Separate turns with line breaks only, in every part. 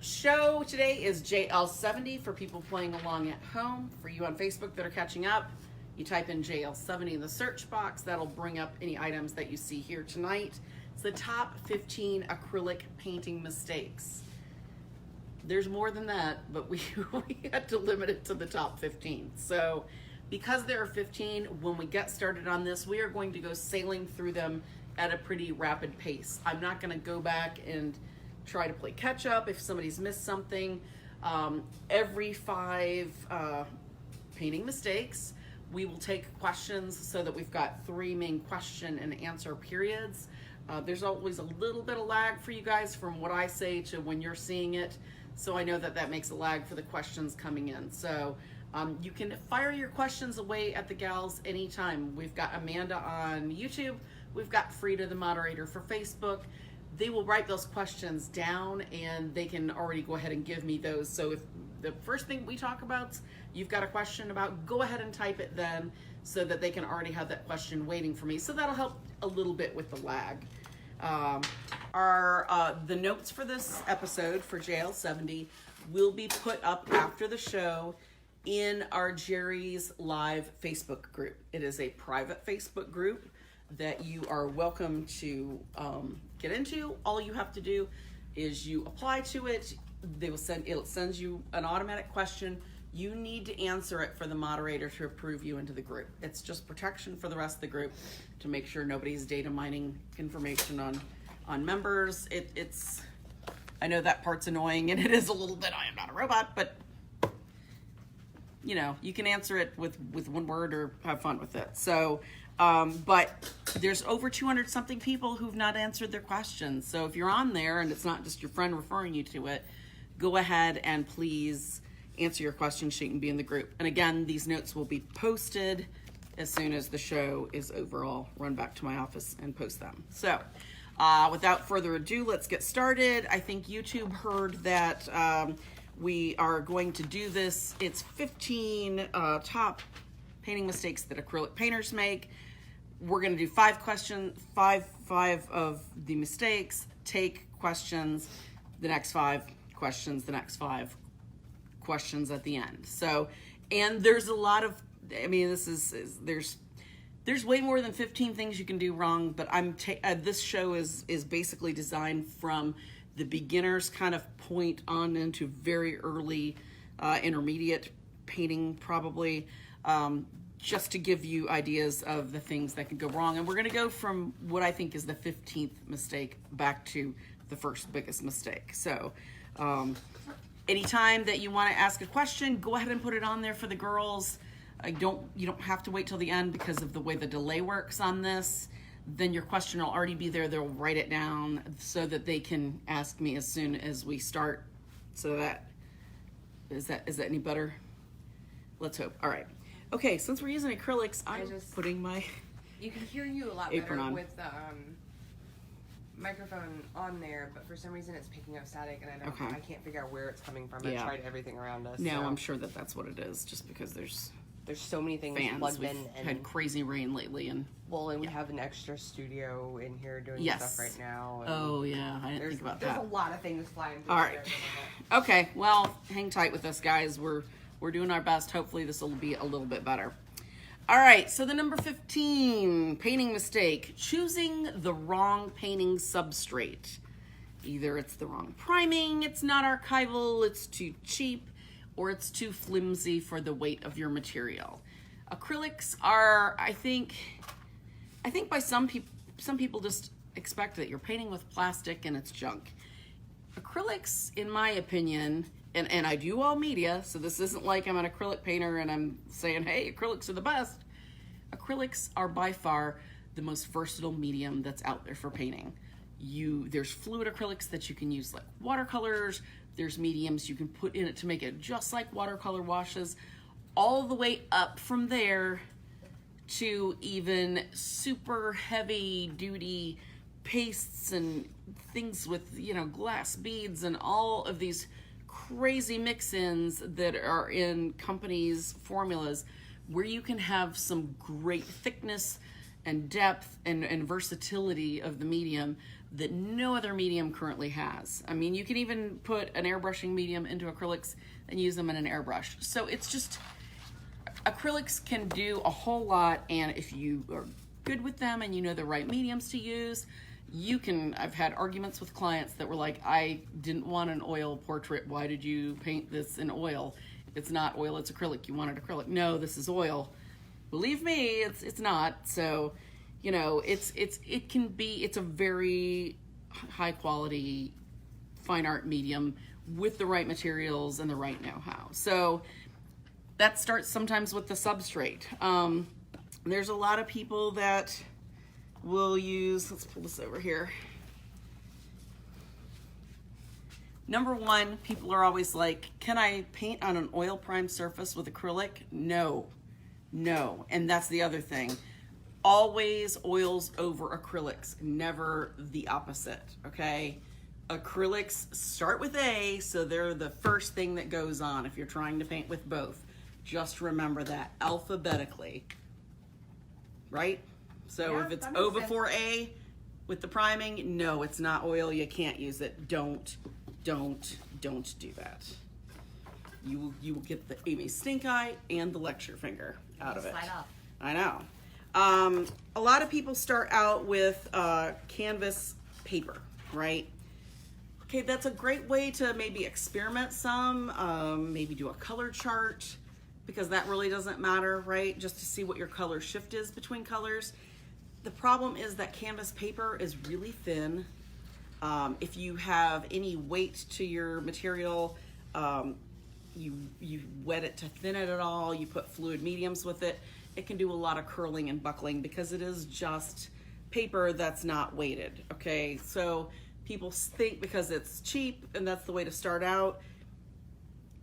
Show today is JL70 for people playing along at home. For you on Facebook that are catching up, you type in JL70 in the search box. That'll bring up any items that you see here tonight. It's the top 15 acrylic painting mistakes. There's more than that, but we had to limit it to the top 15. So because there are 15, when we get started on this, we are going to go sailing through them at a pretty rapid pace. I'm not going to go back and try to play catch up if somebody's missed something. Every 5 painting mistakes, we will take questions so that we've got 3 main question and answer periods. There's always a little bit of lag for you guys from what I say to when you're seeing it. So I know that that makes a lag for the questions coming in. So you can fire your questions away at the gals anytime. We've got Amanda on YouTube. We've got Frida, the moderator, for Facebook. They will write those questions down and they can already go ahead and give me those. So if the first thing we talk about, you've got a question about, go ahead and type it then so that they can already have that question waiting for me. So that'll help a little bit with the lag. The notes for this episode for JL70 will be put up after the show in our Jerry's Live Facebook group. It is a private Facebook group that you are welcome to get into. All you have to do is you apply to it. It sends you an automatic question. You need to answer it for the moderator to approve you into the group. It's just protection for the rest of the group to make sure nobody's data mining information on members. I know that part's annoying and it is a little bit, I am not a robot, but you know, you can answer it with one word or have fun with it. So, but there's over 200 something people who've not answered their questions. So if you're on there and it's not just your friend referring you to it, go ahead and please answer your question so you can be in the group. And again, these notes will be posted as soon as the show is over. I'll run back to my office and post them. So without further ado, let's get started. I think YouTube heard that we are going to do this. It's 15 top painting mistakes that acrylic painters make. We're going to do 5 questions, five of the mistakes, take questions, the next 5 questions, the next 5 questions at the end. So, and there's a lot of, I mean, there's way more than 15 things you can do wrong, but this show is basically designed from the beginner's kind of point on into very early intermediate painting, probably, just to give you ideas of the things that can go wrong. And we're going to go from what I think is the 15th mistake back to the first biggest mistake. So anytime that you want to ask a question, go ahead and put it on there for the girls. You don't have to wait till the end because of the way the delay works on this. Then your question will already be there. They'll write it down so that they can ask me as soon as we start. So is that any better? Let's hope. All right. Okay, since we're using acrylics, I'm just putting my
You can hear you a lot
apron
better
on
with the microphone on there, but for some reason it's picking up static, and I can't figure out where it's coming from.
Yeah.
I tried everything around us.
No,
so.
I'm sure that that's what it is, just because there's
so many things
fans.
plugged
We've
in. And
had crazy rain lately, and
we have an extra studio in here doing stuff right now. And
oh yeah, I didn't think about that.
There's a lot of things flying through.
All right. Okay, well, hang tight with us, guys. We're doing our best. Hopefully this will be a little bit better. All right, so the number 15 painting mistake, choosing the wrong painting substrate. Either it's the wrong priming, it's not archival, it's too cheap, or it's too flimsy for the weight of your material. Acrylics are, I think by some people just expect that you're painting with plastic and it's junk. Acrylics, in my opinion, and I do all media, so this isn't like I'm an acrylic painter and I'm saying, hey, acrylics are the best. Acrylics are by far the most versatile medium that's out there for painting. There's fluid acrylics that you can use like watercolors. There's mediums you can put in it to make it just like watercolor washes, all the way up from there to even super heavy duty pastes and things with, glass beads and all of these crazy mix-ins that are in companies' formulas where you can have some great thickness and depth and versatility of the medium that no other medium currently has. I mean, you can even put an airbrushing medium into acrylics and use them in an airbrush. So it's just, acrylics can do a whole lot, and if you are good with them and you know the right mediums to use, you can, I've had arguments with clients that were like, I didn't want an oil portrait. Why did you paint this in oil? It's not oil, it's acrylic. You wanted acrylic. No, this is oil. Believe me, it's not. So, you know, it's a very high quality fine art medium with the right materials and the right know-how. So that starts sometimes with the substrate. There's a lot of people that will use, let's pull this over here. Number one, people are always like, can I paint on an oil primed surface with acrylic? No. And that's the other thing. Always oils over acrylics, never the opposite, okay? Acrylics start with A, so they're the first thing that goes on if you're trying to paint with both. Just remember that alphabetically, right? So
Yeah,
if it's
that
O
makes
before A with the priming, no, it's not oil, you can't use it. Don't do that. You will get the Amy stink eye and the lecture finger out of it.
Slide off.
I know. A lot of people start out with canvas paper, right? Okay, that's a great way to maybe experiment some, maybe do a color chart, because that really doesn't matter, right? Just to see what your color shift is between colors. The problem is that canvas paper is really thin. If you have any weight to your material, you wet it to thin it at all, you put fluid mediums with it, it can do a lot of curling and buckling because it is just paper that's not weighted, okay? So people think because it's cheap and that's the way to start out,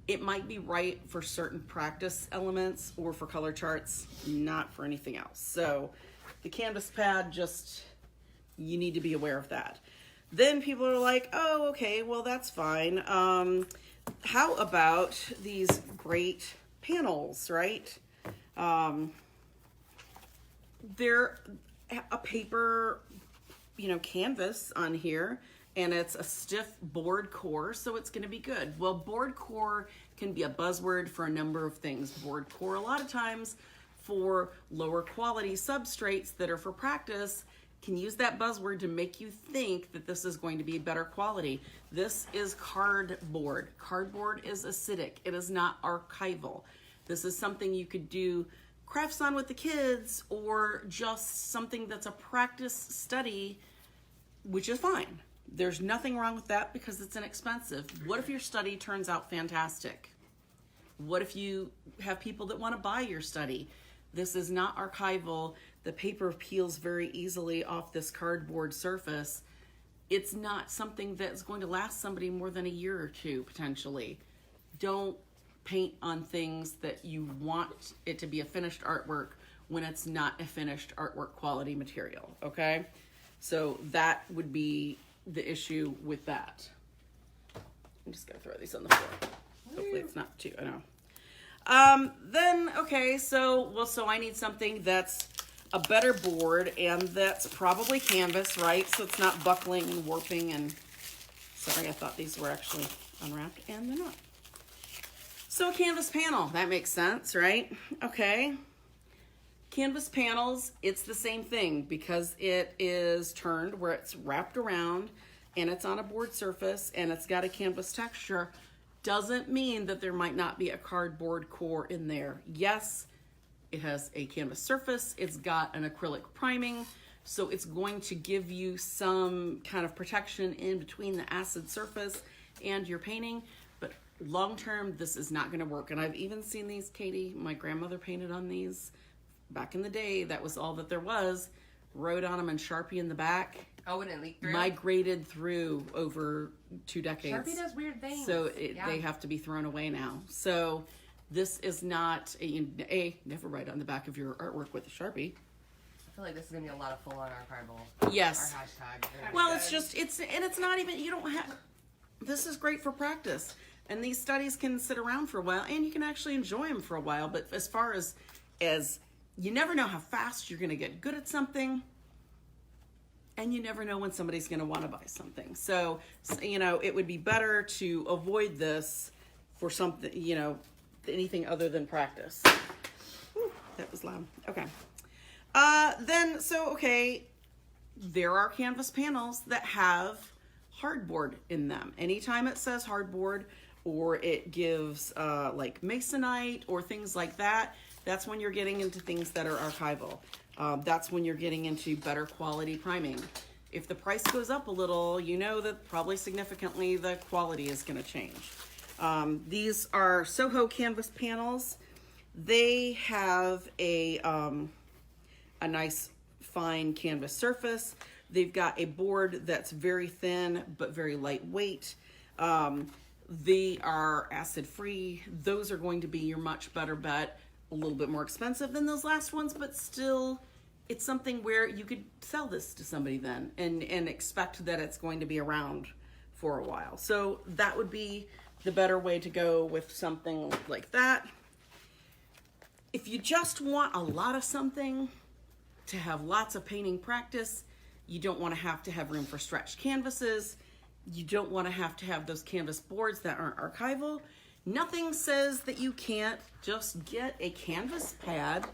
it might be right for certain practice elements or for color charts, not for anything else. So the canvas pad, just, you need to be aware of that. Then people are like, oh, okay, well, that's fine. How about these great panels, right? They're a paper, canvas on here, and it's a stiff board core, so it's gonna be good. Well, board core can be a buzzword for a number of things. Board core, a lot of times for lower quality substrates that are for practice, can use that buzzword to make you think that this is going to be better quality. This is cardboard. Cardboard is acidic. It is not archival. This is something you could do crafts on with the kids, or just something that's a practice study, which is fine. There's nothing wrong with that because it's inexpensive. What if your study turns out fantastic? What if you have people that want to buy your study? This is not archival. The paper peels very easily off this cardboard surface. It's not something that's going to last somebody more than a year or two, potentially. Don't paint on things that you want it to be a finished artwork when it's not a finished artwork quality material, okay? So that would be the issue with that. I'm just gonna throw these on the floor. Hopefully it's not too, I know. Then, okay, so I need something that's a better board, and that's probably canvas, right? So it's not buckling and warping and, sorry, I thought these were actually unwrapped, and they're not. So a canvas panel, that makes sense, right? Okay. Canvas panels, it's the same thing because it is turned where it's wrapped around and it's on a board surface and it's got a canvas texture. Doesn't mean that there might not be a cardboard core in there. Yes, it has a canvas surface, it's got an acrylic priming, so it's going to give you some kind of protection in between the acid surface and your painting, but long term, this is not gonna work. And I've even seen these, Katie, my grandmother painted on these back in the day. That was all that there was. Wrote on them in Sharpie in the back.
Oh, and it leaked through?
Migrated through over 2 decades.
Sharpie does weird things.
So they have to be thrown away now. So this is not, never write on the back of your artwork with a Sharpie.
I feel like this is going to be a lot of full-on archival.
Yes.
Our hashtag.
Well, it's not even, you don't have, this is great for practice. And these studies can sit around for a while, and you can actually enjoy them for a while. But as far as you never know how fast you're going to get good at something. And you never know when somebody's going to want to buy something. So, you know, it would be better to avoid this for something, you know, anything other than practice. Whew, that was loud. Okay. Okay, there are canvas panels that have hardboard in them. Anytime it says hardboard or it gives like masonite or things like that, that's when you're getting into things that are archival. That's when you're getting into better quality priming. If the price goes up a little, you know that probably significantly the quality is going to change. These are Soho canvas panels. They have a nice fine canvas surface. They've got a board that's very thin but very lightweight. They are acid free. Those are going to be your much better bet. A little bit more expensive than those last ones, but still it's something where you could sell this to somebody then and expect that it's going to be around for a while. So that would be the better way to go with something like that. If you just want a lot of something to have lots of painting practice, you don't want to have room for stretched canvases. You don't want to have those canvas boards that aren't archival. Nothing says that you can't just get a canvas pad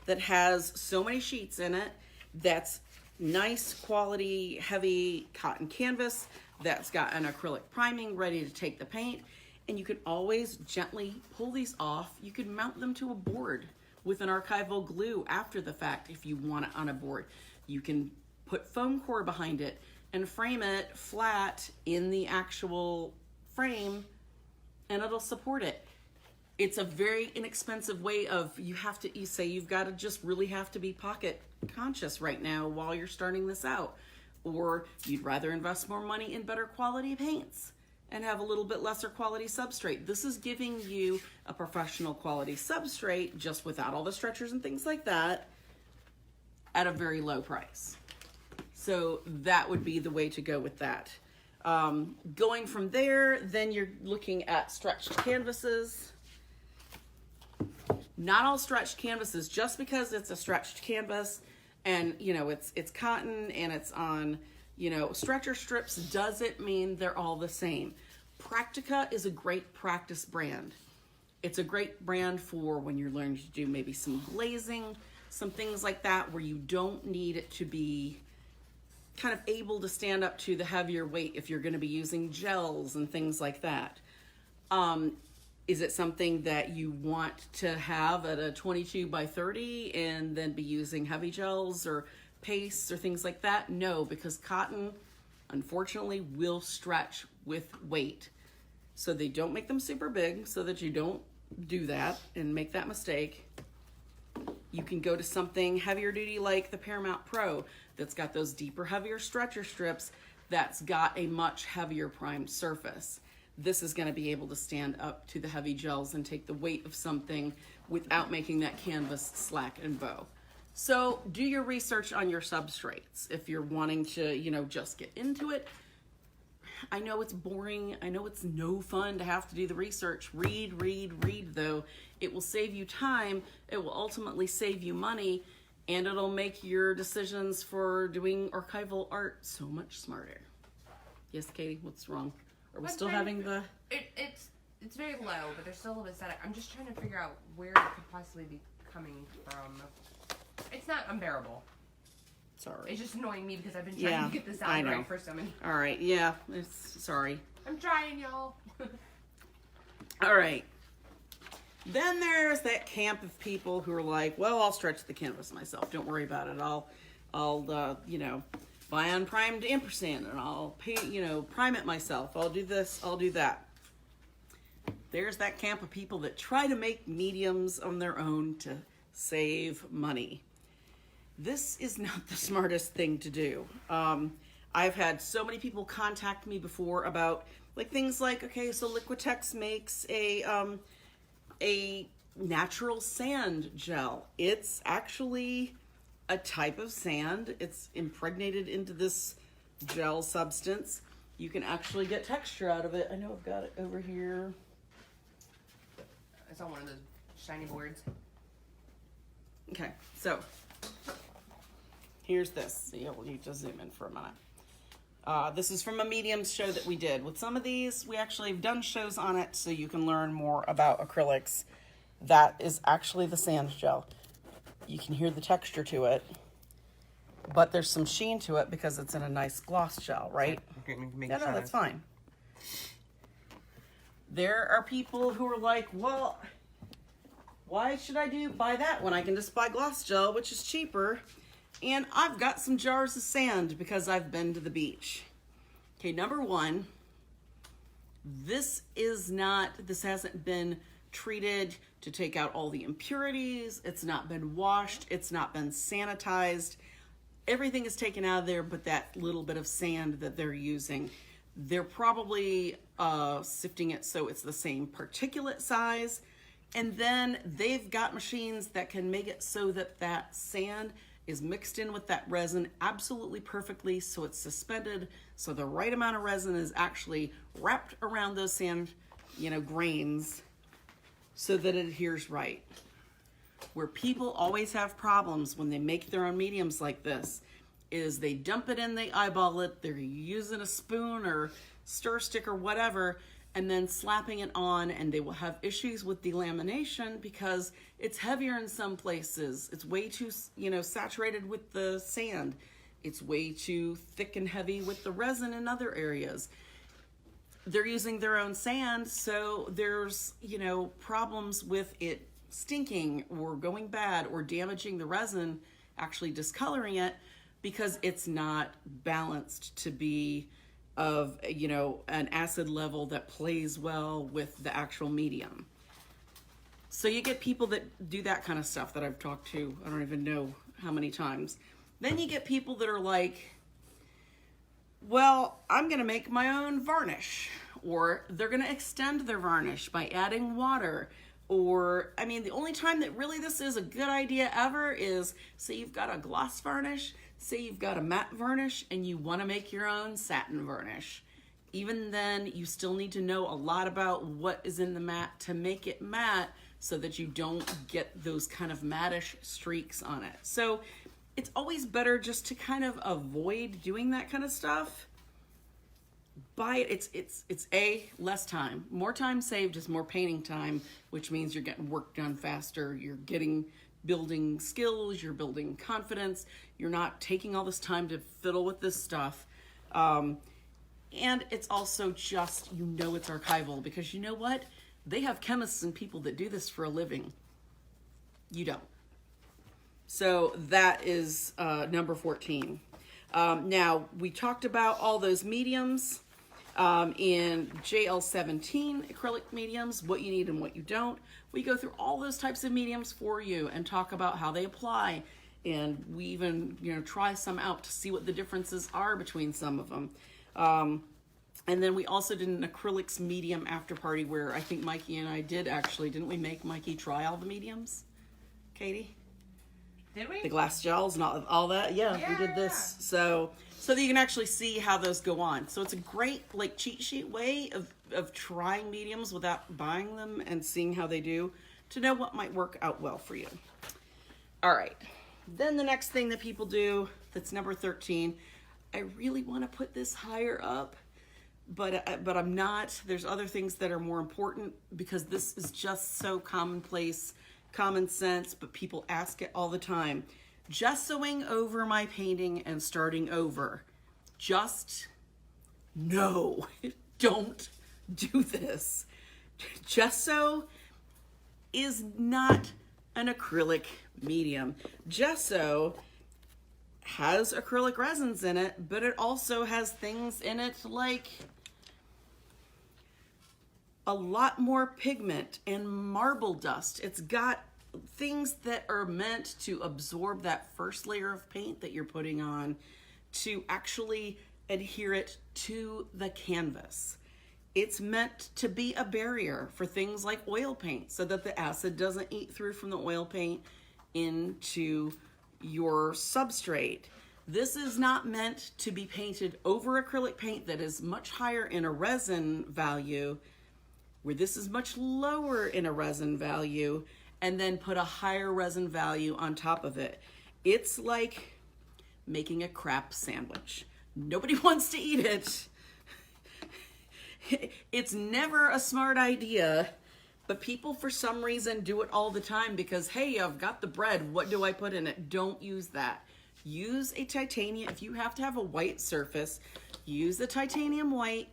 that has so many sheets in it, that's nice quality, heavy cotton canvas, that's got an acrylic priming ready to take the paint, and you can always gently pull these off. You can mount them to a board with an archival glue after the fact if you want it on a board. You can put foam core behind it and frame it flat in the actual frame, and it'll support it. It's a very inexpensive way of, you say you've got to just really have to be pocket conscious right now while you're starting this out. Or you'd rather invest more money in better quality paints and have a little bit lesser quality substrate. This is giving you a professional quality substrate just without all the stretchers and things like that at a very low price. So that would be the way to go with that. Going from there, then you're looking at stretched canvases. Not all stretched canvases, just because it's a stretched canvas and, you know, it's cotton and it's on, you know, stretcher strips, doesn't mean they're all the same. Practica is a great practice brand. It's a great brand for when you're learning to do maybe some glazing, some things like that, where you don't need it to be kind of able to stand up to the heavier weight if you're going to be using gels and things like that. Is it something that you want to have at a 22 by 30 and then be using heavy gels or pastes or things like that? No, because cotton, unfortunately, will stretch with weight. So they don't make them super big so that you don't do that and make that mistake. You can go to something heavier duty like the Paramount Pro that's got those deeper, heavier stretcher strips that's got a much heavier primed surface. This is going to be able to stand up to the heavy gels and take the weight of something without making that canvas slack and bow. So do your research on your substrates. If you're wanting to, you know, just get into it, I know it's boring. I know it's no fun to have to do the research. Read though. It will save you time. It will ultimately save you money, and it'll make your decisions for doing archival art so much smarter. Yes, Katie, what's wrong? Are we still having the...
It's very low, but there's still a little bit static. I'm just trying to figure out where it could possibly be coming from. It's not unbearable.
Sorry.
It's just annoying me because I've been trying to get this out right for so many.
All right, yeah, sorry.
I'm trying, y'all.
All right. Then there's that camp of people who are like, well, I'll stretch the canvas myself. Don't worry about it. I'll you know, buy unprimed ampersand and I'll paint, you know, prime it myself. I'll do this, I'll do that. There's that camp of people that try to make mediums on their own to save money. This is not the smartest thing to do. I've had so many people contact me before about like things like, okay, so Liquitex makes a natural sand gel. It's actually a type of sand. It's impregnated into this gel substance. You can actually get texture out of it. I know I've got it over here.
It's on one of those shiny boards.
Okay, so here's this. You'll need to zoom in for a minute. This is from a mediums show that we did. With some of these, we actually have done shows on it, so you can learn more about acrylics. That is actually the sand gel. You can hear the texture to it, but there's some sheen to it because it's in a nice gloss gel, right? No, that's fine. There are people who are like, well, why should I buy that when I can just buy gloss gel, which is cheaper? And I've got some jars of sand because I've been to the beach. Okay, number one, this hasn't been treated to take out all the impurities. It's not been washed. It's not been sanitized. Everything is taken out of there but that little bit of sand that they're using. They're probably sifting it so it's the same particulate size. And then they've got machines that can make it so that that sand is mixed in with that resin absolutely perfectly, so it's suspended, so the right amount of resin is actually wrapped around those sand, grains, so that it adheres right. Where people always have problems when they make their own mediums like this is they dump it in, they eyeball it, they're using a spoon or stir stick or whatever, and then slapping it on, and they will have issues with delamination because it's heavier in some places. It's way too, saturated with the sand. It's way too thick and heavy with the resin in other areas. They're using their own sand, so there's, problems with it stinking or going bad or damaging the resin, actually discoloring it because it's not balanced to be of, an acid level that plays well with the actual medium. So you get people that do that kind of stuff that I've talked to, I don't even know how many times. Then you get people that are like, well, I'm going to make my own varnish, or they're going to extend their varnish by adding water. Or, the only time that really this is a good idea ever is, say you've got a gloss varnish, say you've got a matte varnish, and you want to make your own satin varnish. Even then, you still need to know a lot about what is in the matte to make it matte so that you don't get those kind of mattish streaks on it. So it's always better just to kind of avoid doing that kind of stuff. Buy it. It's less time. More time saved is more painting time, which means you're getting work done faster. You're building skills. You're building confidence. You're not taking all this time to fiddle with this stuff. And it's also just, it's archival because you know what? They have chemists and people that do this for a living. You don't. So that is number 14. Now, we talked about all those mediums in JL17 acrylic mediums, what you need and what you don't. We go through all those types of mediums for you and talk about how they apply. And we even, try some out to see what the differences are between some of them. And then we also did an acrylics medium after party where I think Mikey and I didn't we make Mikey try all the mediums? Katie?
Did we?
The glass gels and all that. Yeah, we did this. So that you can actually see how those go on. So it's a great cheat sheet way of trying mediums without buying them and seeing how they do to know what might work out well for you. All right. Then the next thing that people do, that's number 13, I really want to put this higher up, but I'm not. There's other things that are more important because this is just so commonplace, common sense, but people ask it all the time. Gessoing over my painting and starting over. No, don't do this. Gesso is not an acrylic medium. Gesso has acrylic resins in it, but it also has things in it like a lot more pigment and marble dust. It's got things that are meant to absorb that first layer of paint that you're putting on to actually adhere it to the canvas. It's meant to be a barrier for things like oil paint so that the acid doesn't eat through from the oil paint into your substrate. This is not meant to be painted over acrylic paint that is much higher in a resin value, where this is much lower in a resin value, and then put a higher resin value on top of it. It's like making a crap sandwich. Nobody wants to eat it. It's never a smart idea, but people for some reason do it all the time because, hey, I've got the bread. What do I put in it? Don't use that. Use a titanium. If you have to have a white surface, use the titanium white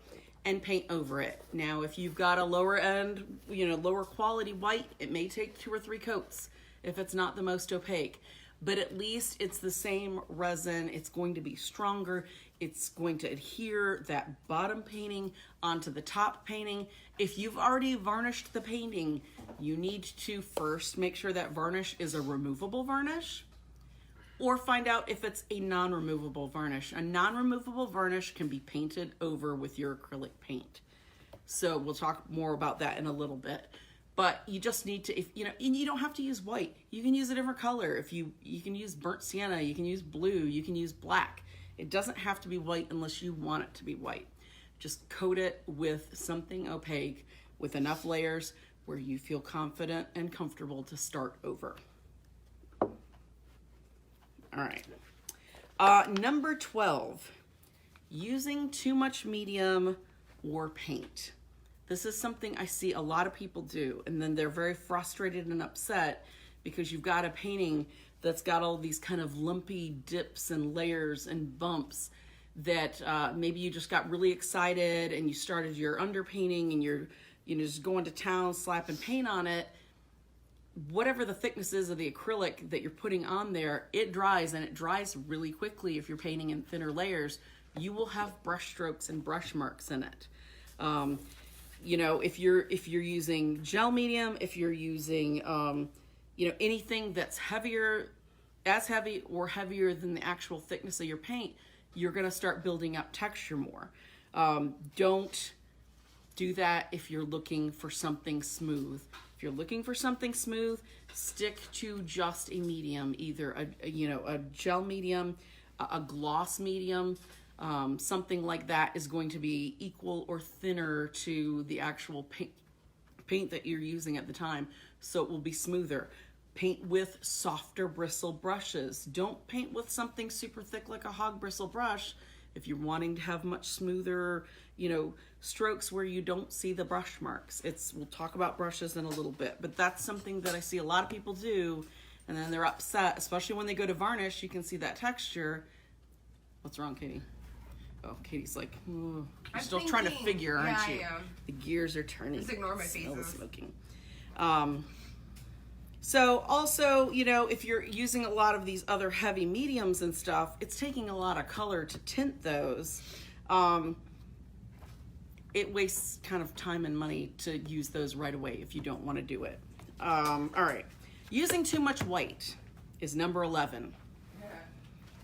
and paint over it. Now, if you've got a lower end, lower quality white, it may take 2 or 3 coats if it's not the most opaque. But at least it's the same resin. It's going to be stronger. It's going to adhere that bottom painting onto the top painting. If you've already varnished the painting, you need to first make sure that varnish is a removable varnish, or find out if it's a non-removable varnish. A non-removable varnish can be painted over with your acrylic paint. So we'll talk more about that in a little bit. But you just need to, and you don't have to use white. You can use a different color. If you can use burnt sienna, you can use blue, you can use black. It doesn't have to be white unless you want it to be white. Just coat it with something opaque with enough layers where you feel confident and comfortable to start over. All right. Number 12, using too much medium or paint. This is something I see a lot of people do, and then they're very frustrated and upset because you've got a painting that's got all these kind of lumpy dips and layers and bumps that maybe you just got really excited and you started your underpainting and you're just going to town slapping paint on it. Whatever the thickness is of the acrylic that you're putting on there, it dries, and it dries really quickly. If you're painting in thinner layers, you will have brush strokes and brush marks in it. If you're using gel medium, if you're using anything that's heavier, as heavy or heavier than the actual thickness of your paint, you're going to start building up texture more. Don't do that if you're looking for something smooth. If you're looking for something smooth, stick to just a medium, either a gel medium, a gloss medium. Something like that is going to be equal or thinner to the actual paint that you're using at the time, so it will be smoother. Paint with softer bristle brushes. Don't paint with something super thick like a hog bristle brush if you're wanting to have much smoother, strokes where you don't see the brush marks. We'll talk about brushes in a little bit, but that's something that I see a lot of people do, and then they're upset, especially when they go to varnish. You can see that texture. What's wrong, Katie? Oh, Katie's like, you're still trying to figure, aren't you?
I am.
The gears are turning.
Just ignore my
Smell the
faces.
smoking. So also, if you're using a lot of these other heavy mediums and stuff, it's taking a lot of color to tint those. It wastes kind of time and money to use those right away if you don't want to do it. All right. Using too much white is number 11.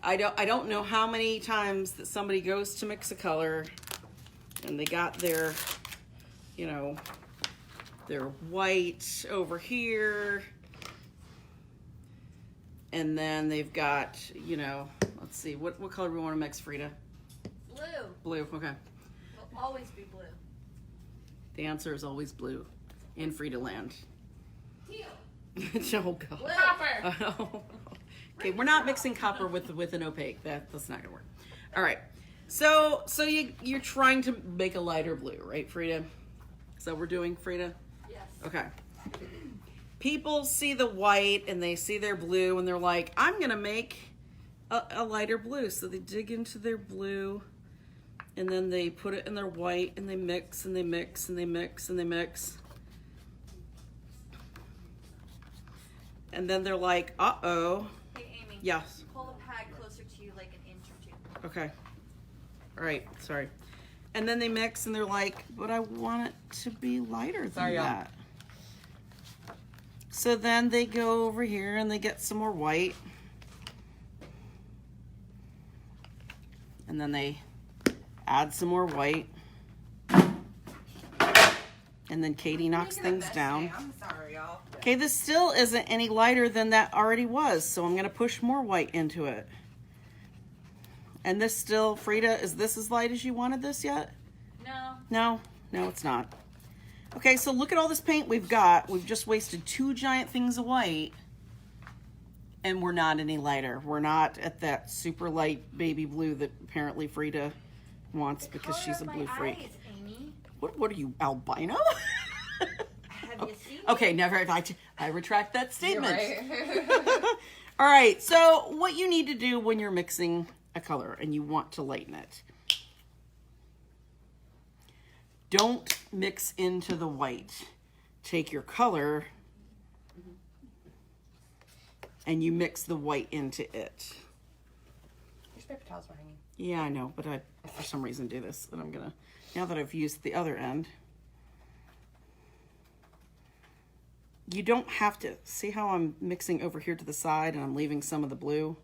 I don't know how many times that somebody goes to mix a color and they got their white over here, and then they've got, let's see, what color do we want to mix, Frida?
Blue.
Blue, okay.
Will always be blue.
The answer is always blue in Frida land.
Teal.
Oh, God.
Blue.
Copper.
Okay, we're not mixing copper with an opaque. That's not gonna work. All right. So you're trying to make a lighter blue, right, Frida? Is that what we're doing, Frida?
Yes.
Okay. People see the white and they see their blue and they're like, I'm gonna make a lighter blue. So they dig into their blue and then they put it in their white and they mix and they mix and they mix and they mix. And then they're like, uh-oh.
Hey, Amy.
Yes.
Pull the pad closer to you, like an inch or 2.
Okay. All right. Sorry. And then they mix and they're like, but I want it to be lighter than
Sorry, y'all.
that. So then they go over here and they get some more white. And then they add some more white. And then Katie knocks
Making a
things
mess
down.
today. I'm sorry, y'all.
Okay, this still isn't any lighter than that already was, so I'm going to push more white into it. And this still, Frida, is this as light as you wanted this yet?
No.
No, it's not. Okay, so look at all this paint we've got. We've just wasted 2 giant things of white, and we're not any lighter. We're not at that super light baby blue that apparently Frida wants because she's a blue freak.
Eyes, Amy.
What are you, albino?
Have you seen
Okay, never. I retract that statement.
Right.
All right, so what you need to do when you're mixing a color and you want to lighten it. Don't mix into the white. Take your color and you mix the white into it.
There's paper towels for hanging.
Yeah, I know, but I, for some reason, do this. And I'm gonna, now that I've used the other end, you don't have to. See how I'm mixing over here to the side and I'm leaving some of the blue?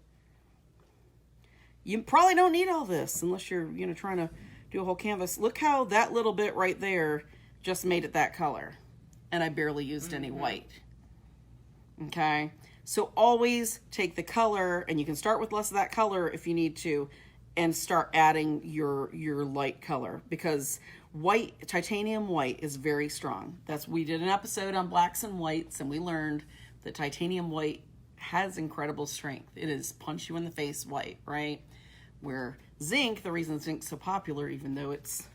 You probably don't need all this unless you're, trying to do a whole canvas. Look how that little bit right there just made it that color. And I barely used any white. Okay? So always take the color, and you can start with less of that color if you need to, and start adding your light color, because white, titanium white, is very strong. We did an episode on blacks and whites, and we learned that titanium white has incredible strength. It is punch you in the face white, right? Where zinc, the reason zinc's so popular, even though it's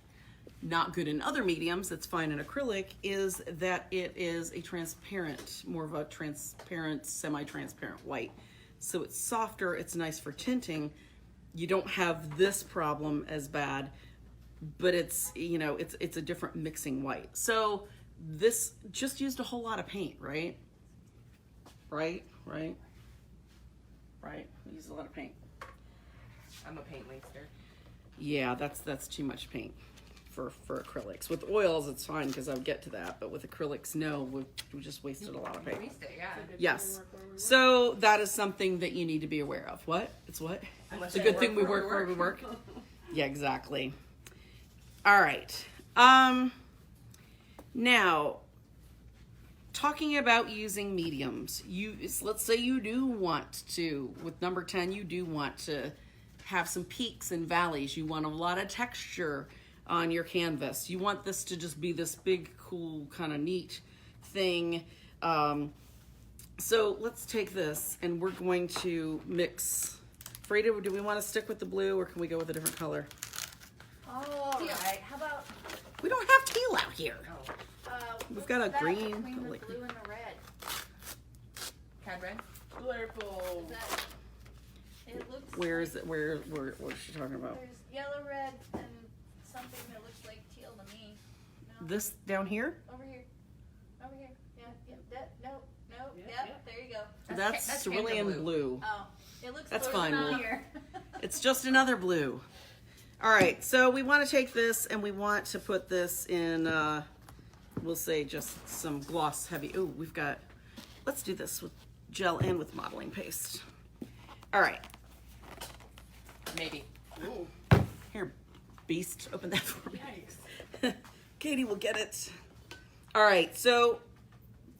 not good in other mediums, it's fine in acrylic, is that it is a transparent, more of a transparent, semi-transparent white. So it's softer, it's nice for tinting. You don't have this problem as bad, but it's, it's a different mixing white. So this just used a whole lot of paint, right? Right? Used a lot of paint.
I'm a paint waster.
Yeah, that's too much paint for acrylics. With oils, it's fine because I would get to that, but with acrylics, no, we just wasted a lot of paint.
Waste it, yeah.
Yes. So that is something that you need to be aware of. What? It's what? It's a good thing we work where we work. Yeah, exactly. All right. Now, talking about using mediums, let's say you do want to, with number 10, you do want to have some peaks and valleys. You want a lot of texture on your canvas. You want this to just be this big, cool, kind of neat thing. So let's take this and we're going to mix. Frida, do we want to stick with the blue or can we go with a different color?
All right. How about
We don't have teal out here. We've got a
what's that
green.
between the
Like,
blue and the red?
Cad red?
Purple.
Is that? It looks.
where
like
is it? Where what is she talking about?
There's yellow, red, and something that looks like teal to me. No.
This down here?
Over here. Over here. Yeah. No.
Yep,
Yep.
yep.
There you go.
That's
Canada
cerulean blue.
Oh, it looks.
That's
close
fine,
enough
we'll-
here.
It's just another blue. All right, so we want to take this and we want to put this in, we'll say just some gloss heavy. Oh, let's do this with gel and with modeling paste. All right,
Maybe.
Ooh,
here, beast, open that for me.
yikes.
Katie will get it. All right, so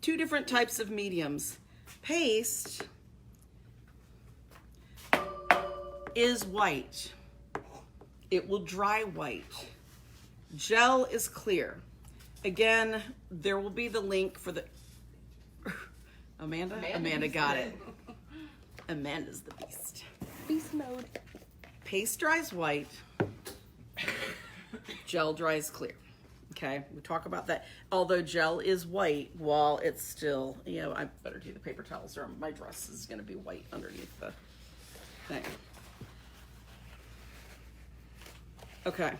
2 different types of mediums. Paste is white. It will dry white. Gel is clear. Again, there will be the link for the... Amanda got it. Amanda's the beast.
Beast mode.
Paste dries white. Gel dries clear. Okay, we talk about that. Although gel is white, while it's still, I better do the paper towels or my dress is going to be white underneath the thing. Okay.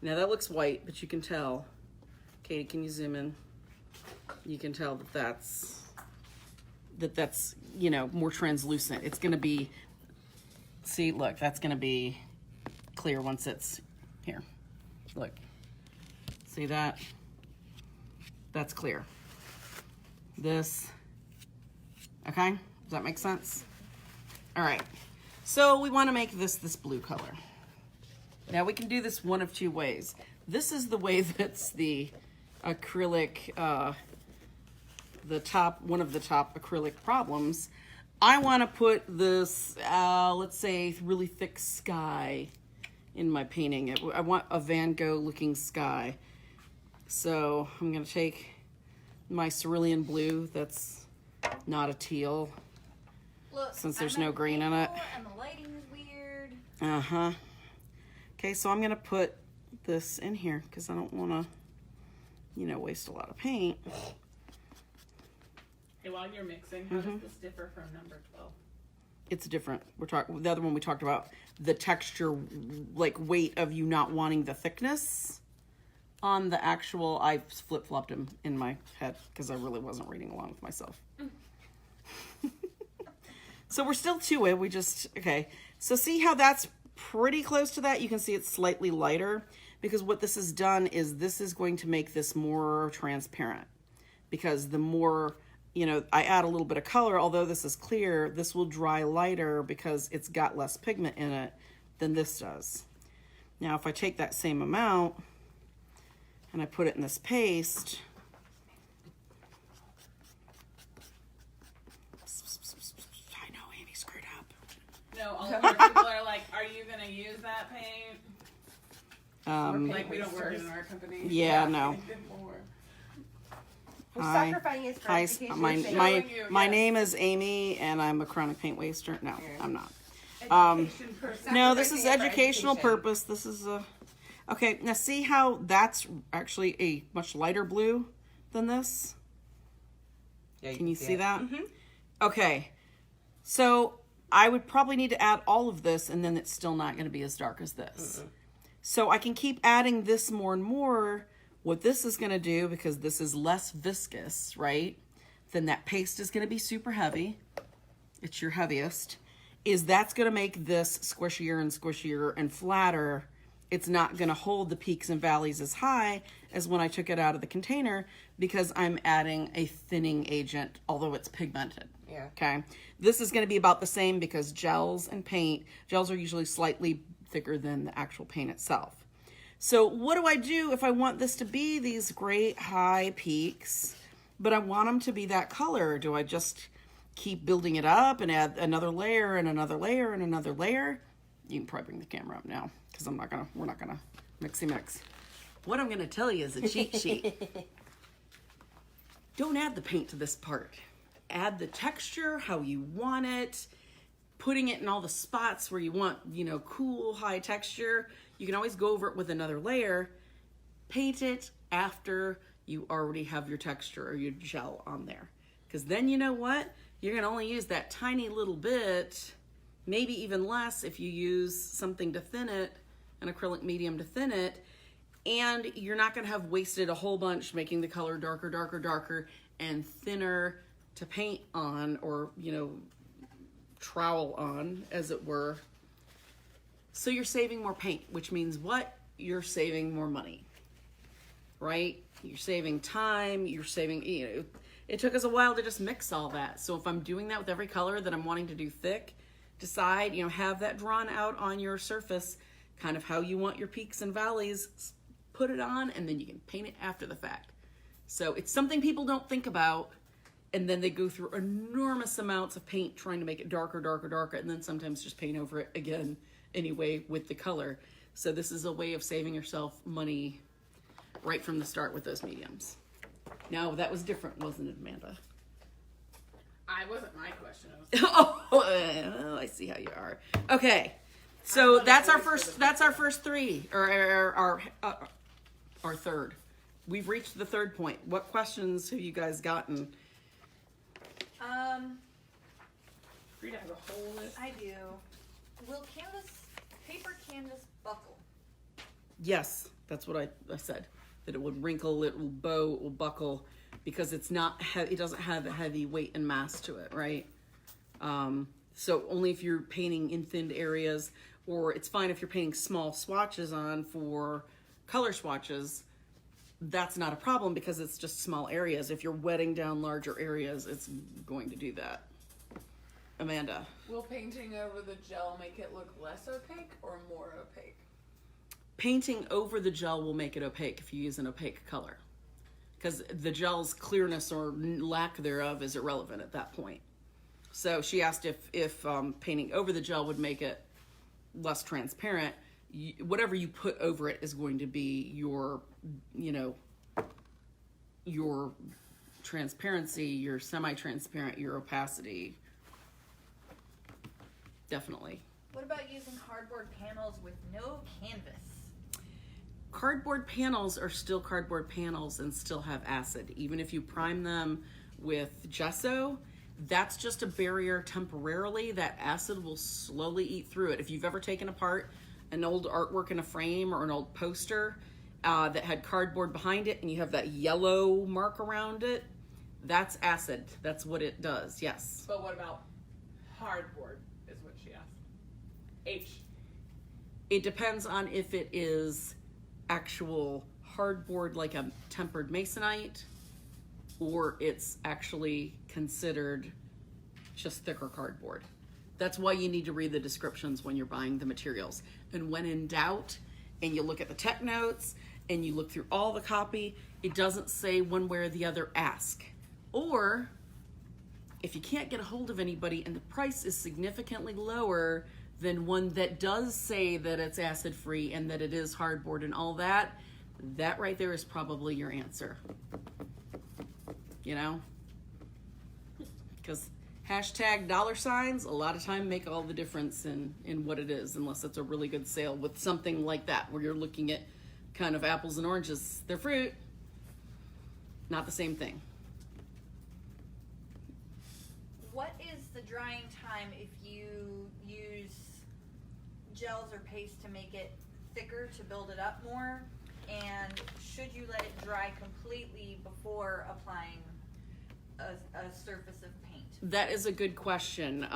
Now that looks white, but you can tell. Katie, can you zoom in? You can tell that that's more translucent. It's going to be, see, look, that's going to be clear once it's here. Look. See that? That's clear. This. Okay? Does that make sense? All right. So we want to make this blue color. Now we can do this one of 2 ways. This is the way that's the acrylic, one of the top acrylic problems. I want to put this, let's say, really thick sky in my painting. I want a Van Gogh looking sky. So I'm going to take my cerulean blue that's not a teal.
Look,
Since there's
I'm
no
at
green in
angle
it.
And the lighting is weird.
Uh-huh. Okay, so I'm going to put this in here because I don't want to, you know, waste a lot of paint.
Hey, while you're mixing, how does this differ from number 12?
It's different. We're talking, the other one we talked about, the texture, like weight of you not wanting the thickness. On the actual, I flip-flopped them in my head because I really wasn't reading along with myself. So we're still to it. We just, okay. So see how that's pretty close to that? You can see it's slightly lighter because what this has done is this is going to make this more transparent because the more, you know, I add a little bit of color, although this is clear, this will dry lighter because it's got less pigment in it than this does. Now, if I take that same amount and I put it in this paste, I know Amy screwed up.
No, all of our people are like, are you going to use that paint? Like, we don't work in our company.
Yeah, no.
We're
Hi.
sacrificing it for
Hi,
education.
my
sake.
my name is Amy, and I'm a chronic paint waster. No, I'm not.
Education person.
No, this is
Sacrificing it for
educational
education.
purpose. This is a... Okay, now see how that's actually a much lighter blue than this?
Yeah,
Can you see
it.
that? Okay, so I would probably need to add all of this, and then it's still not going to be as dark as this. So I can keep adding this more and more. What this is going to do, because this is less viscous, right? Then that paste is going to be super heavy. It's your heaviest. Is that's going to make this squishier and flatter. It's not going to hold the peaks and valleys as high as when I took it out of the container because I'm adding a thinning agent, although it's pigmented.
Yeah.
Okay. This is going to be about the same because gels and paint, gels are usually slightly thicker than the actual paint itself. So what do I do if I want this to be these great high peaks, but I want them to be that color? Do I just keep building it up and add another layer and another layer and another layer? You can probably bring the camera up now because we're not gonna mixy mix. What I'm gonna tell you is a cheat sheet. Don't add the paint to this part. Add the texture how you want it, putting it in all the spots where you want, you know, cool high texture. You can always go over it with another layer. Paint it after you already have your texture or your gel on there. Because then you know what? You're going to only use that tiny little bit, maybe even less if you use something to thin it, an acrylic medium to thin it. And you're not going to have wasted a whole bunch making the color darker, and thinner to paint on or, you know, trowel on, as it were. So you're saving more paint, which means what? You're saving more money, right? You're saving time, you're saving, you know, it took us a while to just mix all that. So if I'm doing that with every color that I'm wanting to do thick, decide, you know, have that drawn out on your surface, kind of how you want your peaks and valleys, put it on, and then you can paint it after the fact. So it's something people don't think about, and then they go through enormous amounts of paint trying to make it darker, and then sometimes just paint over it again anyway with the color. So this is a way of saving yourself money right from the start with those mediums. Now that was different, wasn't it, Amanda?
I wasn't my question.
Oh, I see how you are. Okay, so that's our first three, or our third. We've reached the third point. What questions have you guys gotten?
Rita has a whole list.
I do. Will paper canvas buckle?
Yes, that's what I said. That it would wrinkle, it will bow, it will buckle, because it's not it doesn't have a heavy weight and mass to it, right? So only if you're painting in thinned areas, or it's fine if you're painting small swatches on for color swatches. That's not a problem because it's just small areas. If you're wetting down larger areas, it's going to do that. Amanda.
Will painting over the gel make it look less opaque or more opaque?
Painting over the gel will make it opaque if you use an opaque color, because the gel's clearness or lack thereof is irrelevant at that point. So she asked if painting over the gel would make it less transparent. whatever you put over it is going to be your, you know, your transparency, your semi-transparent, your opacity. Definitely.
What about using cardboard panels with no canvas?
Cardboard panels are still cardboard panels and still have acid. Even if you prime them with gesso, that's just a barrier temporarily. That acid will slowly eat through it. If you've ever taken apart an old artwork in a frame or an old poster that had cardboard behind it and you have that yellow mark around it, that's acid. That's what it does, yes.
But what about hardboard is what she asked. H.
It depends on if it is actual hardboard like a tempered masonite or it's actually considered just thicker cardboard. That's why you need to read the descriptions when you're buying the materials. And when in doubt, and you look at the tech notes, and you look through all the copy, it doesn't say one way or the other, ask. Or, if you can't get a hold of anybody and the price is significantly lower than one that does say that it's acid-free and that it is hardboard and all that, that right there is probably your answer. You know? Because hashtag dollar signs a lot of time make all the difference in what it is, unless it's a really good sale with something like that where you're looking at kind of apples and oranges. They're fruit, not the same thing.
What is the drying time if you use gels or paste to make it thicker to build it up more? And should you let it dry completely before applying a surface of paint?
That is a good question.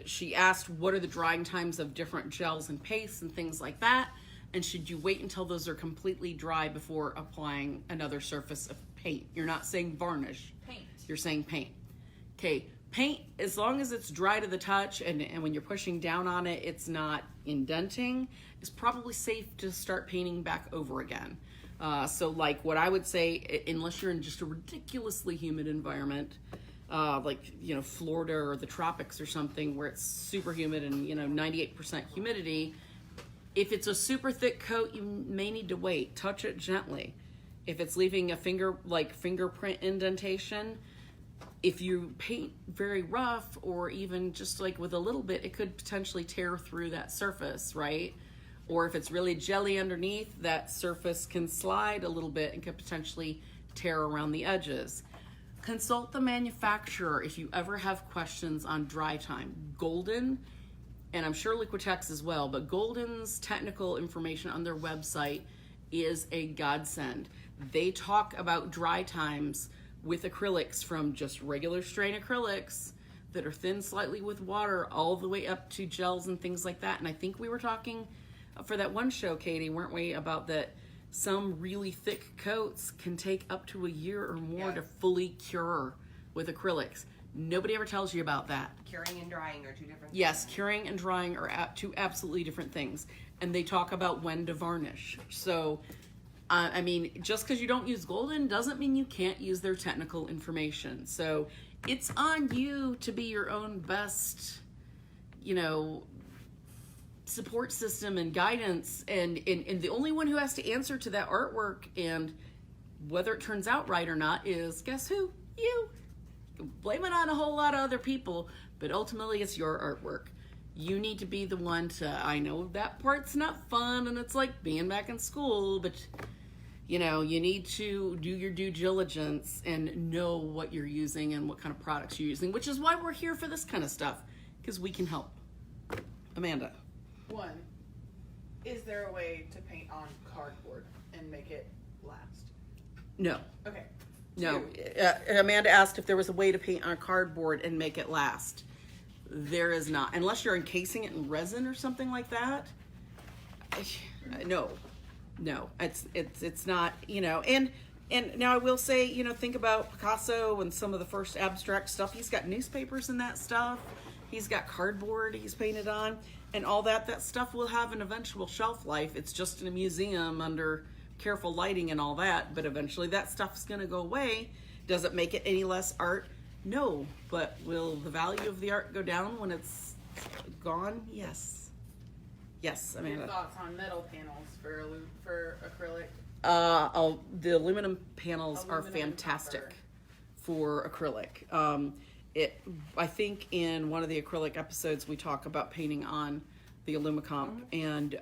She asked what are the drying times of different gels and pastes and things like that, and should you wait until those are completely dry before applying another surface of paint? You're not saying varnish.
Paint.
You're saying paint. Okay, paint, as long as it's dry to the touch and when you're pushing down on it, it's not indenting, it's probably safe to start painting back over again. So like what I would say, unless you're in just a ridiculously humid environment, like, you know, Florida or the tropics or something where it's super humid and, you know, 98% humidity, if it's a super thick coat, you may need to wait. Touch it gently. If it's leaving a fingerprint indentation, if you paint very rough or even just like with a little bit, it could potentially tear through that surface, right? Or if it's really jelly underneath, that surface can slide a little bit and could potentially tear around the edges. Consult the manufacturer if you ever have questions on dry time. Golden, and I'm sure Liquitex as well, but Golden's technical information on their website is a godsend. They talk about dry times with acrylics from just regular strain acrylics that are thin slightly with water all the way up to gels and things like that. And I think we were talking for that one show, Katie, weren't we, about that some really thick coats can take up to a year or more to fully cure with acrylics. Nobody ever tells you about that.
Curing and drying are two different
Yes,
things.
curing and drying are two absolutely different things. And they talk about when to varnish. So, I mean, just because you don't use Golden doesn't mean you can't use their technical information. So it's on you to be your own best, you know, support system and guidance. And the only one who has to answer to that artwork and whether it turns out right or not is, guess who? You. Blame it on a whole lot of other people, but ultimately it's your artwork. You need to be the one to, I know that part's not fun and it's like being back in school, but you know, you need to do your due diligence and know what you're using and what kind of products you're using, which is why we're here for this kind of stuff, because we can help. Amanda.
One, is there a way to paint on cardboard and make it last?
No.
Okay.
No. Amanda asked if there was a way to paint on cardboard and make it last. There is not. Unless you're encasing it in resin or something like that. No. It's not, you know, and now I will say, you know, think about Picasso and some of the first abstract stuff. He's got newspapers and that stuff. He's got cardboard he's painted on, and all that stuff will have an eventual shelf life. It's just in a museum under careful lighting and all that, but eventually that stuff's gonna go away. Does it make it any less art? No, but will the value of the art go down when it's gone? Yes. Yes,
Your
Amanda.
thoughts on metal panels for acrylic?
The aluminum panels are
Aluminum
fantastic
copper.
for acrylic. I think in one of the acrylic episodes we talk about painting on the Alumicomp, and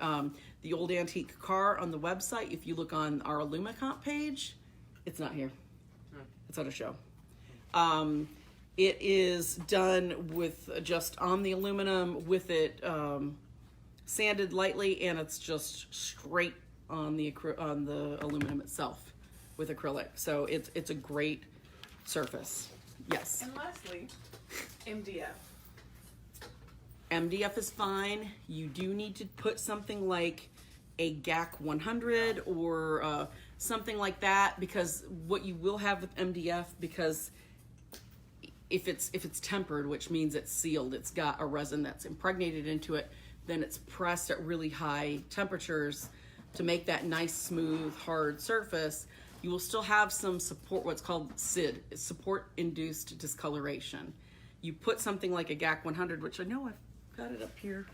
the old antique car on the website. If you look on our Alumicomp page, it's not here. It's at a show. It is done with just on the aluminum with it sanded lightly, and it's just straight on the aluminum itself with acrylic. So it's a great surface. Yes.
And lastly, MDF.
MDF is fine. You do need to put something like a GAC 100 or something like that, because what you will have with MDF, because if it's tempered, which means it's sealed, it's got a resin that's impregnated into it, then it's pressed at really high temperatures to make that nice, smooth, hard surface. You will still have some support, what's called SID, support-induced discoloration. You put something like a GAC 100, which I know I've got it up here.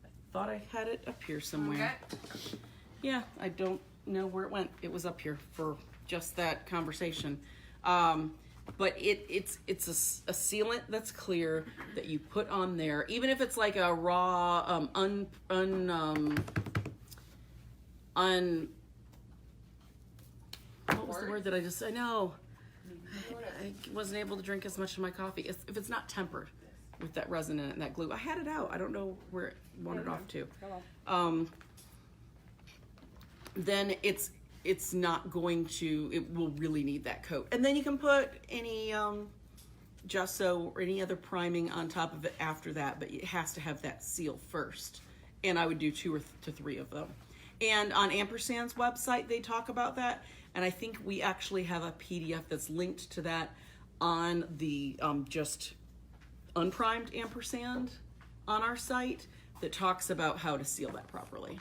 I thought I had it up here somewhere.
Okay.
Yeah, I don't know where it went. It was up here for just that conversation. But it's a sealant that's clear that you put on there, even if it's like a raw what was the word that I just, I know. I wasn't able to drink as much of my coffee. If it's not tempered with that resin in it and that glue. I had it out. I don't know where it wandered off to. Then it's not going to, it will really need that coat. And then you can put any gesso or any other priming on top of it after that, but it has to have that seal first. And I would do 2 to 3 of them. And on Ampersand's website, they talk about that. And I think we actually have a PDF that's linked to that on the just unprimed ampersand on our site that talks about how to seal that properly.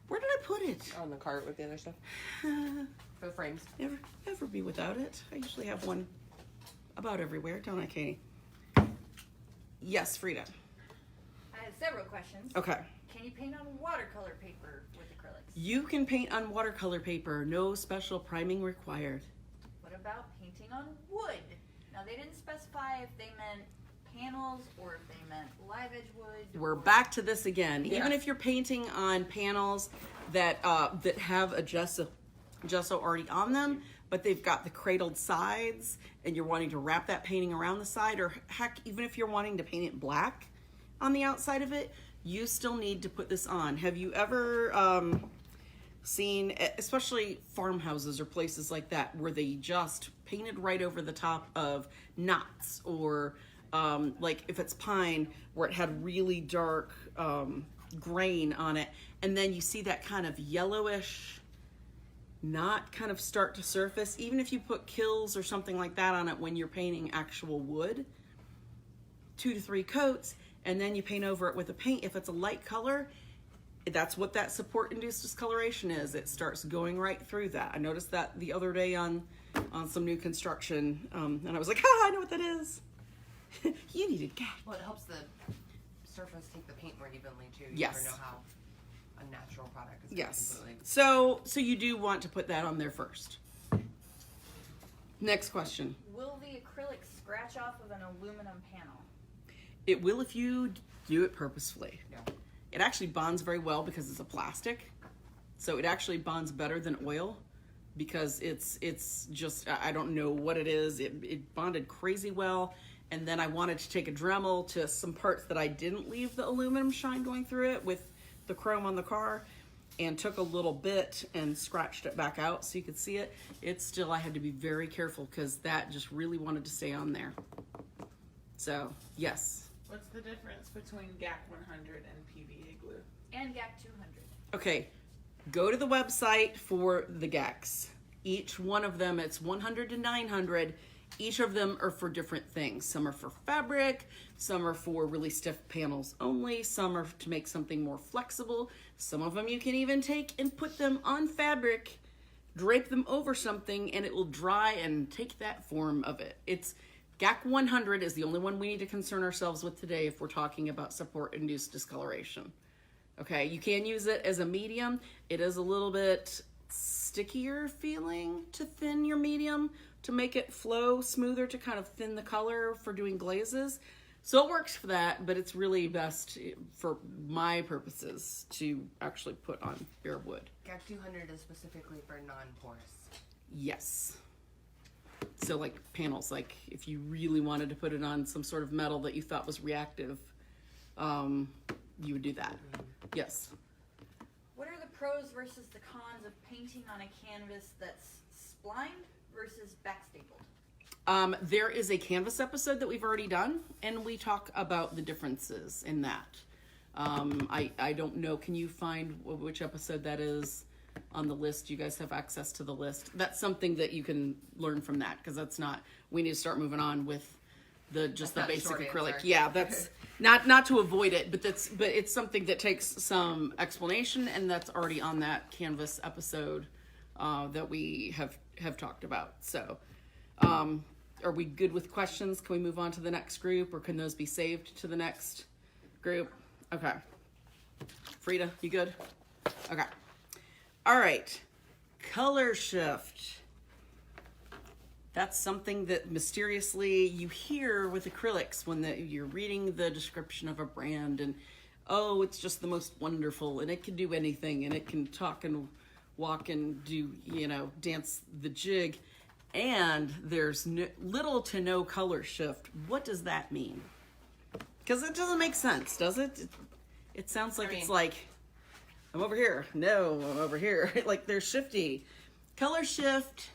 Where did I put it?
On the cart with the other stuff.
For the frames.
Never be without it. I usually have one about everywhere, don't I, Katie? Yes, Frida.
I have several questions.
Okay.
Can you paint on watercolor paper with acrylics?
You can paint on watercolor paper. No special priming required.
What about painting on wood? Now, they didn't specify if they meant panels or if they meant live edge wood.
We're back to this again.
Yeah.
Even if you're painting on panels that have a gesso already on them, but they've got the cradled sides, and you're wanting to wrap that painting around the side, or heck, even if you're wanting to paint it black on the outside of it, you still need to put this on. Have you ever seen, especially farmhouses or places like that, where they just painted right over the top of knots, or like if it's pine, where it had really dark grain on it, and then you see that kind of yellowish knot kind of start to surface? Even if you put kills or something like that on it when you're painting actual wood, 2 to 3 coats, and then you paint over it with a paint. If it's a light color, that's what that support-induced discoloration is. It starts going right through that. I noticed that the other day on some new construction, and I was like, I know what that is. You need a gap.
Well, it helps the surface take the paint more evenly too. You
Yes.
never know how a natural product is.
Yes.
Completely.
So you do want to put that on there first. Next question.
Will the acrylic scratch off of an aluminum panel?
It will if you do it purposefully.
Yeah.
It actually bonds very well because it's a plastic. So it actually bonds better than oil, because it's just, I don't know what it is. It bonded crazy well. And then I wanted to take a Dremel to some parts that I didn't leave the aluminum shine going through it with the chrome on the car, and took a little bit and scratched it back out so you could see it. It's still, I had to be very careful because that just really wanted to stay on there. So, yes.
What's the difference between GAC 100 and PVA glue?
And GAC 200.
Okay, go to the website for the GACs. Each one of them, it's 100 to 900. Each of them are for different things. Some are for fabric, some are for really stiff panels only, some are to make something more flexible. Some of them you can even take and put them on fabric, drape them over something, and it will dry and take that form of it. It's GAC 100 is the only one we need to concern ourselves with today if we're talking about support-induced discoloration. Okay, you can use it as a medium. It is a little bit stickier feeling to thin your medium to make it flow smoother, to kind of thin the color for doing glazes. So it works for that, but it's really best for my purposes to actually put on bare wood.
Gap 200 is specifically for non-porous.
Yes. So like panels, like if you really wanted to put it on some sort of metal that you thought was reactive, you would do that. Yes.
What are the pros versus the cons of painting on a canvas that's splined versus backstapled?
There is a canvas episode that we've already done, and we talk about the differences in that. I don't know. Can you find which episode that is on the list? You guys have access to the list. That's something that you can learn from that, because that's not. We need to start moving on with the basic acrylic.
Answer.
Yeah, that's not to avoid it, but it's something that takes some explanation, and that's already on that canvas episode that we have talked about. So. Are we good with questions? Can we move on to the next group, or can those be saved to the next group? Okay. Frida, you good? Okay. All right. Color shift. That's something that mysteriously you hear with acrylics when you're reading the description of a brand, and oh, it's just the most wonderful, and it can do anything, and it can talk and walk and do, dance the jig. And there's little to no color shift. What does that mean? Because it doesn't make sense, does it? It sounds like it's like, I'm over here. No, I'm over here. Like they're shifty. Color shift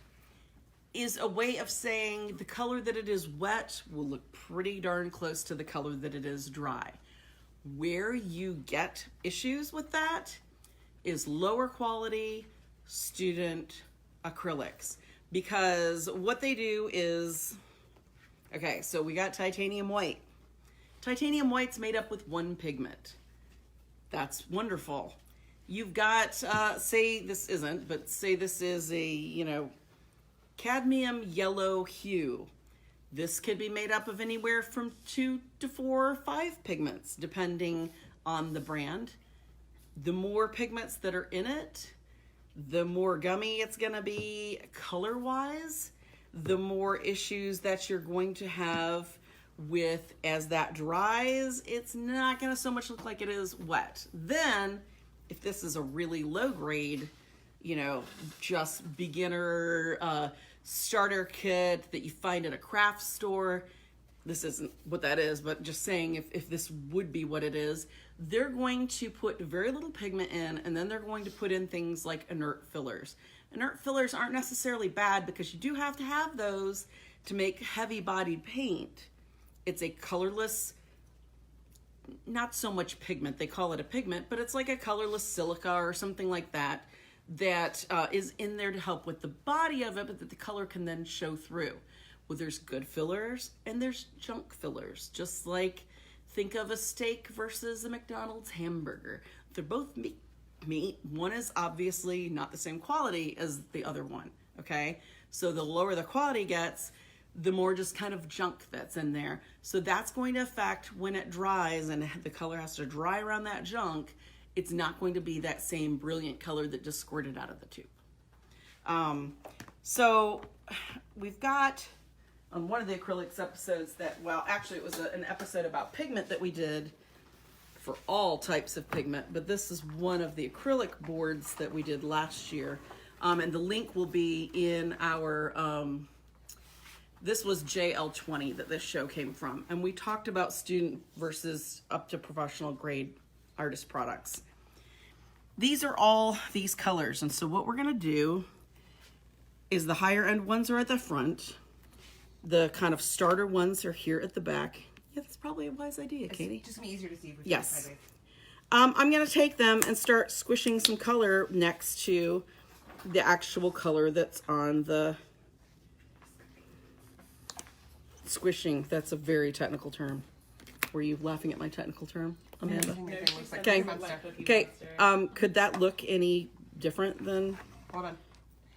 is a way of saying the color that it is wet will look pretty darn close to the color that it is dry. Where you get issues with that is lower quality student acrylics. Because what they do is, okay, so we got titanium white. Titanium white's made up with one pigment. That's wonderful. You've got, say this isn't, but say this is a, cadmium yellow hue. This could be made up of anywhere from 2 to 4 or 5 pigments, depending on the brand. The more pigments that are in it, the more gummy it's going to be color-wise, the more issues that you're going to have with, as that dries, it's not going to so much look like it is wet. Then, if this is a really low grade, just beginner starter kit that you find at a craft store, this isn't what that is, but just saying if this would be what it is, they're going to put very little pigment in, and then they're going to put in things like inert fillers. Inert fillers aren't necessarily bad, because you do have to have those to make heavy-bodied paint. It's a colorless, not so much pigment, they call it a pigment, but it's like a colorless silica or something like that, that is in there to help with the body of it, but that the color can then show through. Well, there's good fillers and there's junk fillers, just like think of a steak versus a McDonald's hamburger. They're both meat. One is obviously not the same quality as the other one, okay? So the lower the quality gets, the more just kind of junk that's in there. So that's going to affect when it dries, and the color has to dry around that junk. It's not going to be that same brilliant color that just squirted out of the tube. So we've got on one of the acrylics episodes that, well, actually it was an episode about pigment that we did for all types of pigment, but this is one of the acrylic boards that we did last year. And the link will be in our, this was JL20 that this show came from. And we talked about student versus up to professional grade artist products. These are all these colors. And so what we're gonna do is the higher end ones are at the front. The kind of starter ones are here at the back. Yeah, that's probably a wise idea, Katie.
It's just gonna be easier to see.
Yes.
Sideways.
I'm going to take them and start squishing some color next to the actual color that's on the squishing. That's a very technical term. Were you laughing at my technical term, Amanda? Okay. Okay. Could that look any different than?
Hold on.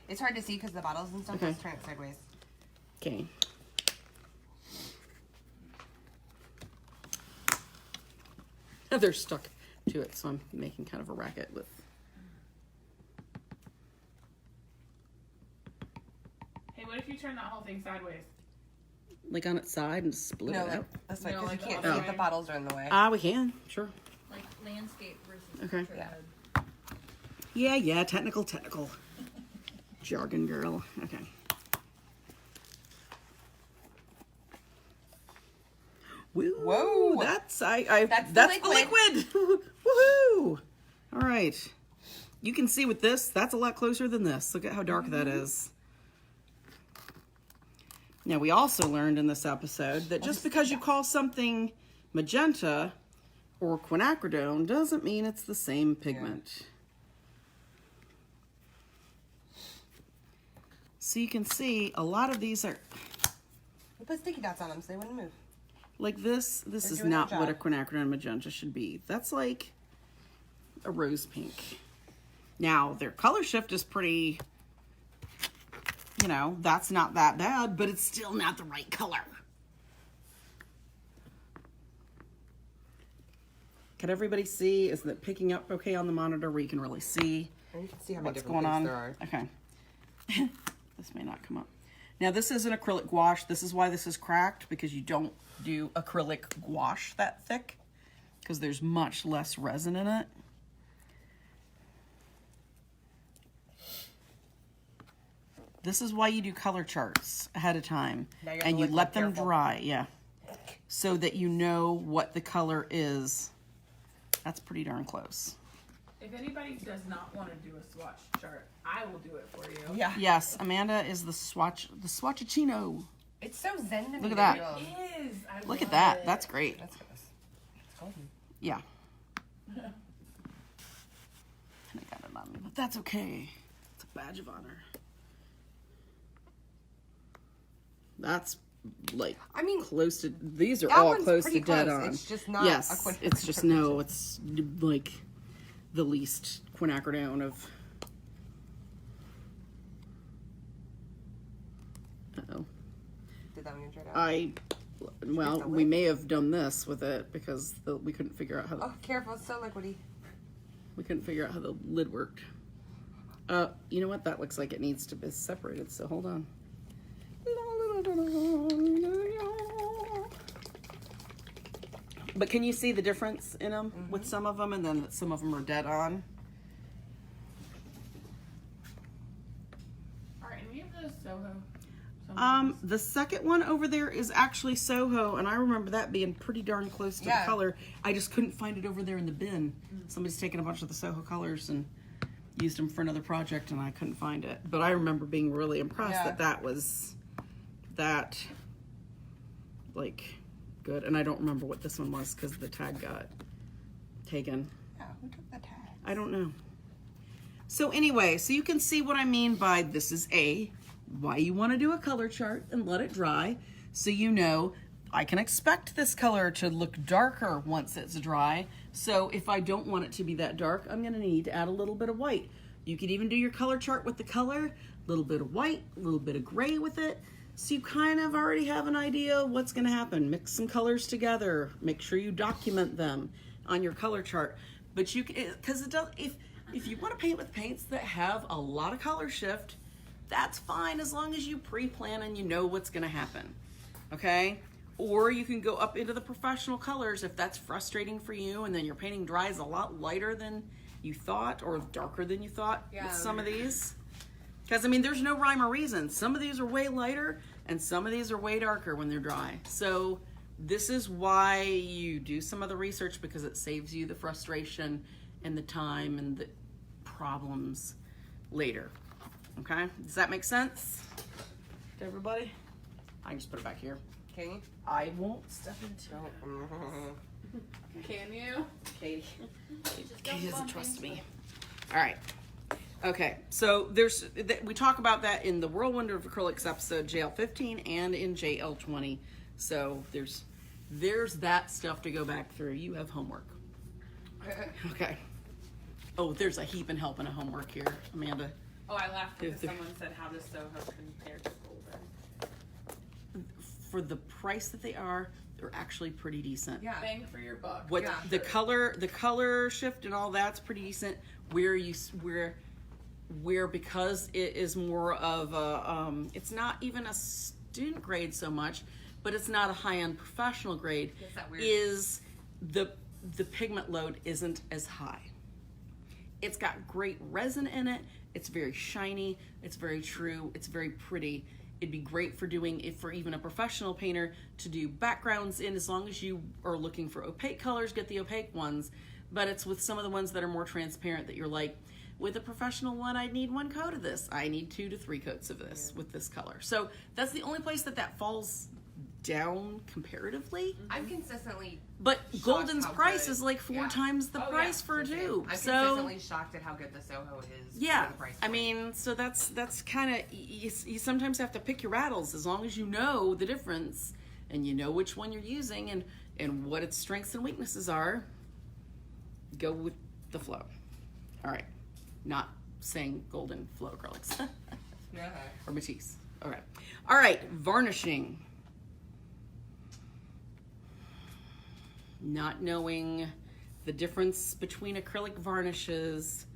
It's hard to see because the bottles and stuff.
Okay.
Let's turn it sideways.
Okay. They're stuck. to it, so I'm making kind of a racket with.
Hey, what if you turn that whole thing sideways?
Like on its side and split
No,
it
like
out.
this way,
No,
because
like
you can't
the
see
other
if the
way.
bottles are in the way.
We can, sure.
Like landscape versus
Okay.
portrait.
Yeah, technical. Jargon girl. Okay. Woo,
Whoa.
that's that's
the
the liquid. Woohoo! All right. You can see with this, that's a lot closer than this. Look at how dark that is. Now, we also learned in this episode that just because you call something magenta or quinacridone doesn't mean it's the same pigment. So you can see a lot of these are
We put sticky dots on them so they wouldn't move.
like this. This is
doing
not
their
what a
job.
quinacridone magenta should be. That's like a rose pink. Now, their color shift is pretty, you know, that's not that bad, but it's still not the right color. Can everybody see? Is it picking up okay on the monitor where you can really see
And you can see how many
what's
different
going
things
on?
there are.
Okay. This may not come up. Now, this is an acrylic gouache. This is why this is cracked, because you don't do acrylic gouache that thick, because there's much less resin in it. This is why you do color charts ahead of time,
Now you have
and
to
you
look
let
like
them
careful.
dry, yeah, so that you know what the color is. That's pretty darn close.
If anybody does not want to do a swatch chart, I will do it for you.
Yeah.
Yes, Amanda is the swatchachino.
It's so zen to me.
Look at that.
you know.
It is. I
Look
love
at that.
it.
That's great.
That's good. It's golden.
Yeah. And I got it on me, but that's okay. It's a badge of honor. That's like
I mean,
close to. These are
that
all
one's
close to
pretty
dead
close.
on.
It's just not
Yes,
a quinacridone.
it's just no. It's like the least quinacridone of. Uh-oh.
Did that one get dried out?
Well,
the
we
lid?
may have done this with it because we couldn't figure out how
Oh, careful. It's so liquidy.
we couldn't figure out how the lid worked. You know what? That looks like it needs to be separated. So hold on. But can you see the difference in them with some of them, and then some of them are dead on?
Are any of those Soho?
The second one over there is actually Soho, and I remember that being pretty darn close to
Yeah.
the color. I just couldn't find it over there in the bin. Somebody's taken a bunch of the Soho colors and used them for another project, and I couldn't find it. But I remember being really impressed
Yeah.
that was like good. And I don't remember what this one was because the tag got taken.
Yeah, who took the tag?
I don't know. So anyway, so you can see what I mean by this is why you want to do a color chart and let it dry, so you know I can expect this color to look darker once it's dry. So if I don't want it to be that dark, I'm going to need to add a little bit of white. You could even do your color chart with the color, a little bit of white, a little bit of gray with it. So you kind of already have an idea of what's going to happen. Mix some colors together. Make sure you document them on your color chart. But you can, because it does, if you want to paint with paints that have a lot of color shift, that's fine as long as you pre-plan and you know what's going to happen. Okay? Or you can go up into the professional colors if that's frustrating for you, and then your painting dries a lot lighter than you thought or darker than you thought with some of these. Because, I mean, there's no rhyme or reason. Some of these are way lighter and some of these are way darker when they're dry. So this is why you do some of the research, because it saves you the frustration and the time and the problems later. Okay? Does that make sense to everybody? I can just put it back here.
Can you?
I won't step into
Oh.
Can you?
Katie.
Just
Katie
don't
doesn't
bump
trust
into
me. All right. Okay, so we talk about that in the Whirlwind of Acrylics episode JL15 and in JL20. So there's that stuff to go back through. You have homework. Okay. Oh, there's a heap and help and a homework here, Amanda.
Oh, I laughed because
There-
someone said, "How does Soho compare to Golden?"
For the price that they are, they're actually pretty decent.
Yeah.
Bang for your buck.
What
Yeah.
the color shift and all that's pretty decent. Where because it is more of a it's not even a student grade so much, but it's not a high-end professional grade.
Is that weird?
Is the pigment load isn't as high. It's got great resin in it. It's very shiny. It's very true. It's very pretty. It'd be great for doing it for even a professional painter to do backgrounds in, as long as you are looking for opaque colors, get the opaque ones. But it's with some of the ones that are more transparent that you're like, with a professional one, I need 1 coat of this. I need 2 to 3 coats of this with this color. So that's the only place that falls down comparatively.
I'm consistently
But
shocked
Golden's
how
price
good-
is like 4
yeah.
times the
Oh,
price
yeah.
for a tube.
I'm
So
consistently shocked at how good the Soho is.
yeah,
for the price
I
point.
mean, so that's kind of you sometimes have to pick your battles. As long as you know the difference and you know which one you're using and what its strengths and weaknesses are, go with the flow. All right, not saying Golden Flow Acrylics
Yeah.
or Matisse. All right, varnishing. Not knowing the difference between acrylic varnishes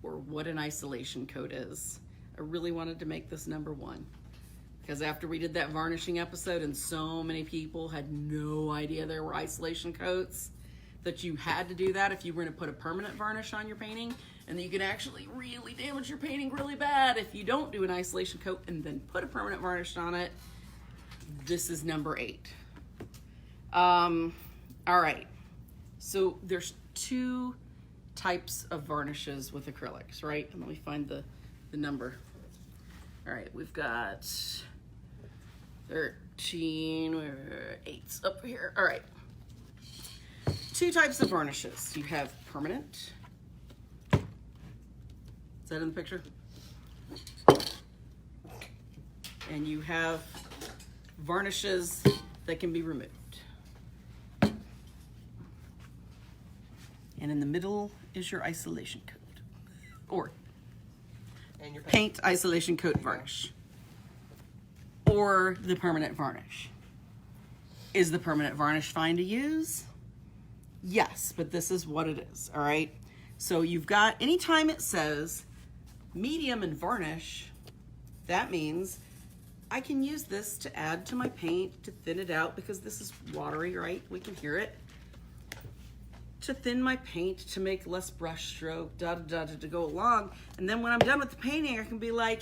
or what an isolation coat is. I really wanted to make this number 1 because after we did that varnishing episode and so many people had no idea there were isolation coats, that you had to do that if you were going to put a permanent varnish on your painting, and that you can actually really damage your painting really bad if you don't do an isolation coat and then put a permanent varnish on it. This is number 8. All right, so there's 2 types of varnishes with acrylics, right? And let me find the number. All right, we've got 13, 8's up here. All right, 2 types of varnishes. You have permanent. Is that in the picture? And you have varnishes that can be removed. And in the middle is your isolation coat, or
And your
paint isolation coat varnish, or the permanent varnish. Is the permanent varnish fine to use? Yes, but this is what it is, all right? So you've got, anytime it says medium and varnish, that means I can use this to add to my paint, to thin it out, because this is watery, right? We can hear it. To thin my paint, to make less brush stroke, to go along. And then when I'm done with the painting, I can be like,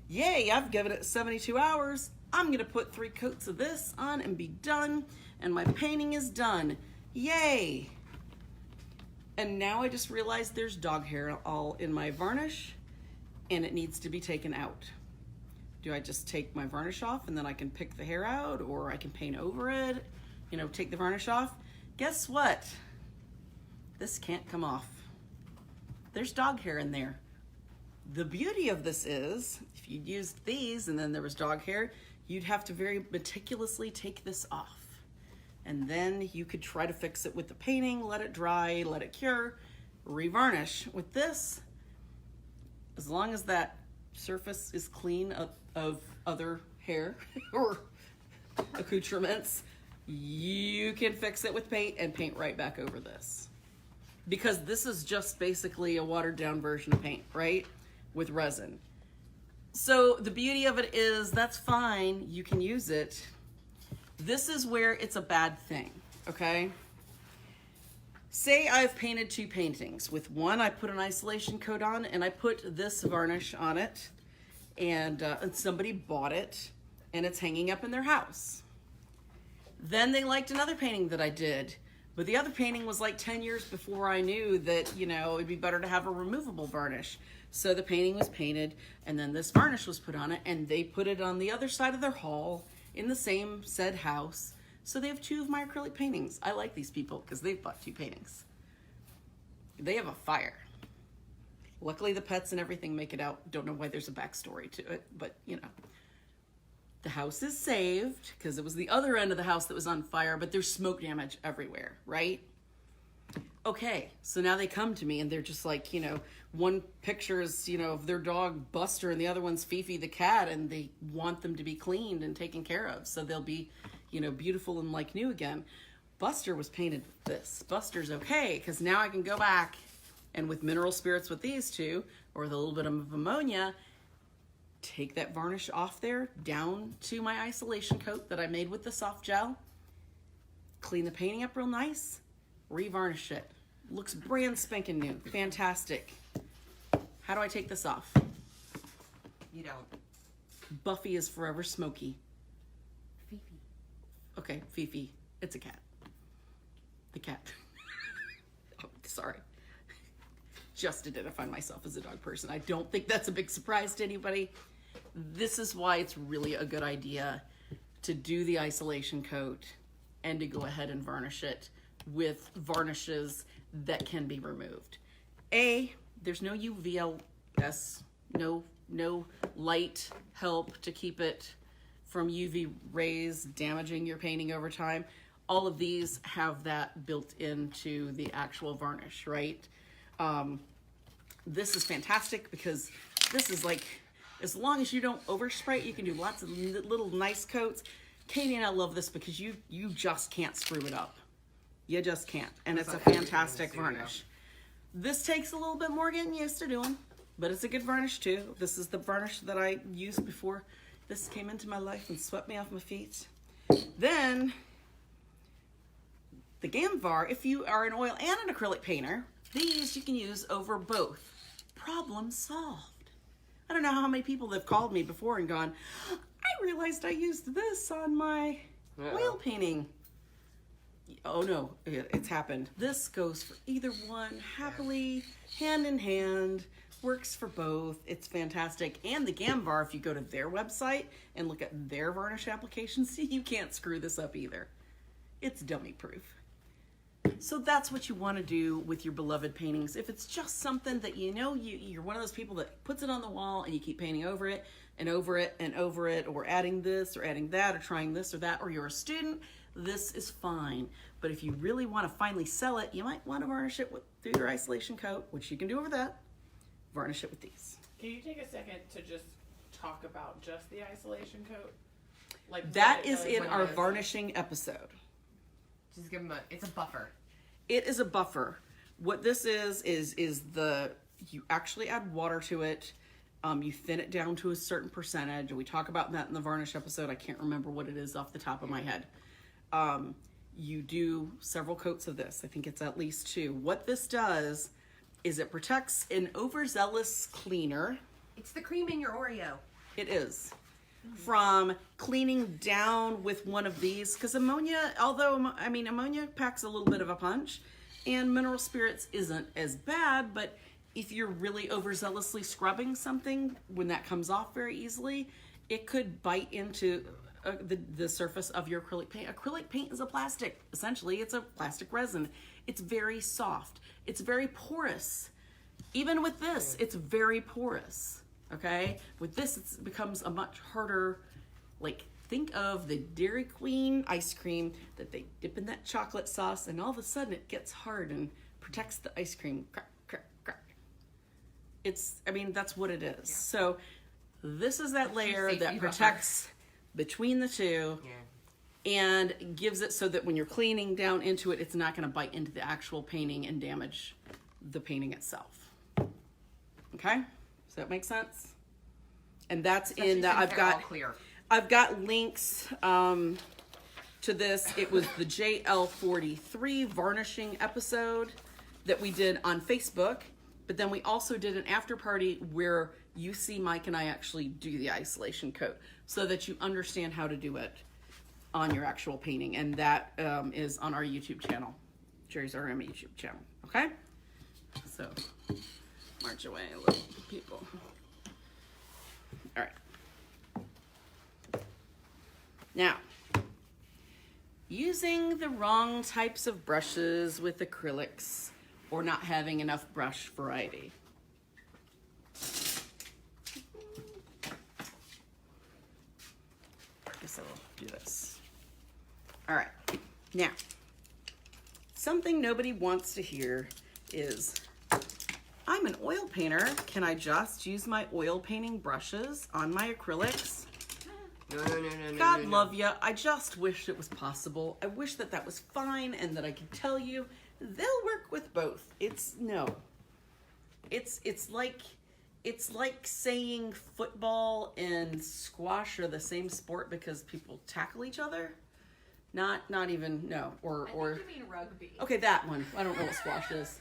yay, I've given it 72 hours. I'm gonna put 3 coats of this on and be done. And my painting is done. Yay. And now I just realized there's dog hair all in my varnish and it needs to be taken out. Do I just take my varnish off and then I can pick the hair out, or I can paint over it, take the varnish off? Guess what? This can't come off. There's dog hair in there. The beauty of this is, if you used these and then there was dog hair, you'd have to very meticulously take this off. And then you could try to fix it with the painting, let it dry, let it cure, revarnish. With this, as long as that surface is clean of other hair or accoutrements, you can fix it with paint and paint right back over this. Because this is just basically a watered down version of paint, right? With resin. So the beauty of it is, that's fine, you can use it. This is where it's a bad thing, okay? Say I've painted 2 paintings. With one, I put an isolation coat on and I put this varnish on it, and somebody bought it and it's hanging up in their house. Then they liked another painting that I did, but the other painting was like 10 years before I knew that, it'd be better to have a removable varnish. So the painting was painted and then this varnish was put on it, and they put it on the other side of their hall in the same said house. So they have 2 of my acrylic paintings. I like these people because they've bought 2 paintings. They have a fire. Luckily the pets and everything make it out. Don't know why there's a backstory to it, but the house is saved because it was the other end of the house that was on fire, but there's smoke damage everywhere, right? Okay, so now they come to me and they're just like, one picture is, of their dog Buster and the other one's Fifi the cat, and they want them to be cleaned and taken care of. So they'll be, you know, beautiful and like new again. Buster was painted with this. Buster's okay, because now I can go back and with mineral spirits with these two, or with a little bit of ammonia, take that varnish off there, down to my isolation coat that I made with the soft gel, clean the painting up real nice, revarnish it. Looks brand spanking new. Fantastic. How do I take this off?
You don't.
Buffy is forever smoky.
Fifi.
Okay, Fifi. It's a cat. The cat. Oh, sorry. Just identified myself as a dog person. I don't think that's a big surprise to anybody. This is why it's really a good idea to do the isolation coat and to go ahead and varnish it with varnishes that can be removed. There's no UVLS, no light help to keep it from UV rays damaging your painting over time. All of these have that built into the actual varnish, right? This is fantastic because this is like, as long as you don't overspray it, you can do lots of little nice coats. Katie and I love this because you just can't screw it up. You just can't. And it's a fantastic varnish. This takes a little bit more getting used to doing, but it's a good varnish too. This is the varnish that I used before this came into my life and swept me off my feet. Then, the Gamvar, if you are an oil and an acrylic painter, these you can use over both. Problem solved. I don't know how many people have called me before and gone, I realized I used this on my oil painting. Oh no, it's happened. This goes for either one happily, hand in hand, works for both. It's fantastic. And the Gamvar, if you go to their website and look at their varnish applications, see, you can't screw this up either. It's dummy proof. So that's what you want to do with your beloved paintings. If it's just something that you know you're one of those people that puts it on the wall and you keep painting over it and over it and over it, or adding this or adding that or trying this or that, or you're a student, this is fine. But if you really want to finally sell it, you might want to varnish it through your isolation coat, which you can do over that. Varnish it with these.
Can you take a second to just talk about just the isolation coat? Like
that is in our varnishing episode.
Just give them it's a buffer.
It is a buffer. What this is you actually add water to it. You thin it down to a certain percentage. We talk about that in the varnish episode. I can't remember what it is off the top of my head. You do several coats of this. I think it's at least 2. What this does is it protects an overzealous cleaner.
It's the cream in your Oreo.
It is. From cleaning down with one of these, because ammonia, although, I mean, ammonia packs a little bit of a punch, and mineral spirits isn't as bad, but if you're really overzealously scrubbing something, when that comes off very easily, it could bite into the surface of your acrylic paint. Acrylic paint is a plastic. Essentially, it's a plastic resin. It's very soft. It's very porous. Even with this, it's very porous. Okay? With this, it becomes a much harder, like, think of the Dairy Queen ice cream that they dip in that chocolate sauce, and all of a sudden it gets hard and protects the ice cream. Crack, crack, crack. It's, I mean, that's what it is. Yeah. So this is that layer that protects between the two and gives it so that when you're cleaning down into it, it's not going to bite into the actual painting and damage the painting itself. Okay? Does that make sense? And that's in the, I've got links to this. It was the JL43 varnishing episode that we did on Facebook, but then we also did an after party where you see Mike and I actually do the isolation coat so that you understand how to do it on your actual painting. And that is on our YouTube channel, Jerry's RM YouTube channel. Okay? So, march away, little people. All right. Now, using the wrong types of brushes with acrylics or not having enough brush variety. I guess I will do this. All right. Now, something nobody wants to hear is, I'm an oil painter. Can I just use my oil painting brushes on my acrylics?
No.
God love ya. I just wish it was possible. I wish that was fine and that I could tell you they'll work with both. It's like saying football and squash are the same sport because people tackle each other. Not even no or
I think you mean rugby.
okay, that one. I don't know what squash is.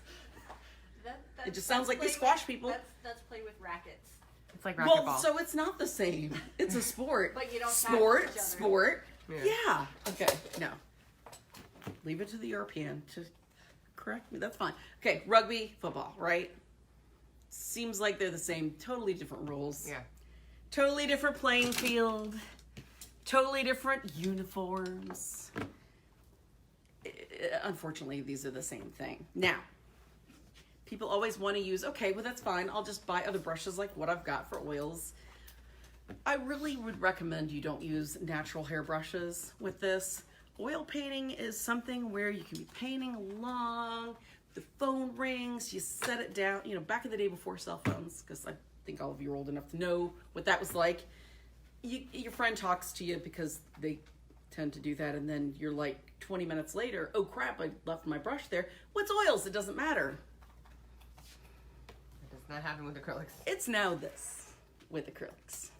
It just sounds like they squash people.
That's played with rackets.
It's like racquetball.
Well, so it's not the same. It's a sport.
But you don't tackle each other.
Sport.
Yeah.
Yeah. Okay. No. Leave it to the European to correct me. That's fine. Okay. Rugby, football, right? Seems like they're the same. Totally different rules.
Yeah.
Totally different playing field. Totally different uniforms. Unfortunately, these are the same thing. Now, people always want to use, okay, well, that's fine. I'll just buy other brushes like what I've got for oils. I really would recommend you don't use natural hair brushes with this. Oil painting is something where you can be painting along, the phone rings, you set it down, back in the day before cell phones, because I think all of you are old enough to know what that was like. Your friend talks to you because they tend to do that, and then you're like 20 minutes later, oh crap, I left my brush there. What's oils? It doesn't matter.
It does not happen with acrylics.
It's now this with acrylics.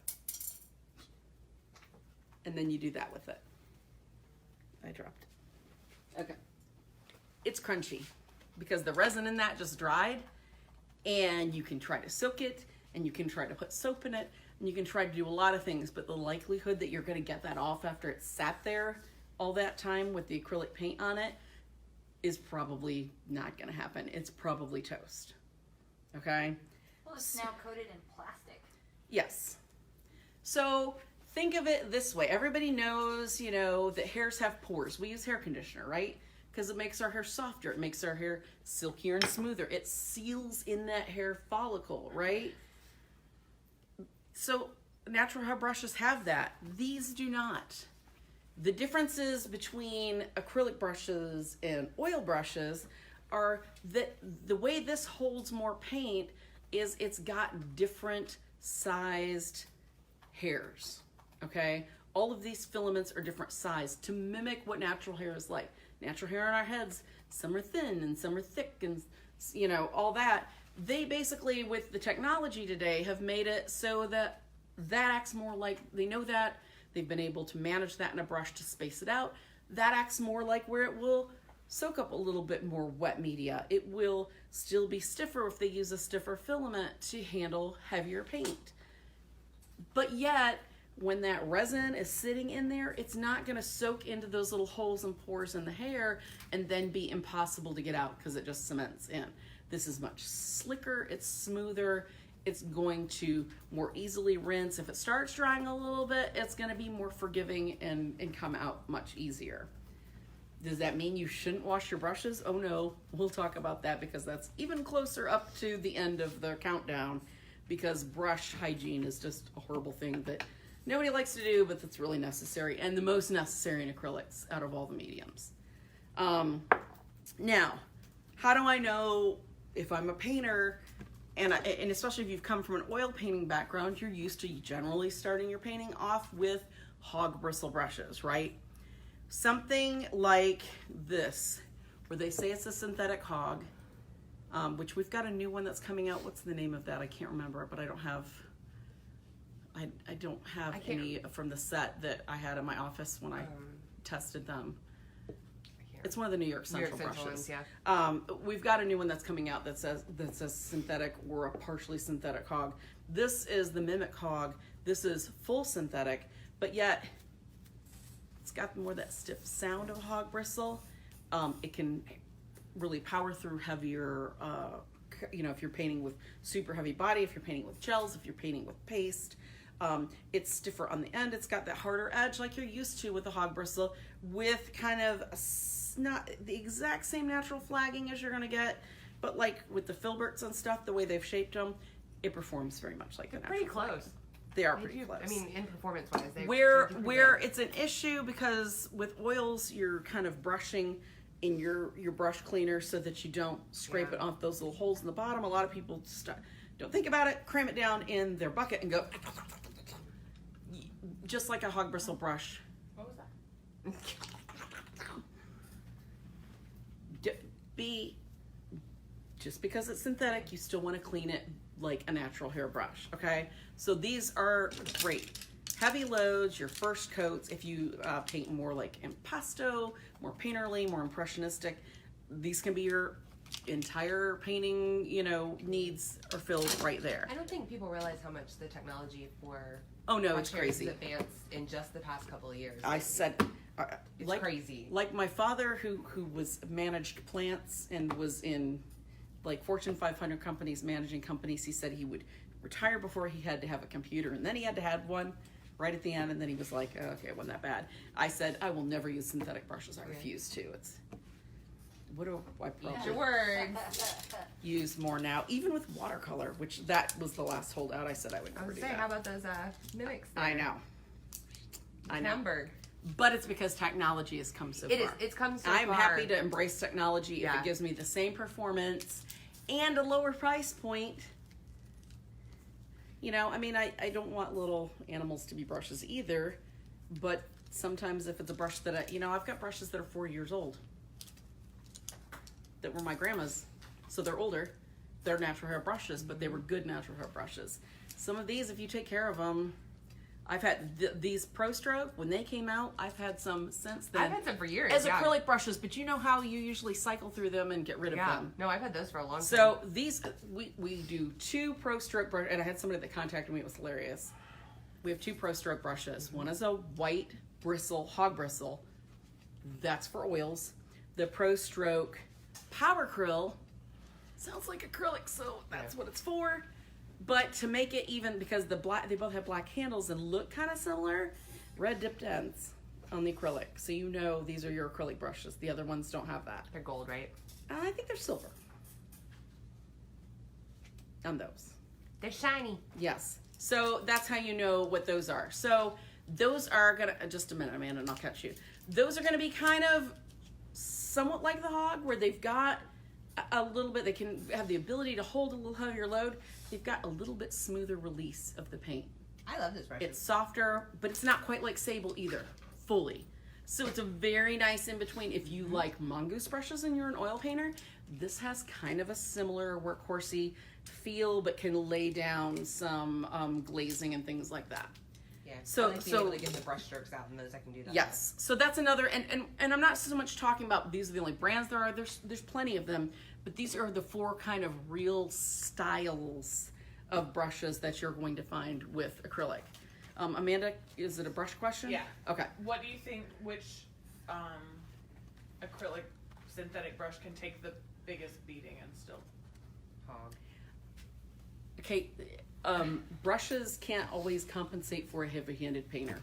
And then you do that with it. I dropped it. Okay. It's crunchy because the resin in that just dried, and you can try to soak it, and you can try to put soap in it, and you can try to do a lot of things, but the likelihood that you're going to get that off after it's sat there all that time with the acrylic paint on it is probably not going to happen. It's probably toast. Okay?
Well, it's now coated in plastic.
Yes. So think of it this way. Everybody knows, that hairs have pores. We use hair conditioner, right? Because it makes our hair softer. It makes our hair silkier and smoother. It seals in that hair follicle, right? So natural hair brushes have that. These do not. The differences between acrylic brushes and oil brushes are that the way this holds more paint is it's got different sized hairs, okay? All of these filaments are different size to mimic what natural hair is like. Natural hair on our heads, some are thin and some are thick and, all that. They basically, with the technology today, have made it so that acts more like, they know that, they've been able to manage that in a brush to space it out. That acts more like where it will soak up a little bit more wet media. It will still be stiffer if they use a stiffer filament to handle heavier paint. But yet, when that resin is sitting in there, it's not going to soak into those little holes and pores in the hair and then be impossible to get out because it just cements in. This is much slicker, it's smoother, it's going to more easily rinse. If it starts drying a little bit, it's going to be more forgiving and come out much easier. Does that mean you shouldn't wash your brushes? Oh no, we'll talk about that because that's even closer up to the end of the countdown, because brush hygiene is just a horrible thing that nobody likes to do, but that's really necessary, and the most necessary in acrylics out of all the mediums. Now, how do I know if I'm a painter, and especially if you've come from an oil painting background, you're used to generally starting your painting off with hog bristle brushes, right? Something like this, where they say it's a synthetic hog, which we've got a new one that's coming out. What's the name of that? I can't remember it, but I don't have any from the set that I had in my office when I tested them. It's one of the New York Central brushes.
Ones, yeah.
We've got a new one that's coming out that says synthetic or a partially synthetic hog. This is the mimic hog. This is full synthetic, but yet it's got more that stiff sound of hog bristle. It can really power through heavier, if you're painting with super heavy body, if you're painting with gels, if you're painting with paste. It's stiffer on the end. It's got that harder edge like you're used to with the hog bristle, with kind of not the exact same natural flagging as you're going to get, but like with the filberts and stuff, the way they've shaped them, it performs very much like a natural
pretty close.
flag. They are pretty close.
I mean, in performance-wise,
where it's an issue, because with oils, you're kind of brushing in your brush cleaner so that you don't scrape it off those little holes in the bottom. A lot of people don't think about it, cram it down in their bucket and go. just like a hog bristle brush.
What was that?
Just because it's synthetic, you still want to clean it like a natural hairbrush, okay? So these are great. Heavy loads, your first coats, if you paint more like impasto, more painterly, more impressionistic, these can be your entire painting, you know, needs are filled right there.
I don't think people realize how much the technology for
Oh no,
brush
it's
hairs
crazy.
has advanced in just the past couple of years.
I said,
It's
like,
crazy.
Like my father, who was managed plants and was in like Fortune 500 companies, managing companies. He said he would retire before he had to have a computer, and then he had to have one right at the end, and then he was like, oh, okay, it wasn't that bad. I said, I will never use synthetic brushes. I refuse to. It's what do I
Eat
probably
your words.
use more now, even with watercolor, which that was the last holdout. I said I would
I
never
was
do
saying,
that.
how about those mimics?
I know. I know.
Hamburg.
But it's because technology has come so
It
far.
is. It's come so
I'm
far.
happy to embrace technology if
Yeah.
it gives me the same performance and a lower price point. You know, I mean, I don't want little animals to be brushes either, but sometimes if it's a brush that I've got brushes that are 4 years old that were my grandma's, so they're older. They're natural hair brushes, but they were good natural hair brushes. Some of these, if you take care of them, I've had these Pro Stroke, when they came out, I've had some since then.
I've had some for years.
As
yeah.
acrylic brushes, but you know how you usually cycle through them and get rid of
Yeah.
them.
No, I've had those for a long time.
So these, we do 2 Pro Stroke brushes, and I had somebody that contacted me, it was hilarious. We have 2 Pro Stroke brushes. One is a white bristle, hog bristle. That's for oils. The Pro Stroke Power Krill sounds like acrylic, so that's what it's for. But to make it even, because they both have black handles and look kind of similar, red dipped ends on the acrylic. So you know these are your acrylic brushes. The other ones don't have that.
They're gold, right?
I think they're silver on those.
They're shiny.
Yes. So that's how you know what those are. So those are gonna, just a minute, Amanda, and I'll catch you. Those are gonna be kind of somewhat like the hog, where they've got a little bit, they can have the ability to hold a little heavier load. They've got a little bit smoother release of the paint.
I love this brush.
It's softer, but it's not quite like sable either, fully. So it's a very nice in between. If you like mongoose brushes and you're an oil painter, this has kind of a similar workhorsey feel, but can lay down some glazing and things like that.
Yeah.
So-
I like being
so-
able to get the brush strokes out in those. I can do that.
Yes. So that's another, and I'm not so much talking about these are the only brands there are. There's plenty of them, but these are the 4 kind of real styles of brushes that you're going to find with acrylic. Amanda, is it a brush question?
Yeah.
Okay.
What do you think? Which acrylic synthetic brush can take the biggest beating and still?
Hog.
Okay. Brushes can't always compensate for a heavy-handed painter.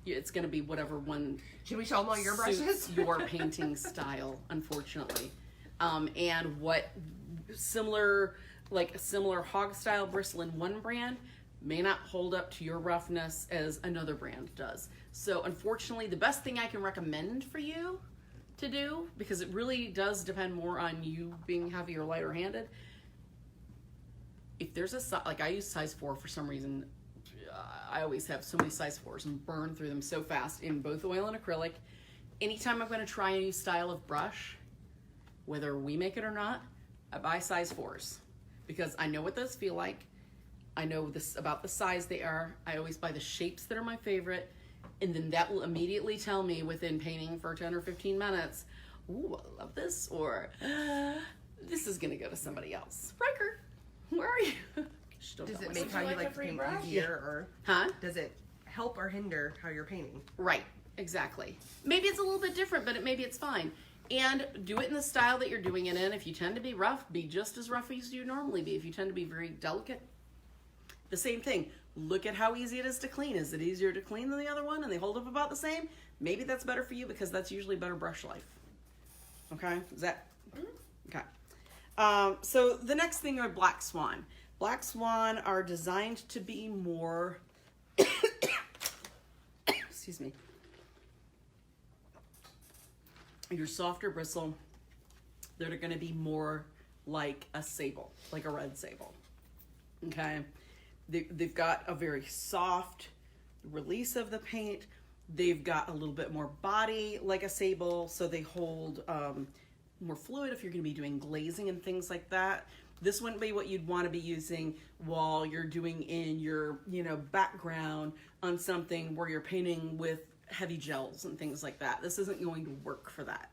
It's going to be whatever one
Should we show them all your brushes?
suits your painting style, unfortunately. And what similar hog style bristle in one brand may not hold up to your roughness as another brand does. So unfortunately, the best thing I can recommend for you to do, because it really does depend more on you being heavy or lighter handed, if there's I use size 4 for some reason. I always have so many size 4s and burn through them so fast in both oil and acrylic. Anytime I'm going to try a new style of brush, whether we make it or not, I buy size 4s because I know what those feel like. I know this about the size they are. I always buy the shapes that are my favorite, and then that will immediately tell me within painting for 10 or 15 minutes, ooh, I love this, or this is going to go to somebody else. Riker, where are you?
Does it make
Would
how
you
you
like a
like to
free
paint
brush?
easier, or
Huh?
does it help or hinder how you're painting?
Right, exactly. Maybe it's a little bit different, but maybe it's fine. And do it in the style that you're doing it in. If you tend to be rough, be just as rough as you normally be. If you tend to be very delicate, the same thing. Look at how easy it is to clean. Is it easier to clean than the other one and they hold up about the same? Maybe that's better for you because that's usually better brush life. Okay, is that? Okay. So the next thing are Black Swan. Black Swan are designed to be more, excuse me, your softer bristle. They're going to be more like a sable, like a red sable. Okay. They've got a very soft, release of the paint. They've got a little bit more body like a sable, so they hold more fluid if you're going to be doing glazing and things like that. This wouldn't be what you'd want to be using while you're doing in your, background on something where you're painting with heavy gels and things like that. This isn't going to work for that.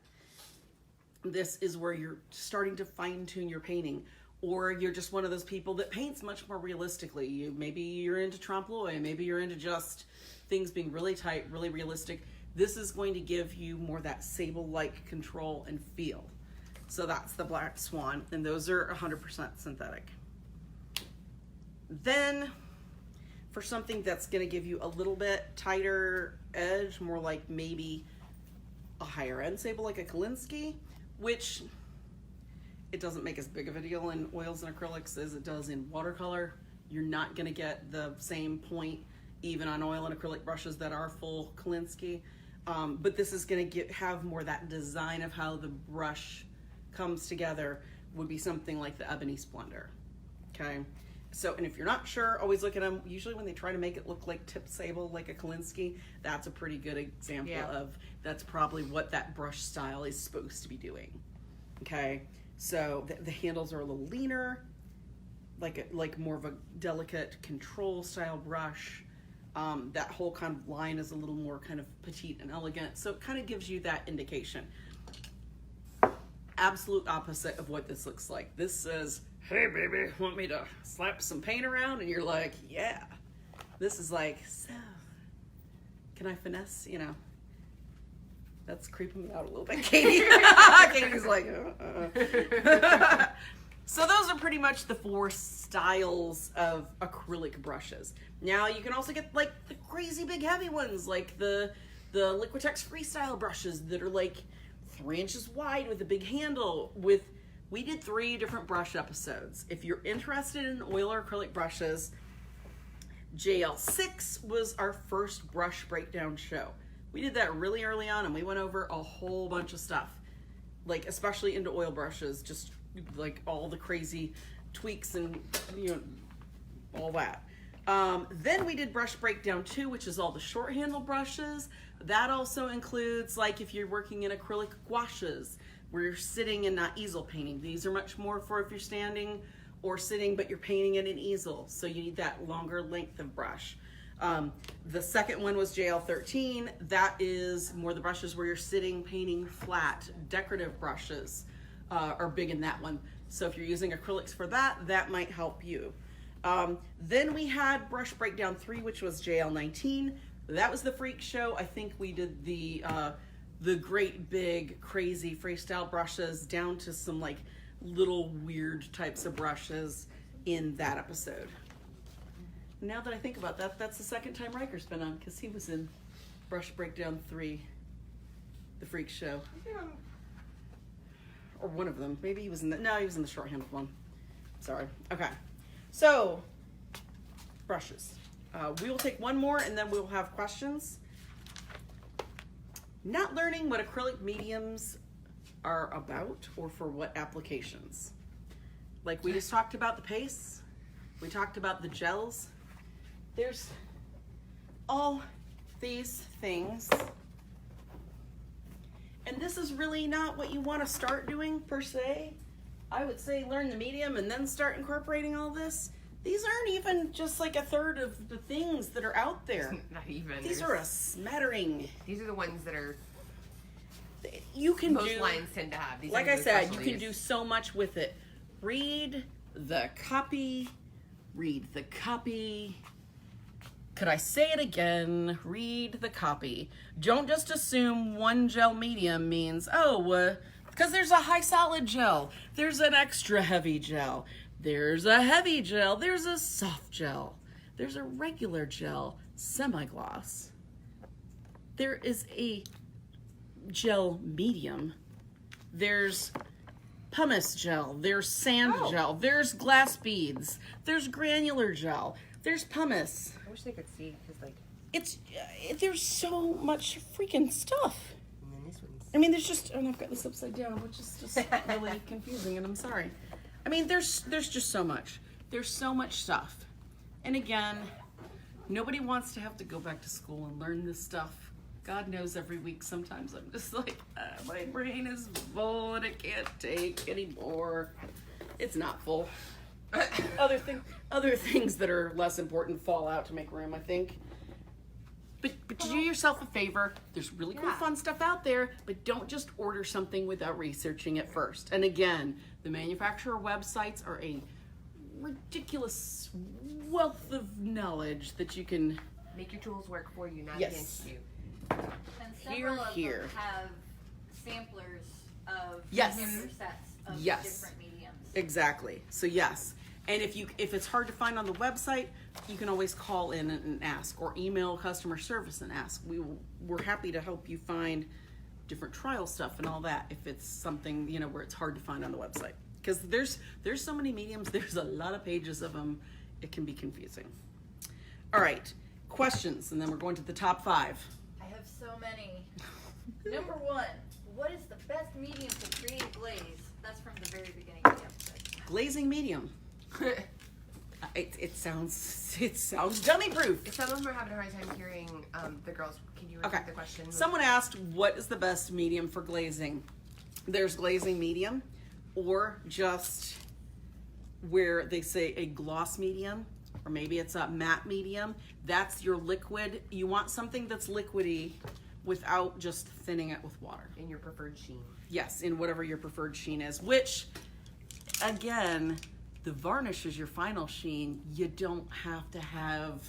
This is where you're starting to fine tune your painting, or you're just one of those people that paints much more realistically. Maybe you're into trompe l'oeil, maybe you're into just things being really tight, really realistic. This is going to give you more that sable-like control and feel. So that's the Black Swan, and those are 100% synthetic. Then, for something that's going to give you a little bit tighter edge, more like maybe a higher end sable like a Kolinsky, which it doesn't make as big of a deal in oils and acrylics as it does in watercolor. You're not going to get the same point even on oil and acrylic brushes that are full Kolinsky, but this is going to have more that design of how the brush comes together. Would be something like the Ebony Splendor. Okay, so, and if you're not sure, always look at them. Usually when they try to make it look like tip sable like a Kolinsky, that's a pretty good example of that's probably what that brush style is supposed to be doing. Okay, so the handles are a little leaner, like more of a delicate control style brush. That whole kind of line is a little more kind of petite and elegant, so it kind of gives you that indication. Absolute opposite of what this looks like. This says, hey baby, want me to slap some paint around? And you're like, yeah. This is like, so, can I finesse? That's creeping me out a little bit, Katie. Katie's like, So those are pretty much the 4 styles of acrylic brushes. Now you can also get like the crazy big heavy ones, like the Liquitex Freestyle brushes that are like 3 inches wide with a big handle. We did 3 different brush episodes. If you're interested in oil or acrylic brushes, JL6 was our first brush breakdown show. We did that really early on, and we went over a whole bunch of stuff, like especially into oil brushes, just like all the crazy tweaks and all that. Then we did brush breakdown 2, which is all the short handle brushes. That also includes like if you're working in acrylic gouaches where you're sitting and not easel painting. These are much more for if you're standing or sitting but you're painting in an easel, so you need that longer length of brush. The second one was JL13. That is more the brushes where you're sitting painting flat. Decorative brushes are big in that one, so if you're using acrylics for that, that might help you. Then we had brush breakdown 3, which was JL19. That was the freak show. I think we did the great big crazy freestyle brushes down to some like little weird types of brushes in that episode. Now that I think about that, that's the second time Riker's been on, because he was in brush breakdown 3, the freak show. Or one of them. Maybe he was in he was in the short-handled one. Sorry. Okay. So, brushes. We will take one more and then we'll have questions. Not learning what acrylic mediums are about or for what applications. Like we just talked about the pastes. We talked about the gels. There's all these things. And this is really not what you want to start doing per se. I would say learn the medium and then start incorporating all this. These aren't even just like a third of the things that are out there.
Not even.
These are a smattering.
These are the ones that are.
You can
most
do.
lines tend to have. These
like
are
I
the
said, you
specialties.
can do so much with it. Read the copy. Read the copy. Could I say it again? Read the copy. Don't just assume one gel medium means, because there's a high solid gel. There's an extra heavy gel. There's a heavy gel. There's a soft gel. There's a regular gel, semi-gloss. There is a gel medium. There's pumice gel. There's sand gel. There's glass beads. There's granular gel. There's pumice.
I wish they could see, because like.
There's so much freaking stuff.
And then this one's.
I mean, there's just, and I've got this upside down, which is just really confusing, and I'm sorry. I mean, there's just so much. There's so much stuff. And again, Nobody wants to have to go back to school and learn this stuff. God knows every week sometimes I'm just like, my brain is full and it can't take anymore. It's not full. Other things that are less important fall out to make room, I think. But do yourself a favor. There's really cool, fun stuff out there, but don't just order something without researching it first. And again, the manufacturer websites are a ridiculous wealth of knowledge that you can
Make your tools work for you, not
Yes.
against you.
And several of
Here.
them have samplers of
Yes.
sampler sets of
Yes.
different mediums.
Exactly. So yes. And if it's hard to find on the website, you can always call in and ask, or email customer service and ask. We're happy to help you find different trial stuff and all that if it's something, where it's hard to find on the website. Because there's so many mediums, there's a lot of pages of them. It can be confusing. All right, questions, and then we're going to the top 5.
I have so many. Number 1, what is the best medium to create glaze? That's from the very beginning of the episode.
Glazing medium. It sounds dummy proof.
Some of them are having a hard time hearing the girls. Can you repeat the question?
Someone asked, what is the best medium for glazing? There's glazing medium, or just where they say a gloss medium, or maybe it's a matte medium. That's your liquid. You want something that's liquidy without just thinning it with water.
In your preferred sheen.
Yes, in whatever your preferred sheen is, which, again, the varnish is your final sheen. You don't have to have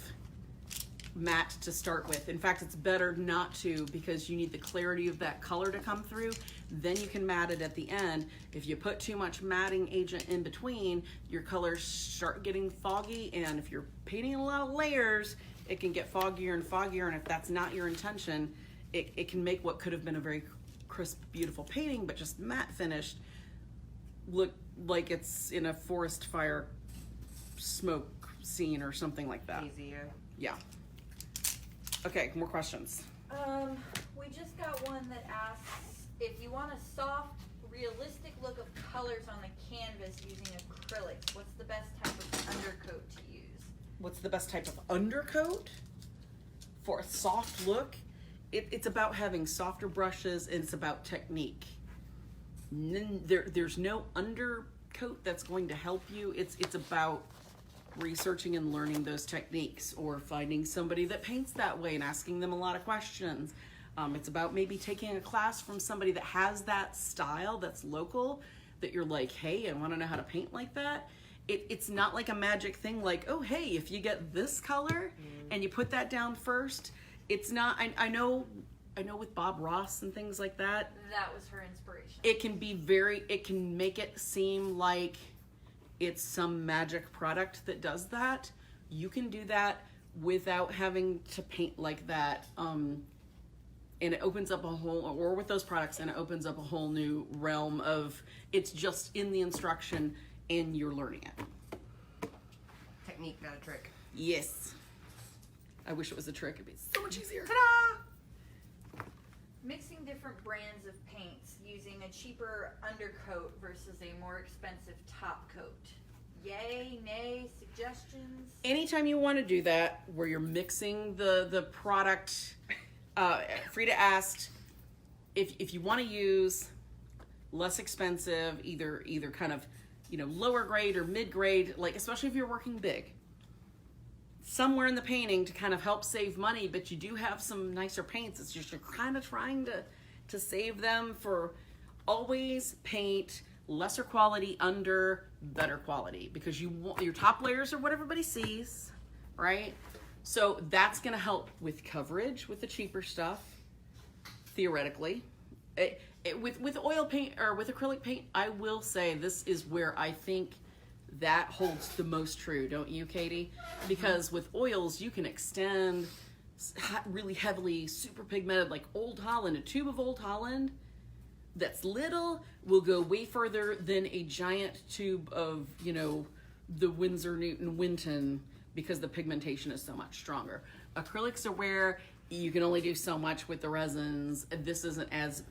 matte to start with. In fact, it's better not to, because you need the clarity of that color to come through. Then you can matte it at the end. If you put too much matting agent in between, your colors start getting foggy, and if you're painting a lot of layers, it can get foggier and foggier, and if that's not your intention, it can make what could have been a very crisp, beautiful painting, but just matte finished, look like it's in a forest fire smoke scene or something like that.
Easier.
Yeah. Okay, more questions.
We just got one that asks if you want a soft, realistic look of colors on the canvas using acrylics, what's the best type of undercoat to use?
What's the best type of undercoat for a soft look? It's about having softer brushes, and it's about technique. There's no undercoat that's going to help you. It's about researching and learning those techniques, or finding somebody that paints that way and asking them a lot of questions. It's about maybe taking a class from somebody that has that style that's local, that you're like, hey, I want to know how to paint like that. It's not like a magic thing like, oh, hey, if you get this color and you put that down first. It's not, I know with Bob Ross and things like that.
That was her inspiration.
It can make it seem like it's some magic product that does that. You can do that without having to paint like that. And it opens up or with those products, and it opens up a whole new realm of, it's just in the instruction and you're learning it.
Technique, not a trick.
Yes. I wish it was a trick. It'd be so much easier.
Ta-da!
Mixing different brands of paints using a cheaper undercoat versus a more expensive top coat. Yay, nay, suggestions?
Anytime you want to do that, where you're mixing the product, Frida asked if you want to use less expensive, either kind of, lower grade or mid grade, like especially if you're working big, somewhere in the painting to kind of help save money, but you do have some nicer paints. It's just you're kind of trying to save them. For always paint lesser quality under better quality, because you want your top layers are what everybody sees, right? So that's going to help with coverage with the cheaper stuff, theoretically. With oil paint or with acrylic paint, I will say this is where I think that holds the most true, don't you, Katie? Because with oils, you can extend really heavily, super pigmented, like Old Holland. A tube of Old Holland that's little will go way further than a giant tube of, the Winsor Newton Winton, because the pigmentation is so much stronger. Acrylics are where you can only do so much with the resins. This isn't as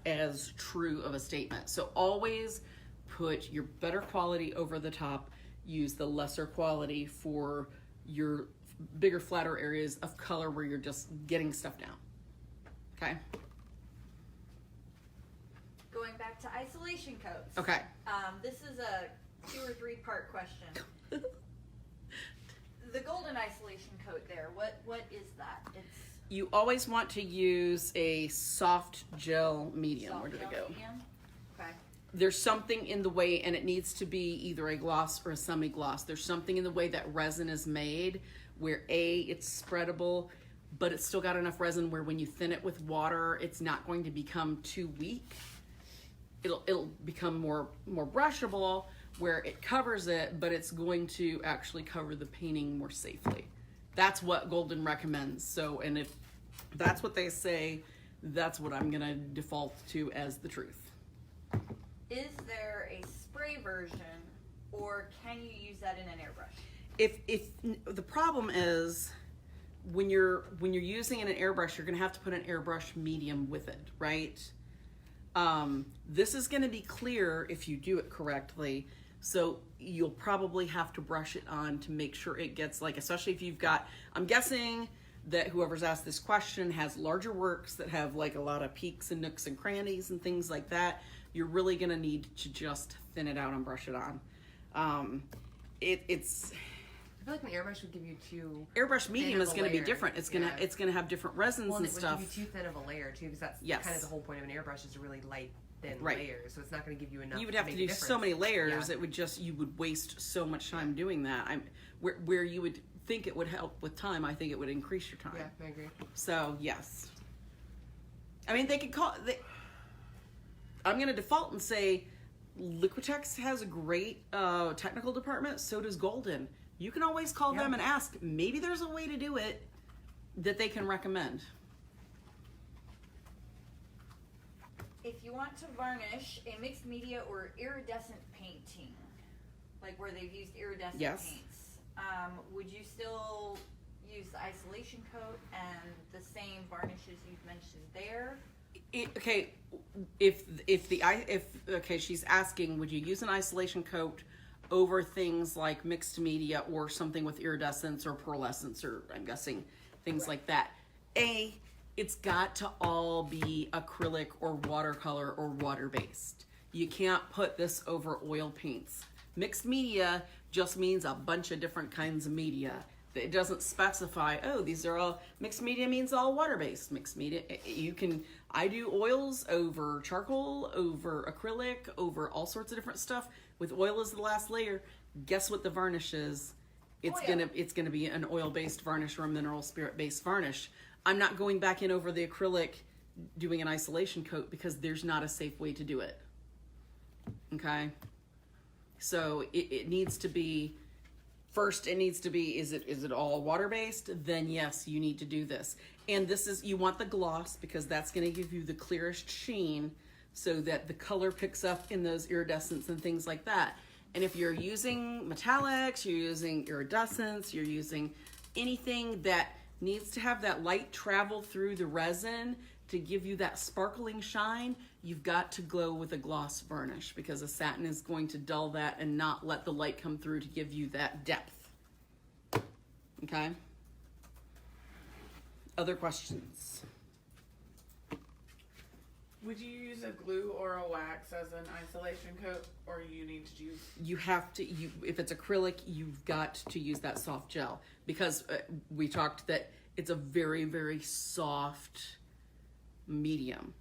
true of a statement. So always put your better quality over the top. Use the lesser quality for your bigger, flatter areas of color where you're just getting stuff down. Okay.
Going back to isolation coats.
Okay.
This is a 2 or 3 part question. The golden isolation coat there, what is that? It's
You always want to use a soft gel medium.
soft
Where did
gel
it go?
medium? Okay.
There's something in the way, and it needs to be either a gloss or a semi-gloss. There's something in the way that resin is made where it's spreadable, but it's still got enough resin where when you thin it with water, it's not going to become too weak. It'll become more brushable where it covers it, but it's going to actually cover the painting more safely. That's what Golden recommends. So, and if that's what they say, that's what I'm gonna default to as the truth.
Is there a spray version, or can you use that in an airbrush?
If the problem is when you're using an airbrush, you're gonna have to put an airbrush medium with it, right? This is gonna be clear if you do it correctly. So you'll probably have to brush it on to make sure it gets, like, especially if you've got, I'm guessing that whoever's asked this question has larger works that have like a lot of peaks and nooks and crannies and things like that. You're really gonna need to just thin it out and brush it on. It's
I feel like an airbrush would give you too.
airbrush medium
thin
is
of a
going to be
layer.
different. It's
Yeah.
gonna have different resins
Well,
and
it would
stuff.
give you too thin of a layer too, because that's
Yes.
kind of the whole point of an airbrush is a really light, thin
Right.
layer. So it's not going to give you enough.
You would have to
make
do
a
so
difference.
many layers.
Yeah.
It would just, you would waste so much time doing that. Where you would think it would help with time, I think it would increase your time.
Yeah, I agree.
So yes, I mean they could call. I'm going to default and say Liquitex has a great technical department. So does Golden. You can always call them and ask. Maybe there's a way to do it that they can recommend.
If you want to varnish a mixed media or iridescent painting, like where they've used iridescent
Yes.
paints, would you still use the isolation coat and the same varnishes you've mentioned there?
She's asking, would you use an isolation coat over things like mixed media or something with iridescence or pearlescence, or I'm guessing things like that? It's got to all be acrylic or watercolor or water-based. You can't put this over oil paints. Mixed media just means a bunch of different kinds of media. It doesn't specify, oh, these are all, mixed media means all water-based. Mixed media, I do oils over charcoal, over acrylic, over all sorts of different stuff. With oil as the last layer, guess what the varnish is? It's gonna be an oil-based varnish or a mineral spirit-based varnish. I'm not going back in over the acrylic doing an isolation coat because there's not a safe way to do it. Okay? So it needs to be, first it needs to be, is it all water-based? Then yes, you need to do this. And this is, you want the gloss because that's going to give you the clearest sheen so that the color picks up in those iridescence and things like that. And if you're using metallics, you're using iridescence, you're using anything that needs to have that light travel through the resin to give you that sparkling shine, you've got to go with a gloss varnish because a satin is going to dull that and not let the light come through to give you that depth. Okay? Other questions?
Would you use a glue or a wax as an isolation coat, or you need to use?
You have to, if it's acrylic, you've got to use that soft gel because we talked that it's a very, very soft medium.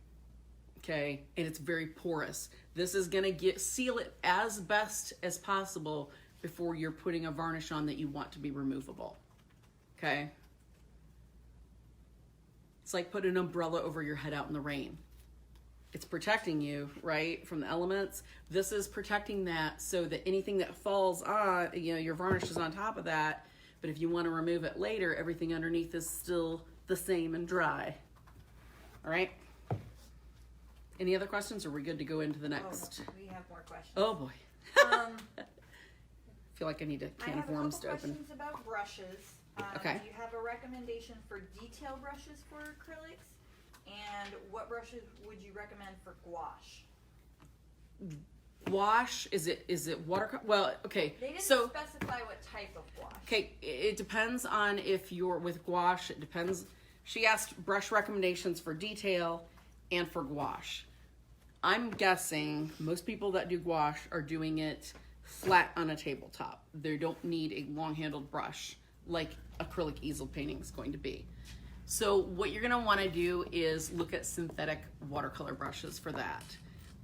Okay, and it's very porous. This is gonna seal it as best as possible before you're putting a varnish on that you want to be removable. Okay, it's like putting an umbrella over your head out in the rain. It's protecting you, right, from the elements. This is protecting that so that anything that falls on, your varnish is on top of that. But if you want to remove it later, everything underneath is still the same and dry. All right. Any other questions, or are we good to go into the next?
Oh, we have more questions.
Oh boy.
I
feel like I need a can of worms to open.
questions about brushes.
Okay.
Do you have a recommendation for detail brushes for acrylics? And what brushes would you recommend for gouache?
Gouache, is it watercolor? Well, okay.
They didn't
So
specify what type of gouache.
okay, it depends on if you're with gouache. It depends. She asked brush recommendations for detail and for gouache. I'm guessing most people that do gouache are doing it flat on a tabletop. They don't need a long-handled brush like acrylic easel painting is going to be. So what you're going to want to do is look at synthetic watercolor brushes for that.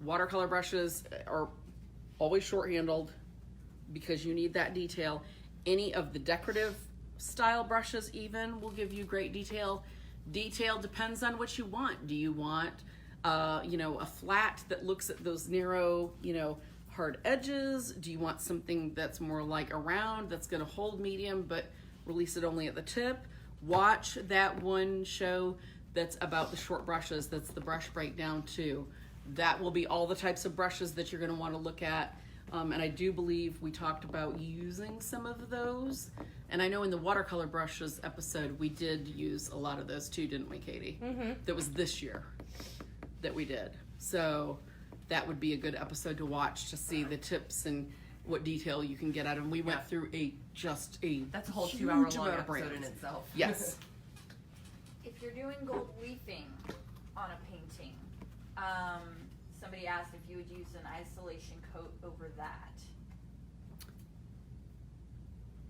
Watercolor brushes are always short-handled because you need that detail. Any of the decorative style brushes even will give you great detail. Detail depends on what you want. Do you want, a flat that looks at those narrow, hard edges? Do you want something that's more like a round that's going to hold medium but release it only at the tip? Watch that one show that's about the short brushes. That's the brush breakdown too. That will be all the types of brushes that you're going to want to look at. And I do believe we talked about using some of those. And I know in the watercolor brushes episode, we did use a lot of those too, didn't we, Katie? Mm-hmm. That was this year that we did. So that would be a good episode to watch to see the tips and what detail you can get out of them. We went through
that's a whole
huge
2-hour long
amount of
episode
brands.
in itself.
Yes.
If you're doing gold leafing on a painting, somebody asked if you would use an isolation coat over that.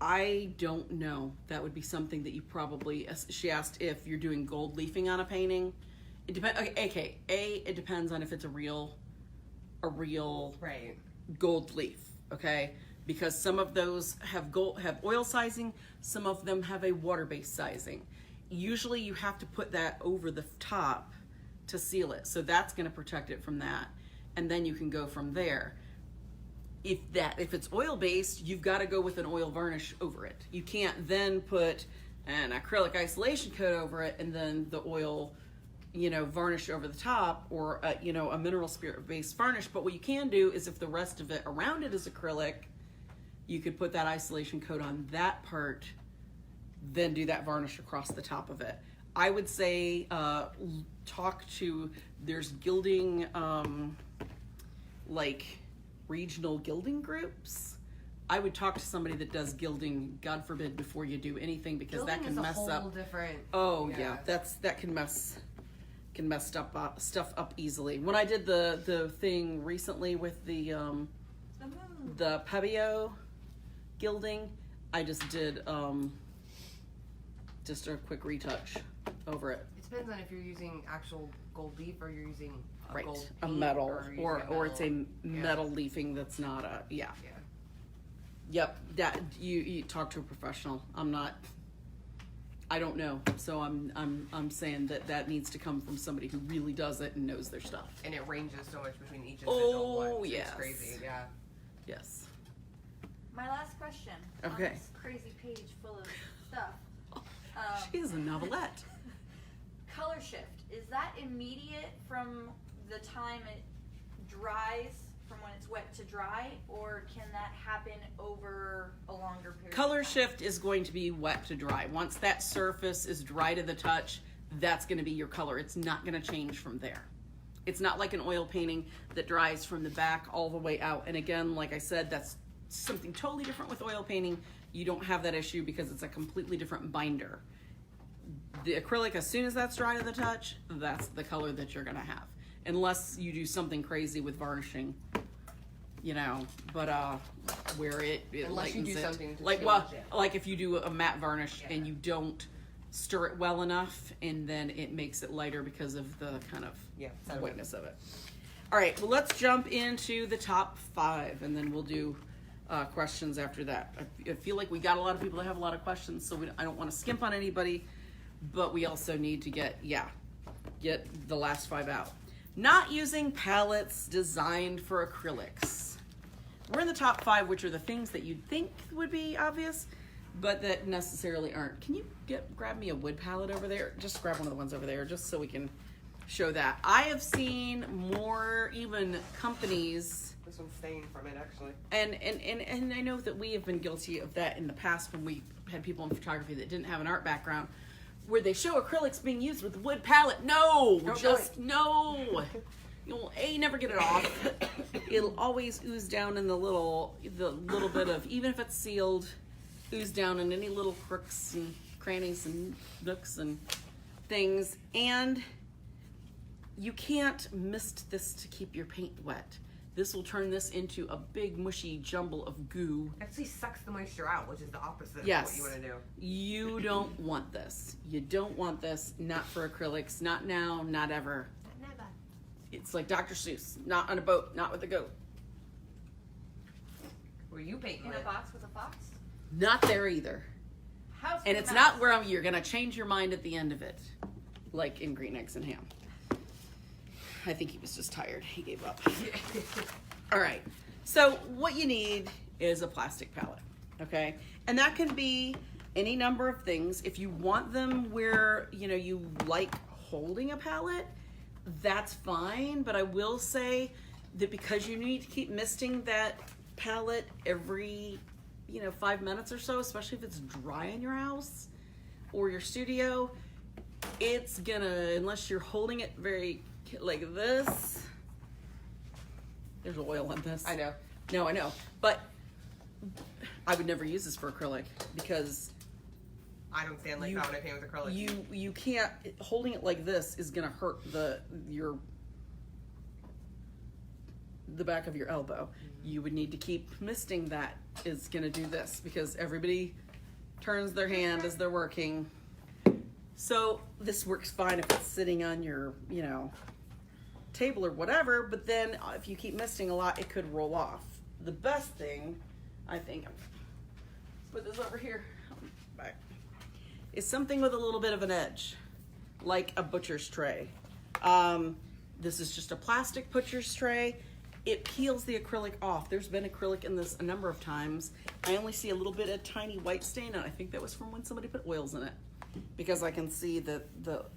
I don't know. That would be something that you probably. She asked if you're doing gold leafing on a painting. It depends. Okay. It depends on if it's a real
Right.
gold leaf. Okay, because some of those have oil sizing. Some of them have a water-based sizing. Usually, you have to put that over the top to seal it. So that's going to protect it from that, and then you can go from there. If it's oil-based, you've got to go with an oil varnish over it. You can't then put an acrylic isolation coat over it and then the oil, varnish over the top, or a mineral spirit-based varnish. But what you can do is, if the rest of it around it is acrylic, you could put that isolation coat on that part, then do that varnish across the top of it. I would say there's gilding, like regional gilding groups. I would talk to somebody that does gilding, God forbid, before you do anything, because
Gilding
that can
is a
mess
whole
up.
Different,
Oh yeah, that can mess stuff up easily. When I did the thing recently with the Pva gilding, I just did just a quick retouch over it.
It depends on if you're using actual gold leaf or you're using a gold
a
paint,
metal,
or
or it's a metal leafing that's not a
Yeah.
Yep, that you talk to a professional. I don't know. So I'm saying that needs to come from somebody who really does it and knows their stuff.
And it ranges so much between each individual one. So
yes.
It's crazy, yeah.
Yes.
My last question. On
Okay.
this crazy page full of stuff.
She is a novelette.
Color shift, is that immediate from the time it dries, from when it's wet to dry, or can that happen over a longer period?
Color shift is going to be wet to dry. Once that surface is dry to the touch, that's going to be your color. It's not going to change from there. It's not like an oil painting that dries from the back all the way out. And again, like I said, that's something totally different with oil painting. You don't have that issue because it's a completely different binder. The acrylic, as soon as that's dry to the touch, that's the color that you're going to have. Unless you do something crazy with varnishing, but where it
Unless you
lightens
do
it.
something to
like
change
well,
it.
like if you do a matte varnish and you don't stir it well enough, and then it makes it lighter because of the kind of whiteness of it. All right, well, let's jump into the top 5, and then we'll do questions after that. I feel like we got a lot of people that have a lot of questions, so I don't want to skimp on anybody, but we also need to get the last 5 out. Not using palettes designed for acrylics. We're in the top 5, which are the things that you'd think would be obvious, but that necessarily aren't. Can you grab me a wood palette over there? Just grab one of the ones over there, just so we can show that. I have seen more even companies.
This one's stained from it, actually.
And I know that we have been guilty of that in the past when we had people in photography that didn't have an art background, where they show acrylics being used with wood palette. No. you'll never get it off. It'll always ooze down in the little bit of, even if it's sealed, ooze down in any little crooks and crannies and nooks and things. And you can't mist this to keep your paint wet. This will turn this into a big mushy jumble of goo.
Actually sucks the moisture out, which is the opposite
Yes.
of what you want to do.
You don't want this. You don't want this, not for acrylics, not now, not ever.
Never.
It's like Dr. Seuss, not on a boat, not with a goat.
Were you painting
In
it?
a box with a fox?
Not there either.
House
And
with
it's
a
not
mouse.
where you're gonna change your mind at the end of it, like in Green Eggs and Ham. I think he was just tired. He gave up. All right. So what you need is a plastic palette, okay? And that can be any number of things. If you want them where, you like holding a palette, that's fine. But I will say that because you need to keep misting that palette every, 5 minutes or so, especially if it's dry in your house or your studio, it's gonna, unless you're holding it very like this. There's oil on this.
I know.
No, I know. But I would never use this for acrylic because
I don't stand like that when I paint with acrylic.
you can't, holding it like this is gonna hurt the back of your elbow. You would need to keep misting that is gonna do this because everybody turns their hand as they're working. So this works fine if it's sitting on your, table or whatever, but then if you keep misting a lot, it could roll off. The best thing, I think, put this over here, back, is something with a little bit of an edge, like a butcher's tray. This is just a plastic butcher's tray. It peels the acrylic off. There's been acrylic in this a number of times. I only see a little bit of tiny white stain, and I think that was from when somebody put oils in it. Because I can see that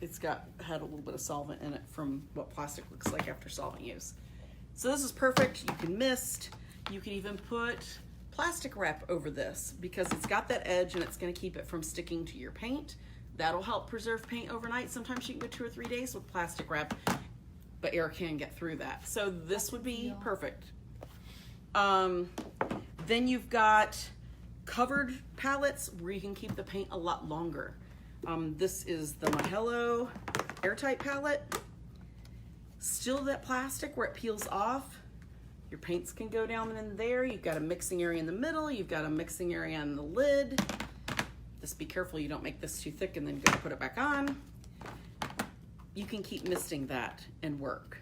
it's had a little bit of solvent in it from what plastic looks like after solvent use. So this is perfect. You can mist. You can even put plastic wrap over this because it's got that edge and it's going to keep it from sticking to your paint. That'll help preserve paint overnight. Sometimes you can go 2 or 3 days with plastic wrap, but air can get through that. So this would be perfect. Then you've got covered palettes where you can keep the paint a lot longer. This is the My Hello airtight palette. Still that plastic where it peels off. Your paints can go down in there. You've got a mixing area in the middle. You've got a mixing area on the lid. Just be careful you don't make this too thick and then go put it back on. You can keep misting that and work.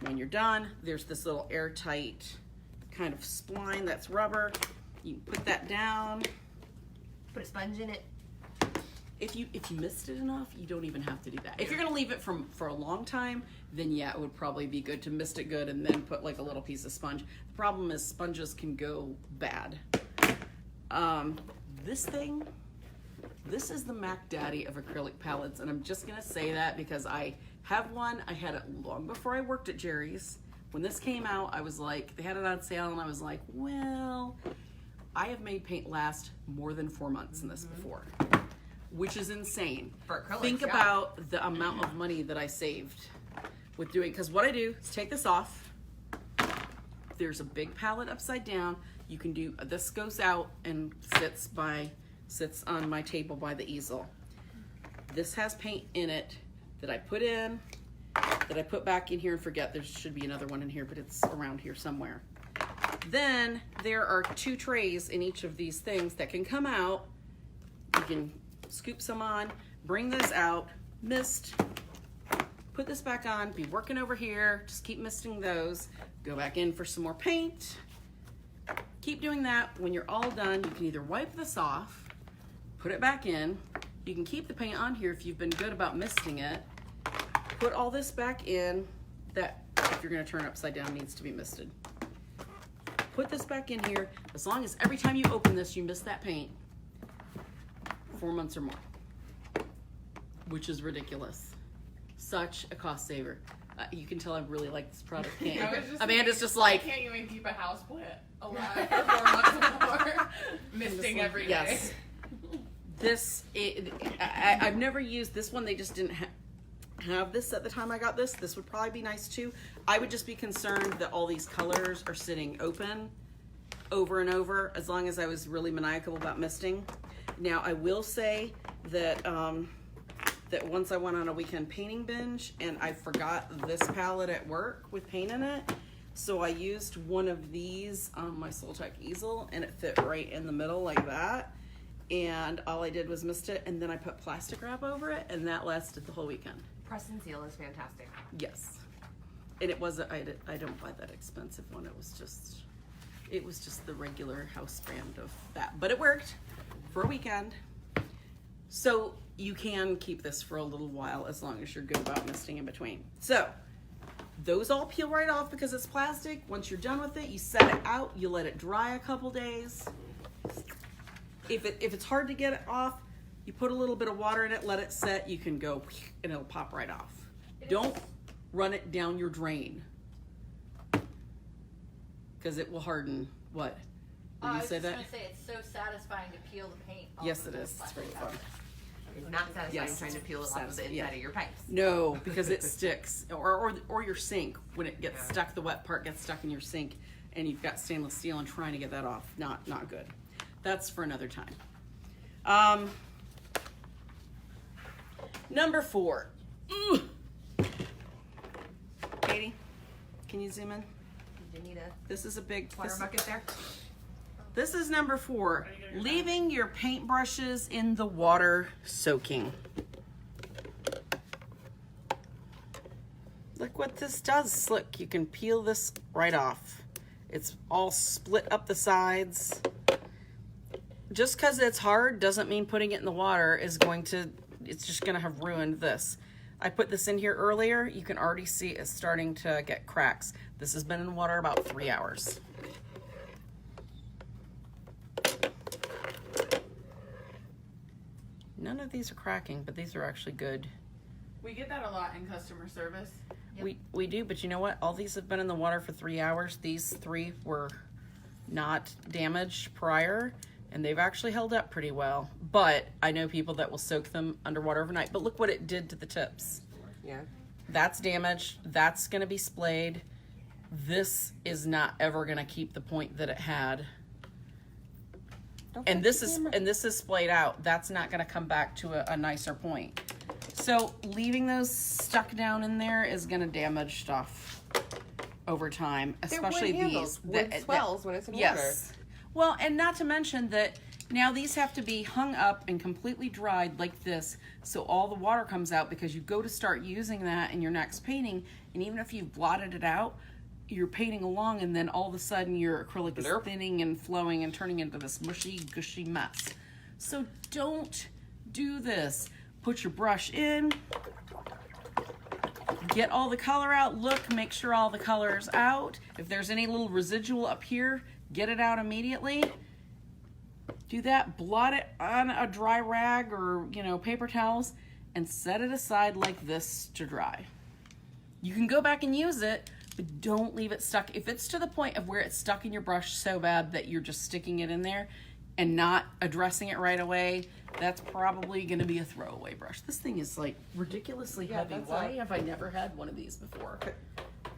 When you're done, there's this little airtight kind of spline that's rubber. You can put that down.
Put a sponge in it.
If you mist it enough, you don't even have to do that. If you're gonna leave it for a long time, then yeah, it would probably be good to mist it good and then put like a little piece of sponge. The problem is sponges can go bad. This is the Mac Daddy of acrylic palettes, and I'm just gonna say that because I have one. I had it long before I worked at Jerry's. When this came out, I was like, they had it on sale, and I was like, well, I have made paint last more than 4 months in this before. Which is insane.
For acrylics,
Think
yeah.
about the amount of money that I saved with doing, because what I do is take this off. There's a big palette upside down. You can do, this goes out and sits on my table by the easel. This has paint in it that I put in, that I put back in here and forget. There should be another one in here, but it's around here somewhere. Then there are 2 trays in each of these things that can come out. You can scoop some on, bring this out, mist, put this back on, be working over here, just keep misting those, go back in for some more paint, keep doing that. When you're all done, you can either wipe this off, put it back in, you can keep the paint on here if you've been good about misting it, put all this back in, that if you're gonna turn it upside down needs to be misted. Put this back in here, as long as every time you open this you mist that paint, 4 months or more, which is ridiculous. Such a cost saver. You can tell I really like this product. Can't you?
I was just
Amanda's just
why
like,
can't you even keep a houseplant alive for 4 months more? Misting every day.
yes. I've never used this one. They just didn't have this at the time I got this. This would probably be nice too. I would just be concerned that all these colors are sitting open over and over, as long as I was really maniacal about misting. Now I will say that that once I went on a weekend painting binge and I forgot this palette at work with paint in it, so I used one of these on my Soltech easel and it fit right in the middle like that. And all I did was mist it, and then I put plastic wrap over it, and that lasted the whole weekend.
Press and seal is fantastic.
Yes, and it wasn't. I don't buy that expensive one. It was just the regular house brand of that, but it worked for a weekend. So you can keep this for a little while as long as you're good about misting in between. So those all peel right off because it's plastic. Once you're done with it, you set it out. You let it dry a couple days. If it's hard to get it off, you put a little bit of water in it, let it set, you can go and it'll pop right off. Don't run it down your drain because it will harden. What? Did you say that?
I was just gonna say it's so satisfying to peel the paint off.
Yes,
of
it
those
is. It's very
plastic
fun.
It's not satisfying
Yes.
trying to peel it off of the inside
Yeah.
of your pipes.
No, because it sticks. Or your sink, when it gets
Yeah.
stuck, the wet part gets stuck in your sink and you've got stainless steel and trying to get that off. Not good. That's for another time. Number 4. Ugh. Katie, can you zoom in?
You need a
This is a big
water bucket there.
This is number 4. Leaving your paintbrushes in the water soaking. Look what this does. Look, you can peel this right off. It's all split up the sides. Just because it's hard doesn't mean putting it in the water is going to, it's just going to have ruined this. I put this in here earlier. You can already see it's starting to get cracks. This has been in water about 3 hours. None of these are cracking, but these are actually good.
We get that a lot in customer service.
We do, but you know what? All these have been in the water for 3 hours. These 3 were not damaged prior, and they've actually held up pretty well. But I know people that will soak them underwater overnight. But look what it did to the tips.
Yeah.
That's damaged. That's going to be splayed. This is not ever going to keep the point that it had. And this is splayed out. That's not going to come back to a nicer point. So leaving those stuck down in there is going to damage stuff over time, especially these.
Wood swells when it's in water.
Yes. Well, and not to mention that now these have to be hung up and completely dried like this, so all the water comes out, because you go to start using that in your next painting, and even if you've blotted it out, you're painting along, and then all of a sudden your acrylic is thinning and flowing and turning into this mushy, gushy mess. So don't do this. Put your brush in, get all the color out, look, make sure all the color is out. If there's any little residual up here, get it out immediately. Do that, blot it on a dry rag or, paper towels, and set it aside like this to dry. You can go back and use it, but don't leave it stuck. If it's to the point of where it's stuck in your brush so bad that you're just sticking it in there and not addressing it right away, that's probably going to be a throwaway brush. This thing is like ridiculously heavy. Why have I never had one of these before?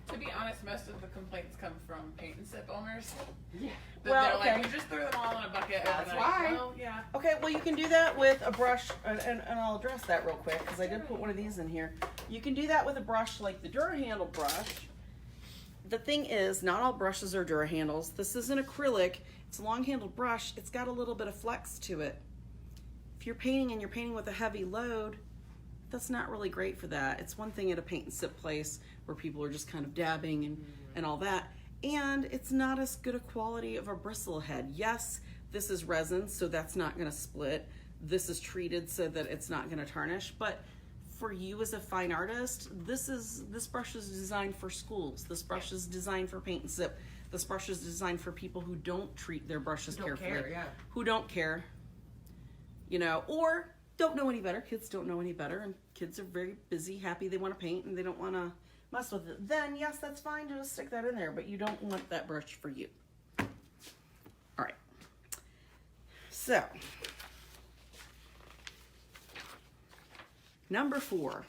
To be honest, most of the complaints come from paint and sip owners.
Yeah.
They're like, you just threw them all in a bucket.
That's
and
why.
Well, yeah.
Okay, well, you can do that with a brush, and I'll address that real quick, because I did put one of these in here. You can do that with a brush like the Durahandle brush. The thing is, not all brushes are Durahandles. This is an acrylic. It's a long-handled brush. It's got a little bit of flex to it. If you're painting and you're painting with a heavy load, that's not really great for that. It's one thing at a paint and sip place where people are just kind of dabbing and all that. And it's not as good a quality of a bristle head. Yes, this is resin, so that's not going to split. This is treated so that it's not going to tarnish. But for you as a fine artist, this brush is designed for schools. This brush is designed for paint and sip. This brush is designed for people who don't treat their brushes carefully. Who don't care, or don't know any better. Kids don't know any better, and kids are very busy, happy, they want to paint, and they don't want to mess with it. Then, yes, that's fine to just stick that in there, but you don't want that brush for you. All right. So, number 4.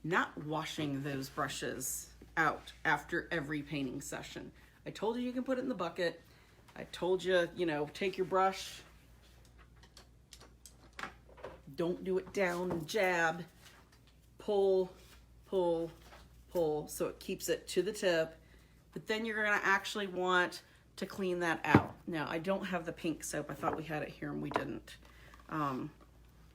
not washing those brushes out after every painting session. I told you can put it in the bucket. I told you, you know, take your brush. Don't do it down and jab. Pull, pull, pull, so it keeps it to the tip. But then you're gonna actually want to clean that out. Now, I don't have the pink soap. I thought we had it here and we didn't.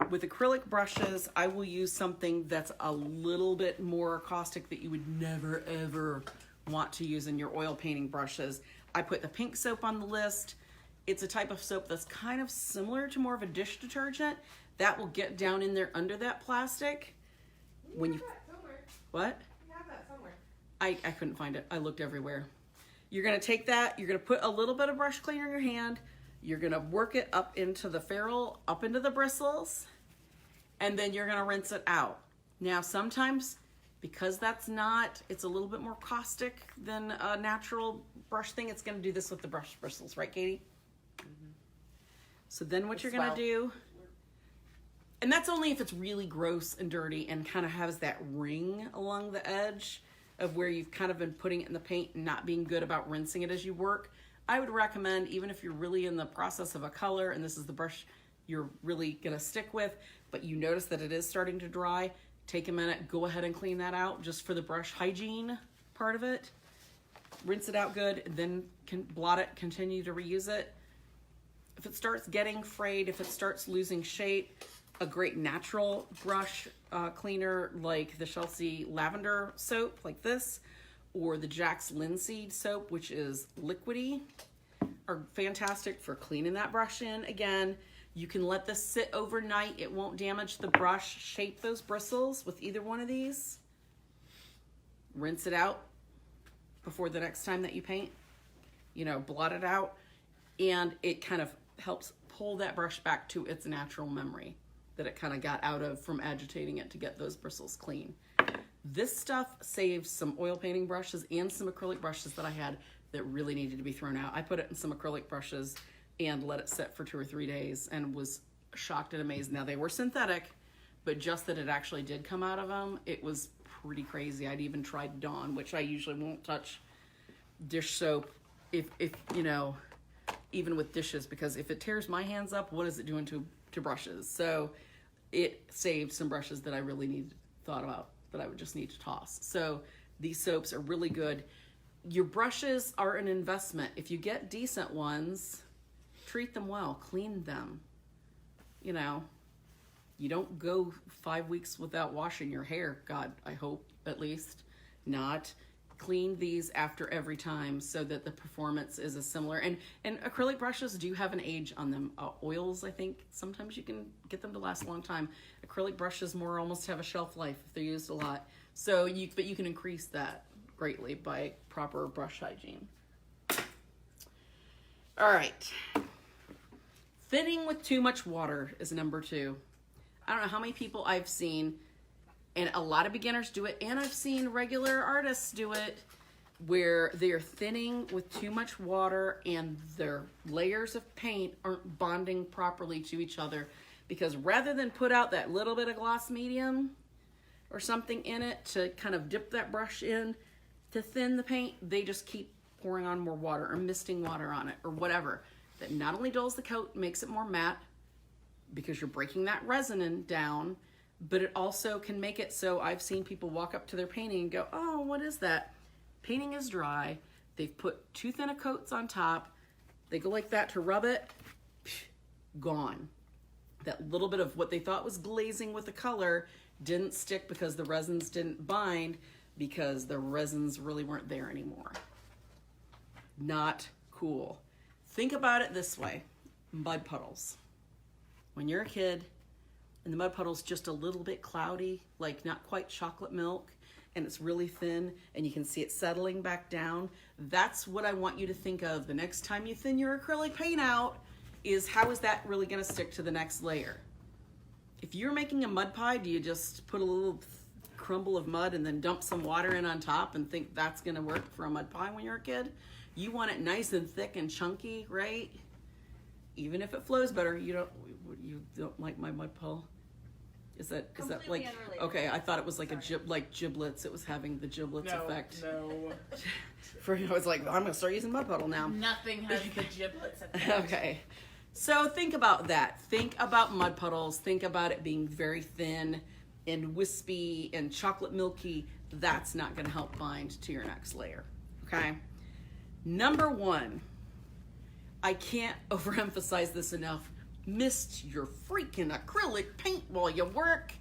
With acrylic brushes, I will use something that's a little bit more caustic that you would never, ever want to use in your oil painting brushes. I put the pink soap on the list. It's a type of soap that's kind of similar to more of a dish detergent. That will get down in there under that plastic. When you what?
You have that somewhere.
I couldn't find it. I looked everywhere. You're gonna take that, you're gonna put a little bit of brush cleaner in your hand, you're gonna work it up into the ferrule, up into the bristles, and then you're gonna rinse it out. Now sometimes, because that's not, it's a little bit more caustic than a natural brush thing, it's gonna do this with the brush bristles, right, Katie? Mm-hmm. So then what you're gonna do, and that's only if it's really gross and dirty and kind of has that ring along the edge of where you've kind of been putting it in the paint and not being good about rinsing it as you work. I would recommend, even if you're really in the process of a color and this is the brush you're really gonna stick with, but you notice that it is starting to dry, take a minute, go ahead and clean that out just for the brush hygiene part of it. Rinse it out good, and then blot it, continue to reuse it. If it starts getting frayed, if it starts losing shape, a great natural brush cleaner like the Chelsea lavender soap like this, or the Jack's linseed soap, which is liquidy, are fantastic for cleaning that brush in. Again, you can let this sit overnight. It won't damage the brush. Shape those bristles with either one of these. Rinse it out before the next time that you paint. You know, blot it out, and it kind of helps pull that brush back to its natural memory that it kind of got out of from agitating it to get those bristles clean. This stuff saves some oil painting brushes and some acrylic brushes that I had that really needed to be thrown out. I put it in some acrylic brushes and let it sit for 2 or 3 days and was shocked and amazed. Now they were synthetic, but just that it actually did come out of them, it was pretty crazy. I'd even tried Dawn, which I usually won't touch dish soap if you know, even with dishes, because if it tears my hands up, what is it doing to brushes? So it saved some brushes that I really thought about that I would just need to toss. So these soaps are really good. Your brushes are an investment. If you get decent ones, treat them well, clean them. You know, you don't go 5 weeks without washing your hair. God, I hope at least not. Clean these after every time so that the performance is as similar. And acrylic brushes do have an age on them. Oils, I think, sometimes you can get them to last a long time. Acrylic brushes more almost have a shelf life if they're used a lot. So but you can increase that greatly by proper brush hygiene. All right. Thinning with too much water is number 2. I don't know how many people I've seen, and a lot of beginners do it, and I've seen regular artists do it, where they're thinning with too much water and their layers of paint aren't bonding properly to each other, because rather than put out that little bit of gloss medium or something in it to kind of dip that brush in to thin the paint, they just keep pouring on more water or misting water on it or whatever. That not only dulls the coat, makes it more matte because you're breaking that resin down, but it also can make it so I've seen people walk up to their painting and go, oh, what is that? Painting is dry. They've put too thin a coats on top. They go like that to rub it. Gone. That little bit of what they thought was glazing with the color didn't stick because the resins didn't bind, because the resins really weren't there anymore. Not cool. Think about it this way. Mud puddles. When you're a kid, and the mud puddle's just a little bit cloudy, like not quite chocolate milk, and it's really thin, and you can see it settling back down. That's what I want you to think of the next time you thin your acrylic paint out, is how is that really gonna stick to the next layer? If you're making a mud pie, do you just put a little crumble of mud and then dump some water in on top and think that's gonna work for a mud pie when you're a kid? You want it nice and thick and chunky, right? Even if it flows better, you don't like my mud puddle. Is that
Completely
like
unrelated.
okay? I thought it was like
Sorry.
like giblets. It was having the giblets effect.
No.
For I was like, well, I'm gonna start using mud puddle now.
Nothing has the giblets at the
Okay. So think about that. Think about mud puddles. Think about it being very thin and wispy and chocolate milky. That's not going to help bind to your next layer. Okay. Number 1, I can't overemphasize this enough. Mist your freaking acrylic paint while you work.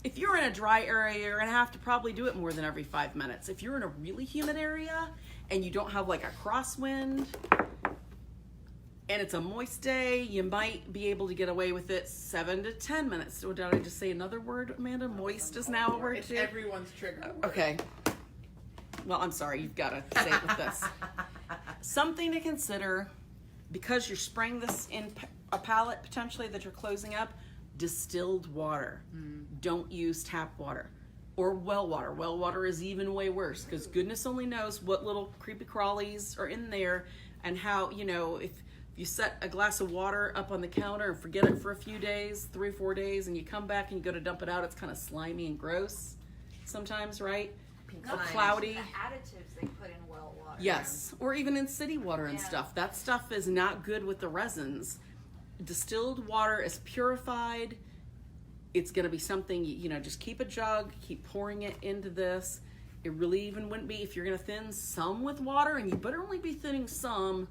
If you're in a dry area, you're going to have to probably do it more than every 5 minutes. If you're in a really humid area and you don't have like a crosswind and it's a moist day, you might be able to get away with it 7 to 10 minutes. So did I just say another word, Amanda? Moist is now a word
It's
too?
everyone's trigger.
Okay. Well, I'm sorry. You've got to say it with this. Something to consider, because you're spraying this in a palette potentially that you're closing up, distilled water. Don't use tap water or well water. Well water is even way worse because goodness only knows what little creepy crawlies are in there and how, if you set a glass of water up on the counter and forget it for a few days, 3 or 4 days, and you come back and you go to dump it out, it's kind of slimy and gross sometimes, right? Or cloudy.
The additives they put in well water.
Yes, or even in city water and
Yeah.
stuff. That stuff is not good with the resins. Distilled water is purified. It's going to be something, just keep a jug, keep pouring it into this. It really even wouldn't be, if you're going to thin some with water, and you better only be thinning some,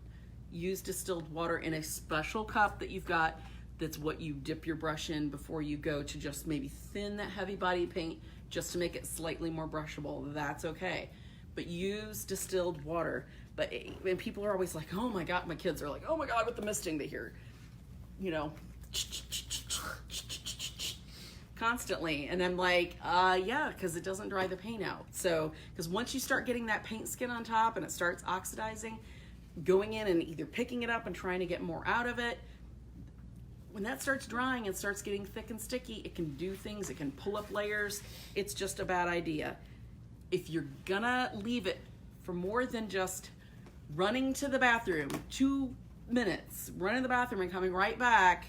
use distilled water in a special cup that you've got. That's what you dip your brush in before you go to just maybe thin that heavy body paint just to make it slightly more brushable. That's okay. But use distilled water. And people are always like, oh my God, my kids are like, oh my God, with the misting they hear, constantly. And I'm like, yeah, because it doesn't dry the paint out. So, because once you start getting that paint skin on top and it starts oxidizing, going in and either picking it up and trying to get more out of it, when that starts drying and starts getting thick and sticky, it can do things, it can pull up layers. It's just a bad idea. If you're gonna leave it for more than just running to the bathroom, 2 minutes, running to the bathroom and coming right back,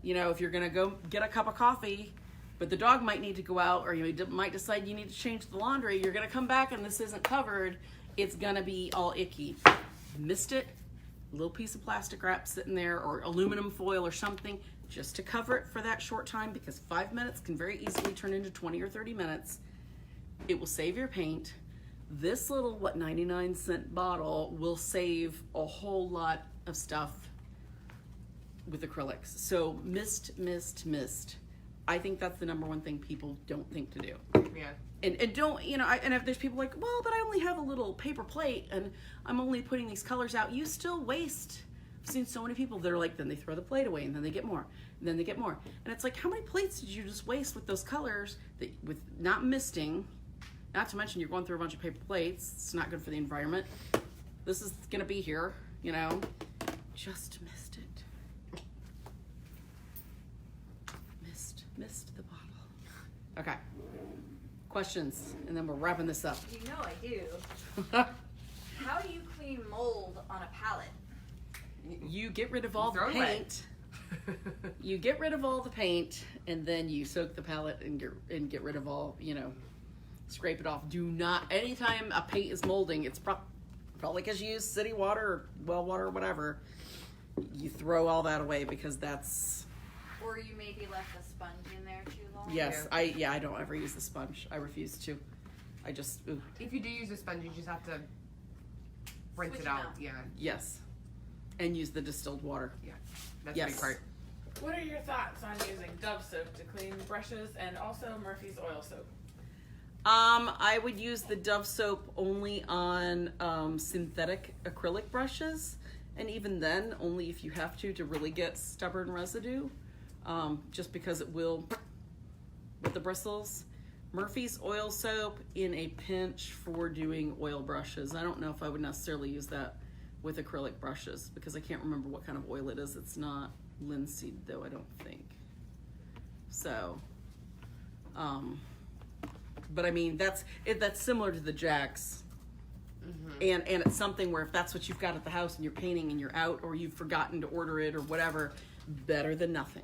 if you're gonna go get a cup of coffee, but the dog might need to go out, or you might decide you need to change the laundry, you're gonna come back and this isn't covered, it's gonna be all icky. Mist it, a little piece of plastic wrap sitting there, or aluminum foil or something, just to cover it for that short time, because 5 minutes can very easily turn into 20 or 30 minutes. It will save your paint. This little, 99-cent bottle will save a whole lot of stuff with acrylics. So mist, mist, mist. I think that's the number one thing people don't think to do.
Yeah.
And don't, and if there's people like, well, but I only have a little paper plate and I'm only putting these colors out, you still waste. I've seen so many people that are like, then they throw the plate away and then they get more, and then they get more. And it's like, how many plates did you just waste with those colors that, with not misting, not to mention you're going through a bunch of paper plates. It's not good for the environment. This is going to be here, just missed it. Missed the bottle. Okay. Questions, and then we're wrapping this up.
You know I do. How do you clean mold on a palette?
You get rid of all the
Throw it away.
paint. You get rid of all the paint, and then you soak the palette and get rid of all, scrape it off. Do not, anytime a paint is molding, it's probably because you use city water or well water or whatever, you throw all that away, because that's...
Or you maybe left the sponge in there too long?
Yes, I don't ever use the sponge. I refuse to. I just, ooh.
If you do use a sponge, you just have to rinse
Switch
it
them
out.
out.
Yeah.
Yes. And use the distilled water.
Yeah. That's
Yes.
the big part.
What are your thoughts on using Dove soap to clean brushes and also Murphy's oil soap?
I would use the Dove soap only on synthetic acrylic brushes, and even then, only if you have to really get stubborn residue, just because it will with the bristles. Murphy's oil soap in a pinch for doing oil brushes. I don't know if I would necessarily use that with acrylic brushes, because I can't remember what kind of oil it is. It's not linseed though, I don't think. So, but I mean, that's similar to the Jacks. And it's something where if that's what you've got at the house and you're painting and you're out, or you've forgotten to order it or whatever, better than nothing.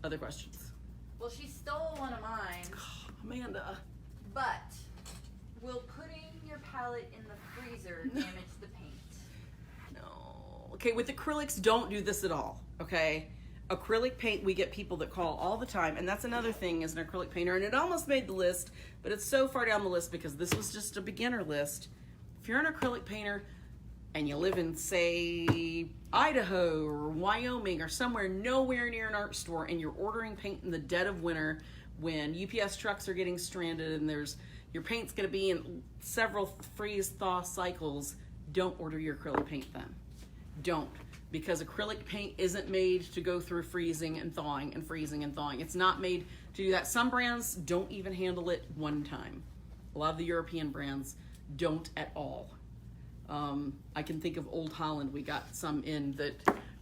Other questions?
Well, she stole one of mine,
Amanda.
but will putting your palette in the freezer damage the paint?
No. Okay, with acrylics, don't do this at all, okay? Acrylic paint, we get people that call all the time, and that's another thing as an acrylic painter, and it almost made the list, but it's so far down the list because this was just a beginner list. If you're an acrylic painter and you live in, say, Idaho or Wyoming or somewhere nowhere near an art store, and you're ordering paint in the dead of winter when UPS trucks are getting stranded and your paint's going to be in several freeze-thaw cycles, don't order your acrylic paint then. Don't. Because acrylic paint isn't made to go through freezing and thawing and freezing and thawing. It's not made to do that. Some brands don't even handle it one time. A lot of the European brands don't at all. I can think of Old Holland. We got some in that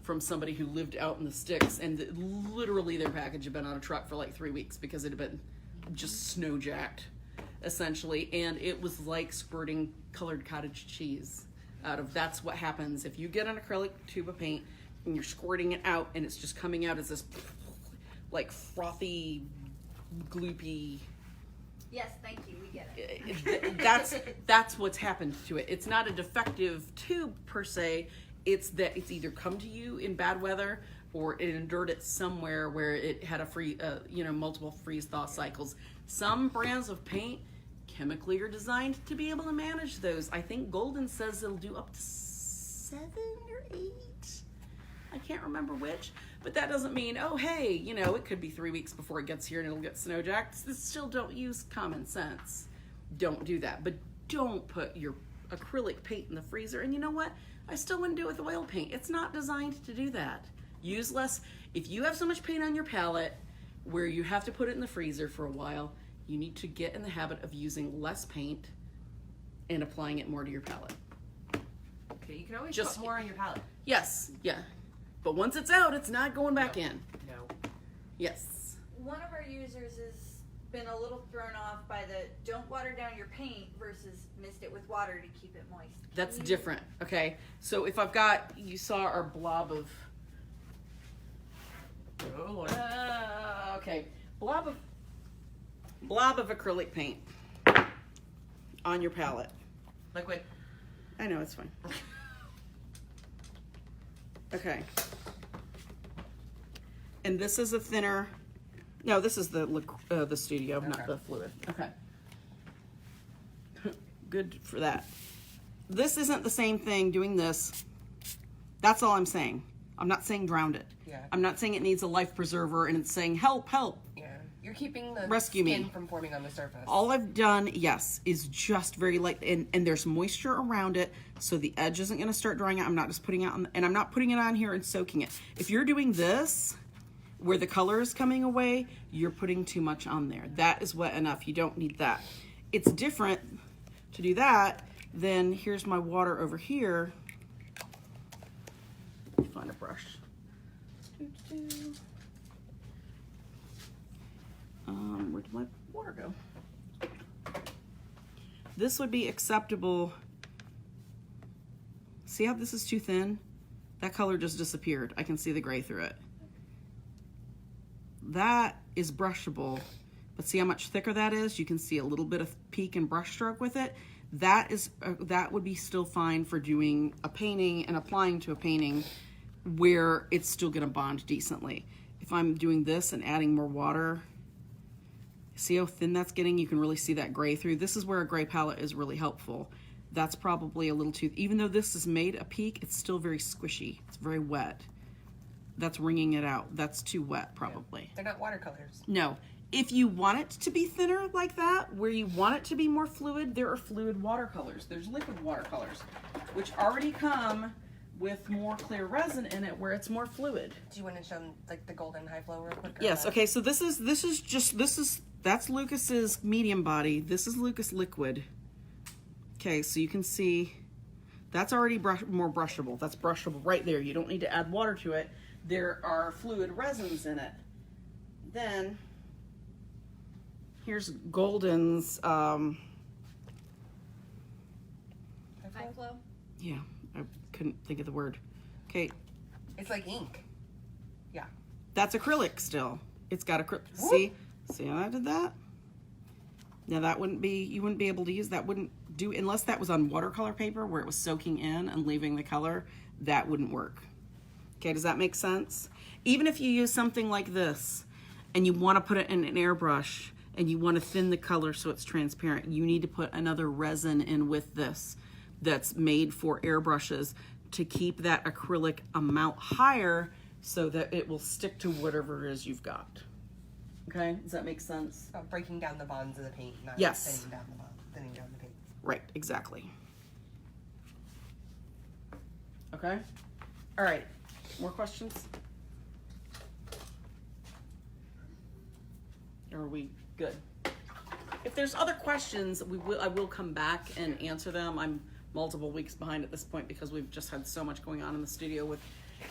from somebody who lived out in the sticks, and literally their package had been on a truck for like 3 weeks because it had been just snow-jacked, essentially. And it was like squirting colored cottage cheese out of. That's what happens if you get an acrylic tube of paint and you're squirting it out and it's just coming out as this like frothy, gloopy.
Yes, thank you. We get it.
That's what's happened to it. It's not a defective tube per se. It's that it's either come to you in bad weather or it endured it somewhere where it had a multiple freeze thaw cycles. Some brands of paint chemically are designed to be able to manage those. I think Golden says it'll do up to 7 or 8. I can't remember which, but that doesn't mean, oh, hey, it could be 3 weeks before it gets here and it'll get snowjacked. Still don't use common sense. Don't do that. But don't put your acrylic paint in the freezer. And you know what? I still wouldn't do it with oil paint. It's not designed to do that. Use less. If you have so much paint on your palette where you have to put it in the freezer for a while, you need to get in the habit of using less paint and applying it more to your palette.
Okay, you can always put more on your palette.
Yes, yeah. But once it's out, it's not going back in.
No.
Yes.
One of our users has been a little thrown off by the don't water down your paint versus mist it with water to keep it moist.
That's different, okay? So if you saw our blob of,
Oh, Lord.
okay, blob of acrylic paint on your palette.
Liquid.
I know, it's fine. Okay. And this is a thinner, no, this is the studio, not the fluid. Okay. Good for that. This isn't the same thing doing this. That's all I'm saying. I'm not saying drown it.
Yeah.
I'm not saying it needs a life preserver and it's saying help, help.
Yeah. You're keeping the
Rescue
skin
me.
from forming on the surface.
All I've done, yes, is just very light, and there's moisture around it, so the edge isn't going to start drying out. I'm not just putting it on, and I'm not putting it on here and soaking it. If you're doing this, where the color is coming away, you're putting too much on there. That is wet enough. You don't need that. It's different to do that than here's my water over here. Let me find a brush. Where did my water go? This would be acceptable. See how this is too thin? That color just disappeared. I can see the gray through it. That is brushable, but see how much thicker that is? You can see a little bit of peak and brush stroke with it. That would be still fine for doing a painting and applying to a painting where it's still gonna bond decently. If I'm doing this and adding more water, see how thin that's getting? You can really see that gray through. This is where a gray palette is really helpful. That's probably a little too, even though this is made a peak, it's still very squishy. It's very wet. That's wringing it out. That's too wet, probably.
Yeah. They're not watercolors.
No. If you want it to be thinner like that, where you want it to be more fluid, there are fluid watercolors. There's liquid watercolors, which already come with more clear resin in it where it's more fluid.
Do you want to show them like the golden high flow real quick?
Yes, okay, so that's Lucas's medium body. This is Lucas liquid. Okay, so you can see that's already more brushable. That's brushable right there. You don't need to add water to it. There are fluid resins in it. Then here's Golden's
High flow?
yeah, I couldn't think of the word. Okay.
It's like ink. Yeah.
That's acrylic still. It's got a see how I did that? Now that you wouldn't be able to use that, wouldn't do, unless that was on watercolor paper where it was soaking in and leaving the color, that wouldn't work. Okay, does that make sense? Even if you use something like this and you want to put it in an airbrush and you want to thin the color so it's transparent, you need to put another resin in with this that's made for airbrushes to keep that acrylic amount higher so that it will stick to whatever it is you've got. Okay, does that make sense?
Breaking down the bonds of the paint, not
Yes.
thinning down the paint.
Right, exactly. Okay, all right, more questions? Or are we good? If there's other questions, I will come back and answer them. I'm multiple weeks behind at this point because we've just had so much going on in the studio with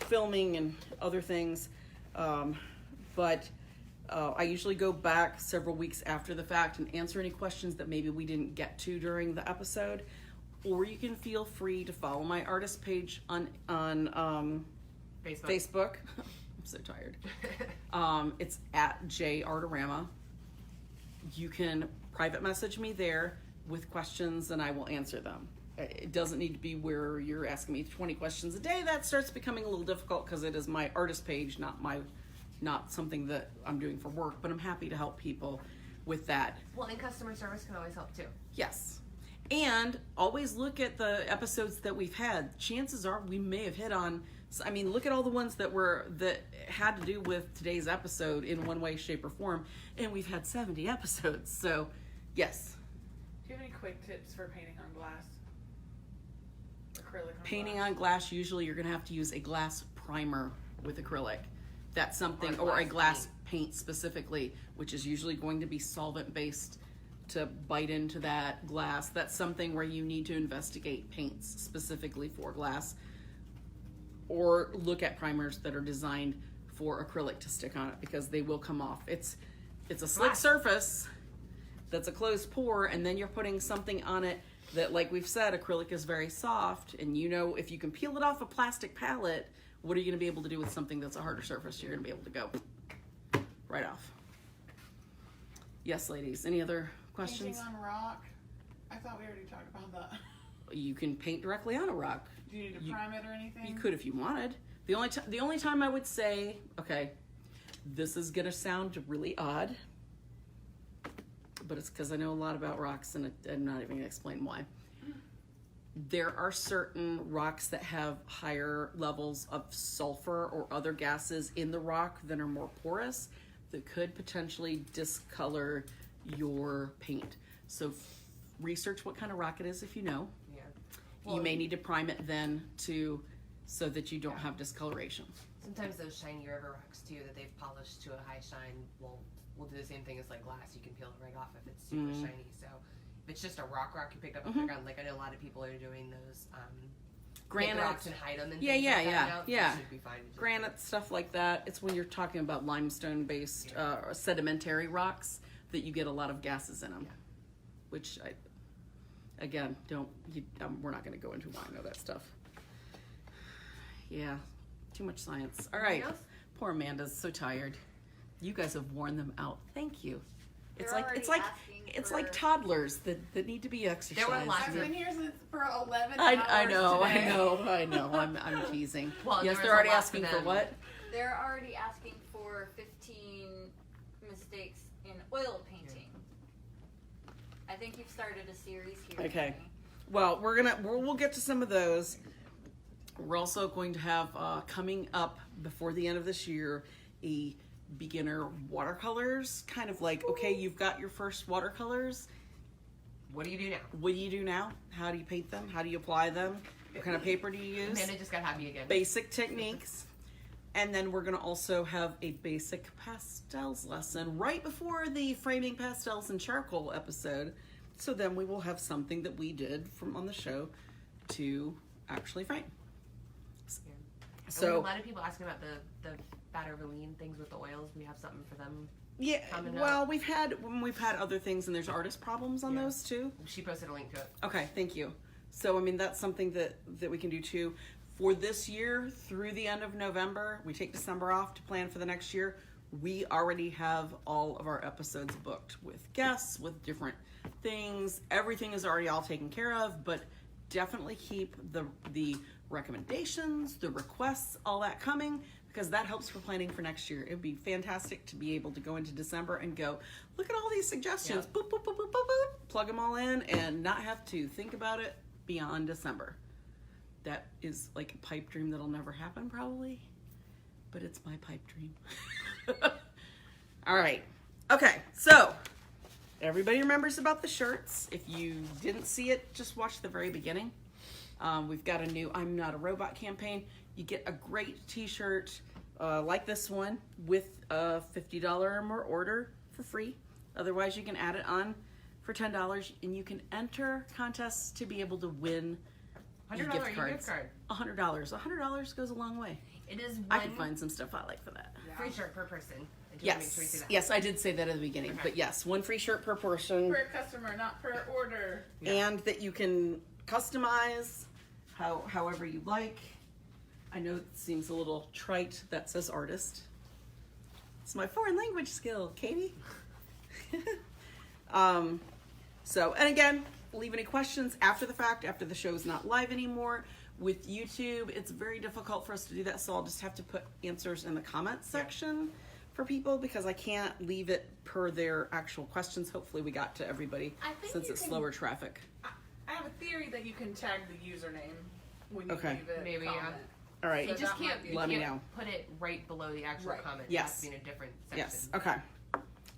filming and other things. But I usually go back several weeks after the fact and answer any questions that maybe we didn't get to during the episode. Or you can feel free to follow my artist page on Facebook. I'm so tired. It's at Artarama. You can private message me there with questions and I will answer them. It doesn't need to be where you're asking me 20 questions a day. That starts becoming a little difficult because it is my artist page, not something that I'm doing for work, but I'm happy to help people with that.
Well, and customer service can always help too.
Yes. And always look at the episodes that we've had. Chances are we may have hit on, I mean, look at all the ones that had to do with today's episode in one way, shape, or form, and we've had 70 episodes. So, yes.
Do you have any quick tips for painting on glass? Acrylic on
Painting
glass?
on glass, usually you're going to have to use a glass primer with acrylic. That's something, or a glass paint specifically, which is usually going to be solvent based to bite into that glass. That's something where you need to investigate paints specifically for glass, or look at primers that are designed for acrylic to stick on it because they will come off. It's a slick surface that's a closed pore, and then you're putting something on it that, like we've said, acrylic is very soft, and you know if you can peel it off a plastic palette, what are you going to be able to do with something that's a harder surface? You're going to be able to go right off. Yes, ladies. Any other questions?
Painting on rock? I thought we already talked about that.
You can paint directly on a rock.
Do you need to prime it or anything?
You could if you wanted. The only time I would say, okay, this is going to sound really odd, but it's because I know a lot about rocks and I'm not even going to explain why. There are certain rocks that have higher levels of sulfur or other gases in the rock that are more porous that could potentially discolor your paint. So research what kind of rock it is if you know.
Yeah.
You may need to prime it then so that you don't have discoloration.
Sometimes those shiny river rocks too that they've polished to a high shine will do the same thing as like glass. You can peel it right off if it's super shiny. So if it's just a rock you pick up off the ground, like I know a lot of people are doing those
Granite
rocks and hide them and
Yeah,
things
yeah,
like that
yeah,
now.
yeah.
It should be fine.
Granite, stuff like that. It's when you're talking about limestone based sedimentary rocks that you get a lot of gases in them.
Yeah.
Which we're not going to go into why I know that stuff. Yeah, too much science. All right.
Anything else?
Poor Amanda's so tired. You guys have worn them out. Thank you. It's
They're
like
already
it's like toddlers that need to be exercised.
There were lots
I've been here since for 11
I
hours
know.
today.
I'm teasing.
Well,
yes,
there
they're
was a
already
lot
asking
for
for
them.
what?
They're already asking for 15 mistakes in oil painting. I think you've started a series here.
Okay.
Jenny.
Well, we'll get to some of those. We're also going to have coming up before the end of this year a beginner watercolors, kind of like, okay, you've got your first watercolors.
What do you do now?
What do you do now? How do you paint them? How do you apply them? What kind of paper do you use?
Amanda just got happy again.
Basic techniques. And then we're going to also have a basic pastels lesson right before the framing pastels and charcoal episode. So then we will have something that we did from on the show to actually frame.
So a lot of people asking about the batter verline things with the oils. We have something for them.
Yeah,
coming
well,
up.
we've had other things, and there's artist problems on those too.
She posted a link to it.
Okay, thank you. So I mean, that's something that we can do too. For this year, through the end of November, we take December off to plan for the next year. We already have all of our episodes booked with guests, with different things. Everything is already all taken care of, but definitely keep the recommendations, the requests, all that coming, because that helps for planning for next year. It would be fantastic to be able to go into December and go, look at all these suggestions, boop, boop, boop, boop, boop, boop, plug them all in, and not have to think about it beyond December. That is like a pipe dream that'll never happen, probably, but it's my pipe dream. All right. Okay, so everybody remembers about the shirts. If you didn't see it, just watch the very beginning. We've got a new I'm Not a Robot campaign. You get a great t-shirt like this one with a $50 or more order for free. Otherwise, you can add it for $10, and you can enter contests to be able to win
$100
gift cards.
gift card.
$100. $100 goes a long way.
It is
I
one
can find some stuff I like for that.
free shirt per person. I just wanna make sure we say
Yes,
that.
yes, I did say that at the beginning,
Okay.
but yes, one free shirt per person,
Per customer, not per order.
and that you can customize however you like. I know it seems a little trite that says artist. It's my foreign language skill, Katie. So, and again, leave any questions after the fact, after the show is not live anymore. With YouTube, it's very difficult for us to do that, so I'll just have to put answers in the comments section for people, because I can't leave it per their actual questions. Hopefully we got to everybody
I think
since
you
it's
can-
slower traffic.
I have a theory that you can tag the username when you
Okay.
leave it.
Maybe, yeah.
comment.
All right.
You
So
just
that might
can't,
be-
you
Let me
can't
know.
put it right below the actual
Right.
comment.
Yes.
It has to be in a different section.
Yes. Okay.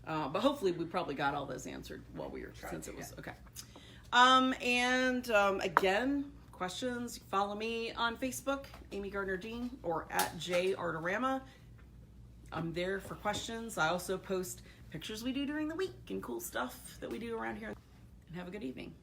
But hopefully we probably got all those answered while we were, since it was okay. Again, questions, follow me on Facebook, Amy Gardner Dean, or at Artarama. I'm there for questions. I also post pictures we do during the week and cool stuff that we do around here. And have a good evening.